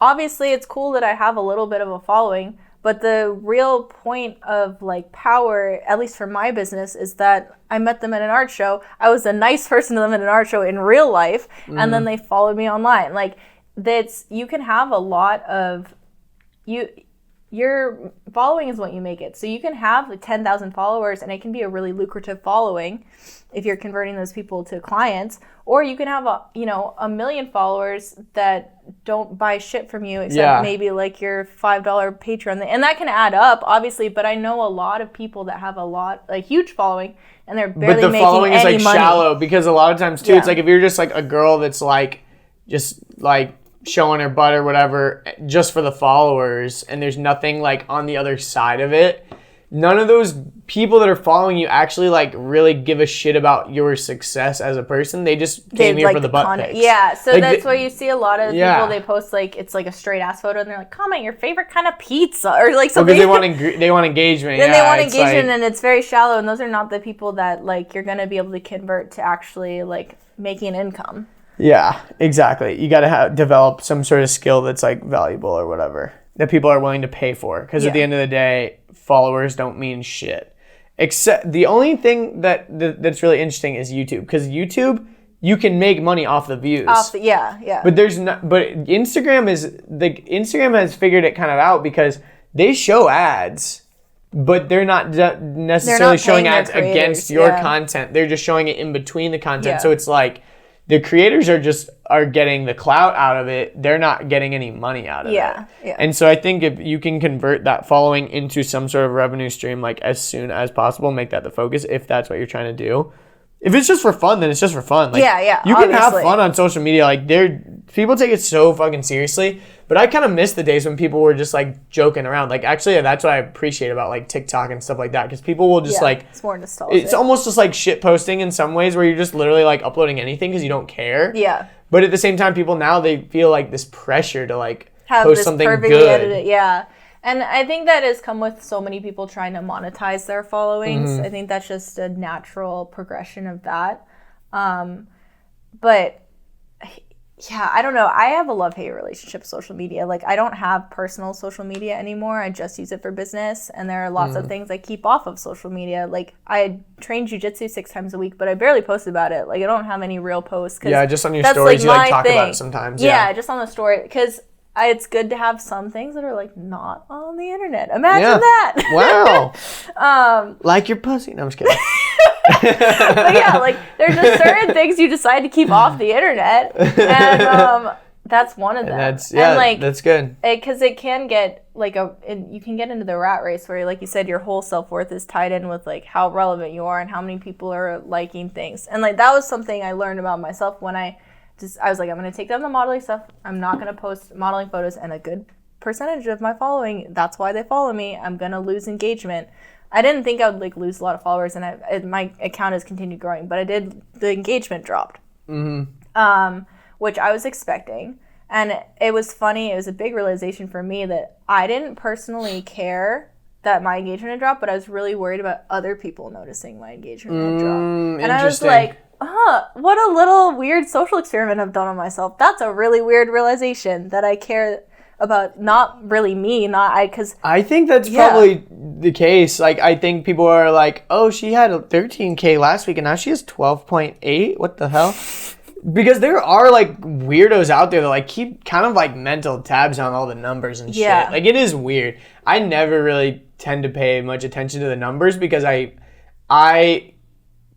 obviously it's cool that I have a little bit of a following, but the real point of like power, at least for my business, is that I met them at an art show. I was a nice person to them at an art show in real life, and then they followed me online. Like, you can have a lot of, your following is what you make it. So you can have like 10,000 followers, and it can be a really lucrative following if you're converting those people to clients, or you can have a million followers that don't buy shit from you except maybe like your $5 Patreon, and that can add up obviously. But I know a lot of people that have a huge following, and they're barely making any money. But the following is like shallow, because a lot of times too, it's like if you're just like a girl that's like just like showing her butt or whatever just for the followers, and there's nothing like on the other side of it, none of those people that are following you actually like really give a shit about your success as a person. They just came here for the butt pics. Yeah, so like that's why you see a lot of people, they post like, it's like a straight ass photo, and they're like, comment your favorite kind of pizza or like something. Because they want engagement. Then they want engagement, and it's very shallow, and those are not the people that like you're gonna be able to convert to actually like making income. Yeah, exactly. You got to develop some sort of skill that's like valuable or whatever that people are willing to pay for. Because at the end of the day, followers don't mean shit. Except the only thing that's really interesting is YouTube. Because YouTube, you can make money off the views. Yeah. But Instagram has figured it kind of out, because they show ads, but they're not necessarily showing ads against your content. They're just showing it in between the content. Yeah. So it's like, the creators are getting the clout out of it. They're not getting any money out of it. Yeah. And so I think if you can convert that following into some sort of revenue stream, like as soon as possible, make that the focus if that's what you're trying to do. If it's just for fun, then it's just for fun. Like, you can have fun on social media. Like, people take it so fucking seriously. But I kind of miss the days when people were just like joking around. Like, actually, that's what I appreciate about like TikTok and stuff like that, because people will just like, it's more nostalgic. It's almost just like shit posting in some ways, where you're just literally like uploading anything because you don't care. Yeah. But at the same time, people now, they feel like this pressure to like have post something good. Edited, yeah. And I think that has come with so many people trying to monetize their followings. I think that's just a natural progression of that. But yeah, I don't know. I have a love-hate relationship with social media. Like, I don't have personal social media anymore. I just use it for business. And there are lots of things I keep off of social media. Like, I train jiu-jitsu 6 times a week, but I barely post about it. Like, I don't have any real posts. Yeah, just on your stories, you like talk about it sometimes. Yeah, just on the story. Because it's good to have some things that are like not on the internet. Imagine that. Wow. Like your pussy. No, I'm just kidding. But yeah, like there's just certain things you decide to keep off the internet, and that's one of them. That's good. Because it can get like you can get into the rat race where, like you said, your whole self-worth is tied in with like how relevant you are and how many people are liking things. And like that was something I learned about myself when I was like, I'm going to take down the modeling stuff. I'm not going to post modeling photos, and a good percentage of my following, that's why they follow me. I'm going to lose engagement. I didn't think I would like lose a lot of followers, and my account has continued growing, but the engagement dropped, which I was expecting. And it was funny. It was a big realization for me that I didn't personally care that my engagement had dropped, but I was really worried about other people noticing my engagement had dropped. And I was like, what a little weird social experiment I've done on myself. That's a really weird realization that I care about, not really me, because I think that's probably the case. Like, I think people are like, oh, she had 13K last week and now she has 12.8. What the hell? Because there are like weirdos out there that like keep kind of like mental tabs on all the numbers and shit. Like, it is weird. I never really tend to pay much attention to the numbers, because I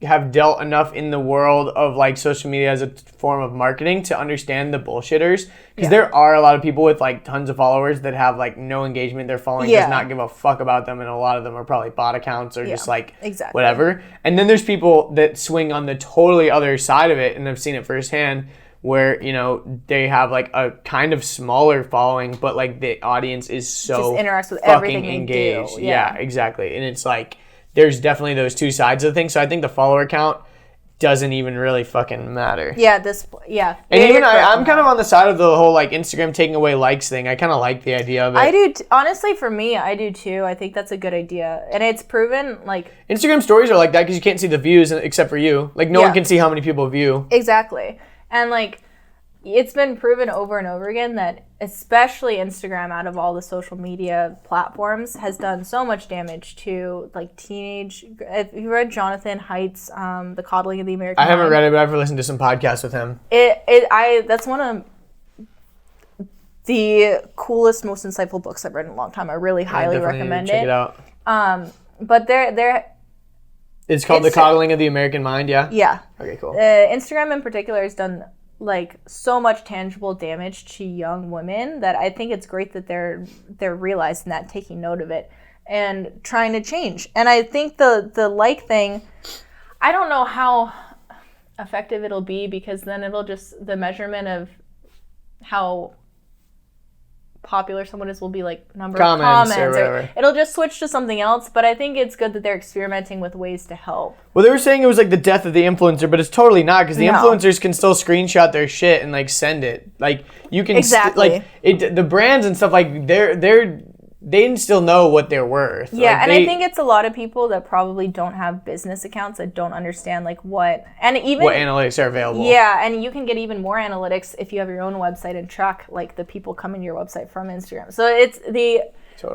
have dealt enough in the world of like social media as a form of marketing to understand the bullshitters, because there are a lot of people with like tons of followers that have like no engagement. Their following does not give a fuck about them, and a lot of them are probably bot accounts or just like whatever. And then there's people that swing on the totally other side of it, and I've seen it firsthand, where, you know, they have like a kind of smaller following, but like the audience is so just interacts with fucking everything engaged. they do. Yeah, exactly. And it's like, there's definitely those two sides of the thing. So I think the follower count doesn't even really fucking matter. Yeah, And even I'm kind of on the side of the whole like Instagram taking away likes thing. I kind of like the idea of it. I do, honestly, for me, I do too. I think that's a good idea. And it's proven, like... Instagram stories are like that because you can't see the views except for you. Like, no one can see how many people view. Exactly. And like, it's been proven over and over again that especially Instagram, out of all the social media platforms, has done so much damage to like teenage. If you read Jonathan Haidt's The Coddling of the American I haven't Mind, read it, but I've listened to some podcasts with him. That's one of the coolest, most insightful books I've read in a long time. I really highly recommend it. Check it out. But it's called The Coddling of the American Mind, yeah? Yeah. Okay, cool. Instagram in particular has done like so much tangible damage to young women that I think it's great that they're realizing that, taking note of it and trying to change. And I think the like thing, I don't know how effective it'll be, because then it'll just, the measurement of how popular someone is will be like number of comments or whatever. It'll just switch to something else. But I think it's good that they're experimenting with ways to help. Well, they were saying it was like the death of the influencer, but it's totally not, because the influencers can still screenshot their shit and like send it. Like you can the brands and stuff, like they still know what they're worth. Yeah, like, and I think it's a lot of people that probably don't have business accounts that don't understand like what analytics are available. Yeah, and you can get even more analytics if you have your own website and track like the people coming to your website from Instagram. So it's the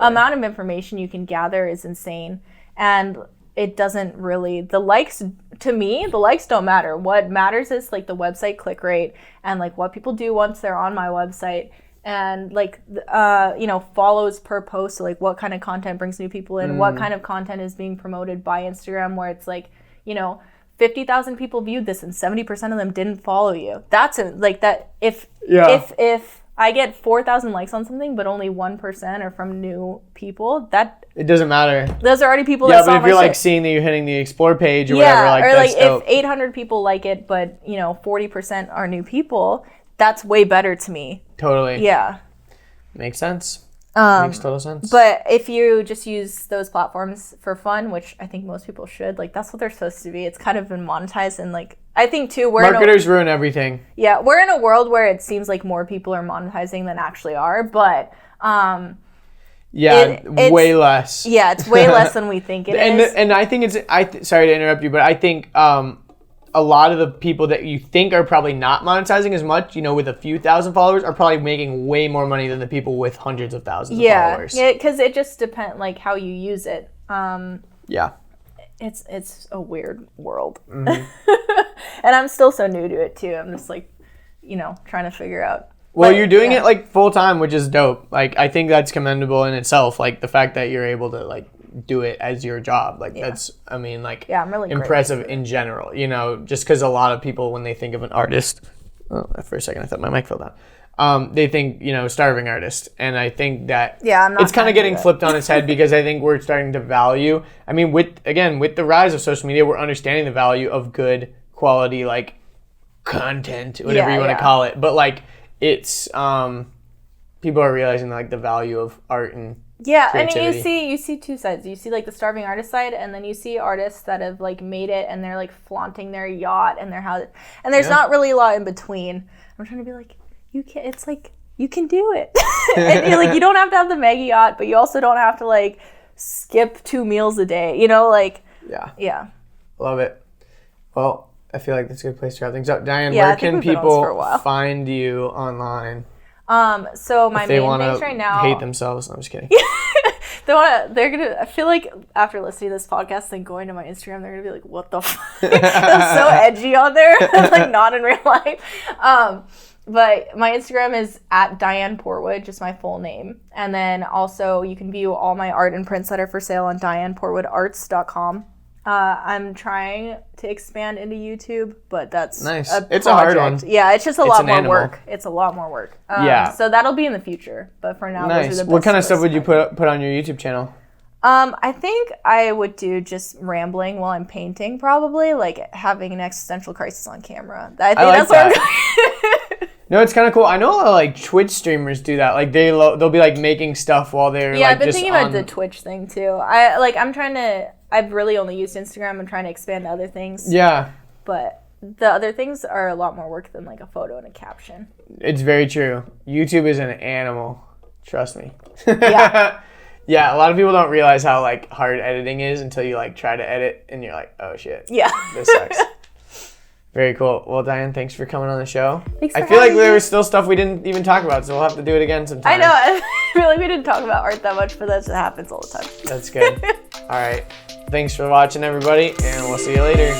amount of information you can gather is insane, and it doesn't really, the likes don't matter. What matters is like the website click rate and like what people do once they're on my website. And like, follows per post, so like what kind of content brings new people in, what kind of content is being promoted by Instagram, where it's like, 50,000 people viewed this and 70% of them didn't follow you. That's like that. If I get 4,000 likes on something, but only 1% are from new people, that it doesn't matter. Those are already people that saw my shit. Yeah, but if you're like seeing that you're hitting the explore page or whatever, like, or that's like dope. If 800 people like it, but 40% are new people, that's way better to me. Totally. Yeah. Makes sense. Makes total sense. But if you just use those platforms for fun, which I think most people should, like that's what they're supposed to be. It's kind of been monetized, and like I think too, marketers ruin everything. Yeah, we're in a world where it seems like more people are monetizing than actually are, but way less. Yeah, it's way less than we think it is. And I think sorry to interrupt you, but I think a lot of the people that you think are probably not monetizing as much, with a few thousand followers, are probably making way more money than the people with hundreds of thousands of followers. Yeah, because it just depends, like, how you use it. Yeah. It's a weird world. Mm-hmm. And I'm still so new to it, too. I'm just, like, trying to figure out. Well, you're doing it, like, full-time, which is dope. Like, I think that's commendable in itself. Like, the fact that you're able to, like, do it as your job, like that's I'm really impressive in general, just because a lot of people, when they think of an artist, for a second I thought my mic fell down, they think starving artist, and I think that it's kind of getting flipped on its head, because I think we're starting to value, with the rise of social media, we're understanding the value of good quality, like, content, whatever you want to call it, but like it's people are realizing like the value of art and creativity. And you see two sides. You see like the starving artist side, and then you see artists that have like made it, and they're like flaunting their yacht and their house. And there's not really a lot in between. I'm trying to be like, you can. It's like you can do it. And you're like, you don't have to have the mega yacht, but you also don't have to like skip 2 meals a day. Yeah. Love it. Well, I feel like that's a good place to wrap things up. Diane, where can people find you online? So my main things right now, hate themselves. No, I'm just kidding. I feel like after listening to this podcast and going to my Instagram, they're gonna be like, what the fuck? I'm so edgy on there. Like not in real life. But my Instagram is at Diane Portwood, just my full name. And then also you can view all my art and prints that are for sale on DianePortwoodArts.com. I'm trying to expand into YouTube, but that's nice. It's a hard one. Yeah, it's just a lot more work. It's a lot more work. So that'll be in the future, but for now, nice. Those are the what kind of stuff would you put on your YouTube channel? I think I would do just rambling while I'm painting, probably like having an existential crisis on camera. I think that's what I'm doing. No, it's kind of cool. I know a lot of like Twitch streamers do that. Like they'll be like making stuff while they're Yeah, like I've been just thinking about the Twitch thing too. I've really only used Instagram. I'm trying to expand to other things. Yeah. But the other things are a lot more work than like a photo and a caption. It's very true. YouTube is an animal. Trust me. Yeah. Yeah, a lot of people don't realize how like hard editing is until you like try to edit and you're like, oh shit. Yeah. This sucks. Very cool. Well, Diane, thanks for coming on the show. Thanks for I feel like having there me. was still stuff we didn't even talk about, so we'll have to do it again sometime. I know. I feel like we didn't talk about art that much, but that just happens all the time. That's good. All right. Thanks for watching, everybody, and we'll see you later.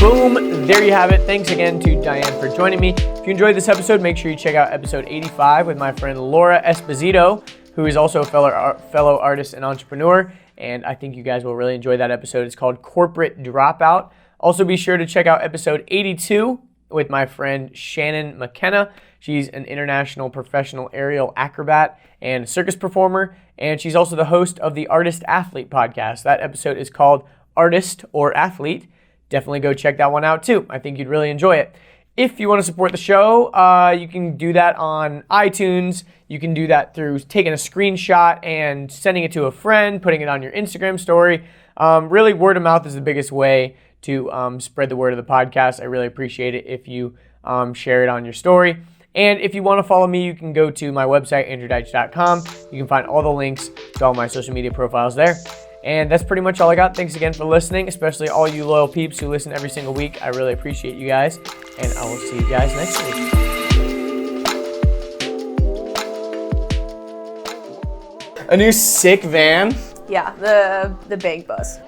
Boom. There you have it. Thanks again to Diane for joining me. If you enjoyed this episode, make sure you check out episode 85 with my friend Laura Esposito, who is also a fellow artist and entrepreneur, and I think you guys will really enjoy that episode. It's called Corporate Dropout. Also, be sure to check out episode 82 with my friend Shannon McKenna. She's an international professional aerial acrobat and circus performer, and she's also the host of the Artist Athlete podcast. That episode is called Artist or Athlete. Definitely go check that one out too. I think you'd really enjoy it. If you want to support the show, you can do that on iTunes. You can do that through taking a screenshot and sending it to a friend, putting it on your Instagram story. Really, word of mouth is the biggest way to spread the word of the podcast. I really appreciate it if you share it on your story. And if you want to follow me, you can go to my website, andrewdeitsch.com. You can find all the links to all my social media profiles there. And that's pretty much all I got. Thanks again for listening, especially all you loyal peeps who listen every single week. I really appreciate you guys, and I will see you guys next week. A new sick van. Yeah, the big bus.